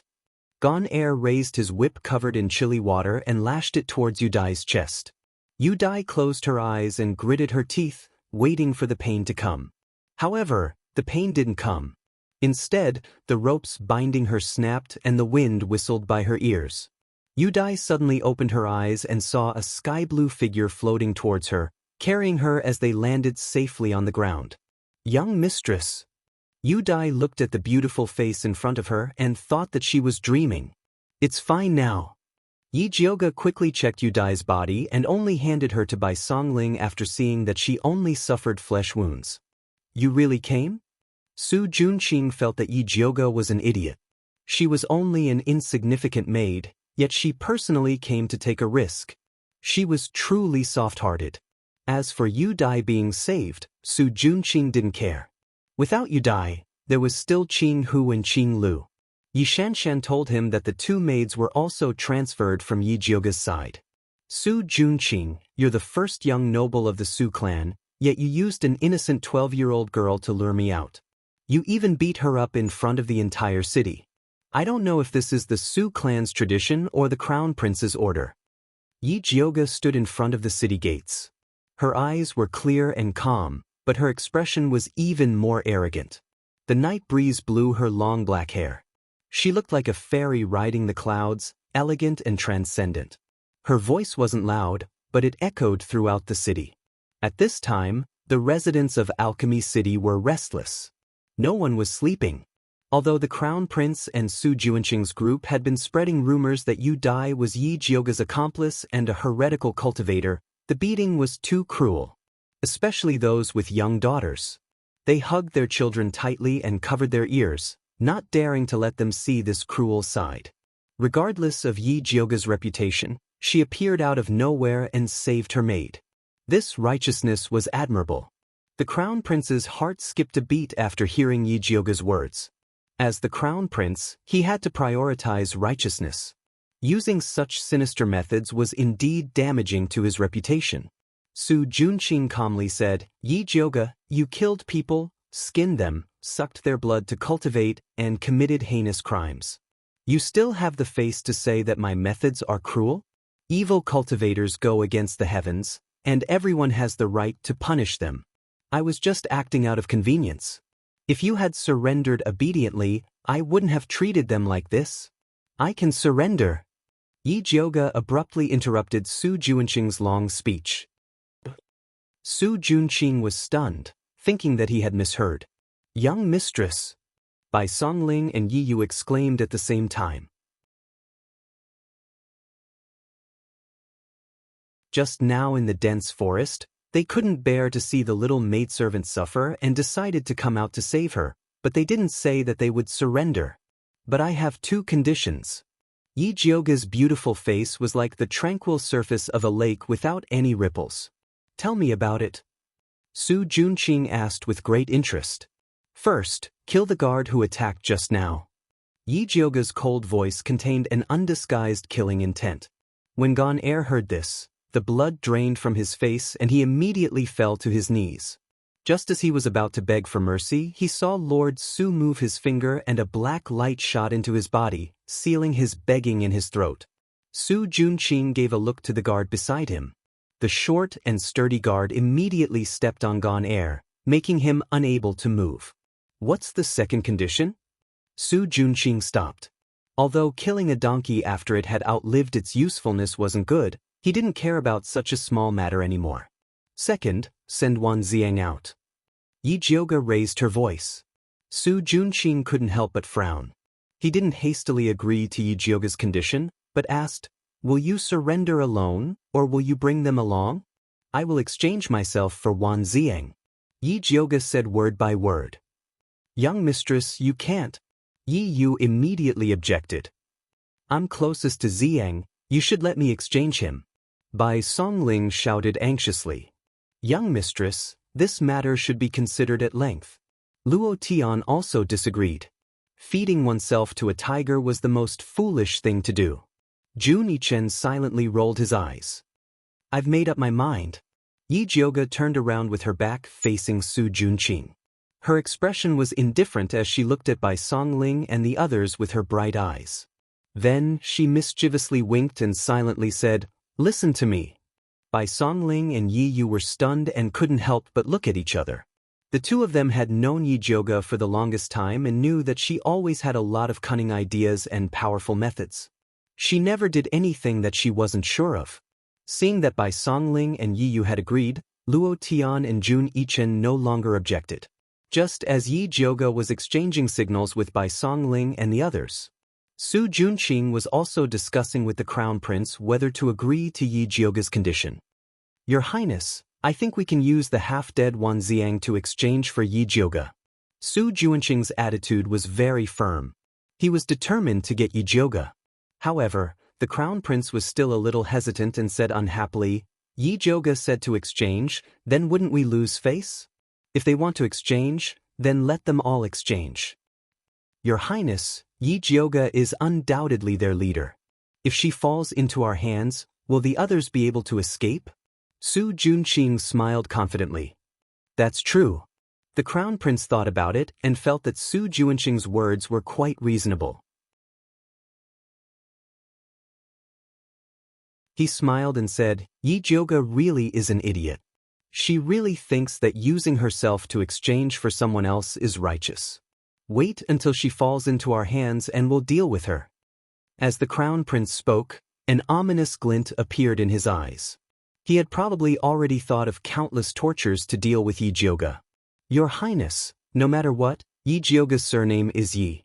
Gone Air raised his whip covered in chili water and lashed it towards Yu Dai's chest. Yu Dai closed her eyes and gritted her teeth, waiting for the pain to come. However, the pain didn't come. Instead, the ropes binding her snapped and the wind whistled by her ears. Yu Dai suddenly opened her eyes and saw a sky-blue figure floating towards her, carrying her as they landed safely on the ground. Young mistress. Yu Dai looked at the beautiful face in front of her and thought that she was dreaming. It's fine now. Yi Jiuge quickly checked Yu Dai's body and only handed her to Bai Songling after seeing that she only suffered flesh wounds. You really came? Su Junqing felt that Yi Jiuge was an idiot. She was only an insignificant maid, yet she personally came to take a risk. She was truly soft-hearted. As for Yu Dai being saved, Su Junqing didn't care. Without Yu Dai, there was still Qing Hu and Qing Lu. Yi Shanshan told him that the two maids were also transferred from Yi Jiuge's side. Su Junqing, you're the first young noble of the Su clan, yet you used an innocent 12-year-old girl to lure me out. You even beat her up in front of the entire city. I don't know if this is the Su clan's tradition or the crown prince's order. Yi Jiuge stood in front of the city gates. Her eyes were clear and calm, but her expression was even more arrogant. The night breeze blew her long black hair. She looked like a fairy riding the clouds, elegant and transcendent. Her voice wasn't loud, but it echoed throughout the city. At this time, the residents of Alchemy City were restless. No one was sleeping. Although the Crown Prince and Su Junqing's group had been spreading rumors that Yu Dai was Yi Jiuge's accomplice and a heretical cultivator, the beating was too cruel. Especially those with young daughters. They hugged their children tightly and covered their ears, not daring to let them see this cruel side. Regardless of Yi Jiuge's reputation, she appeared out of nowhere and saved her maid. This righteousness was admirable. The Crown Prince's heart skipped a beat after hearing Yi Jiuge's words. As the Crown Prince, he had to prioritize righteousness. Using such sinister methods was indeed damaging to his reputation. Su Junqing calmly said, Yi Jiuge, you killed people, skinned them, sucked their blood to cultivate, and committed heinous crimes. You still have the face to say that my methods are cruel? Evil cultivators go against the heavens, and everyone has the right to punish them. I was just acting out of convenience. If you had surrendered obediently, I wouldn't have treated them like this. I can surrender. Yi Jiuge abruptly interrupted Su Junqing's long speech. Su Junqing was stunned, thinking that he had misheard. Young mistress! Bai Songling and Yi Yu exclaimed at the same time. Just now in the dense forest, they couldn't bear to see the little maidservant suffer and decided to come out to save her, but they didn't say that they would surrender. But I have two conditions. Yi Jiuge's beautiful face was like the tranquil surface of a lake without any ripples. Tell me about it. Su Junqing asked with great interest. First, kill the guard who attacked just now. Yi Jiuge's cold voice contained an undisguised killing intent. When Gan Er heard this, the blood drained from his face and he immediately fell to his knees. Just as he was about to beg for mercy, he saw Lord Su move his finger and a black light shot into his body, sealing his begging in his throat. Su Junqing gave a look to the guard beside him. The short and sturdy guard immediately stepped on Gan Er, making him unable to move. What's the second condition? Su Junqing stopped. Although killing a donkey after it had outlived its usefulness wasn't good, he didn't care about such a small matter anymore. Second, send Wan Ziang out. Yi Jiuge raised her voice. Su Junqing couldn't help but frown. He didn't hastily agree to Yi Jiuge's condition, but asked, will you surrender alone, or will you bring them along? I will exchange myself for Wan Ziang. Yi Jiuge said word by word. Young mistress, you can't. Yi Yu immediately objected. I'm closest to Ziang, you should let me exchange him. Bai Songling shouted anxiously. Young mistress, this matter should be considered at length. Luo Tian also disagreed. Feeding oneself to a tiger was the most foolish thing to do. Jun Yichen silently rolled his eyes. I've made up my mind. Yi Jiuge turned around with her back facing Su Junqing. Her expression was indifferent as she looked at Bai Songling and the others with her bright eyes. Then, she mischievously winked and silently said, Listen to me. Bai Songling and Yi Yu were stunned and couldn't help but look at each other. The two of them had known Yi Jiuge for the longest time and knew that she always had a lot of cunning ideas and powerful methods. She never did anything that she wasn't sure of. Seeing that Bai Songling and Yi Yu had agreed, Luo Tian and Jun Yichen no longer objected. Just as Yi Jiuge was exchanging signals with Bai Songling and the others. Su Junqing was also discussing with the crown prince whether to agree to Yi Jioga's condition. Your Highness, I think we can use the half-dead Wan Xiang to exchange for Yi Jioga. Su Junqing's attitude was very firm. He was determined to get Yi Jioga. However, the crown prince was still a little hesitant and said unhappily, Yi Jioga said to exchange, then wouldn't we lose face? If they want to exchange, then let them all exchange. Your Highness, Yi Jioga is undoubtedly their leader. If she falls into our hands, will the others be able to escape? Su Junqing smiled confidently. That's true. The crown prince thought about it and felt that Su Junqing's words were quite reasonable. He smiled and said, Yi Jioga really is an idiot. She really thinks that using herself to exchange for someone else is righteous. Wait until she falls into our hands and we'll deal with her. As the crown prince spoke, an ominous glint appeared in his eyes. He had probably already thought of countless tortures to deal with Yi Jioga. Your Highness, no matter what, Yi Jioga's surname is Yi.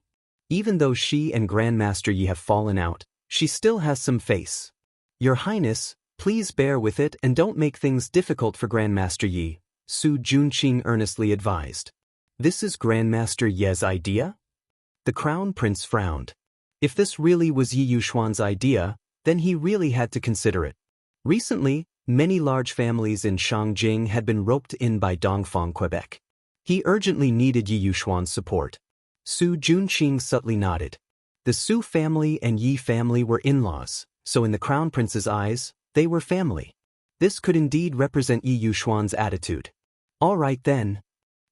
Even though she and Grandmaster Yi have fallen out, she still has some face. Your Highness, please bear with it and don't make things difficult for Grandmaster Yi, Su Junqing earnestly advised. This is Grandmaster Ye's idea? The crown prince frowned. If this really was Yi Yuxuan's idea, then he really had to consider it. Recently, many large families in Shangjing had been roped in by Dongfang, Quebec. He urgently needed Yi Yuxuan's support. Su Junqing subtly nodded. The Su family and Yi family were in-laws, so in the crown prince's eyes, they were family. This could indeed represent Yi Yuxuan's attitude. All right then.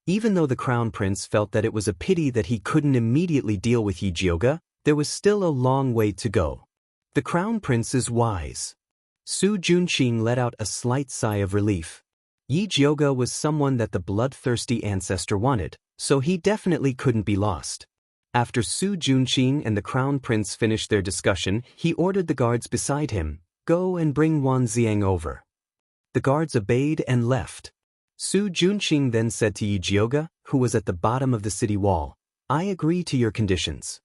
Even though the crown prince felt that it was a pity that he couldn't immediately deal with Yi Jioga, there was still a long way to go. The crown prince is wise. Su Junqing let out a slight sigh of relief. Yi Jioga was someone that the bloodthirsty ancestor wanted, so he definitely couldn't be lost. After Su Junqing and the crown prince finished their discussion, he ordered the guards beside him, go and bring Wan Xiang over. The guards obeyed and left. Su Junqing then said to Yi Jioga, who was at the bottom of the city wall, I agree to your conditions.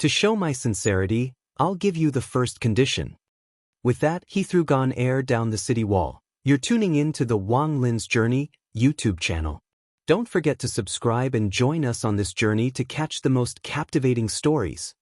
To show my sincerity, I'll give you the first condition. With that, he threw Gone Air down the city wall. You're tuning in to the Wang Lin's Journey YouTube channel. Don't forget to subscribe and join us on this journey to catch the most captivating stories.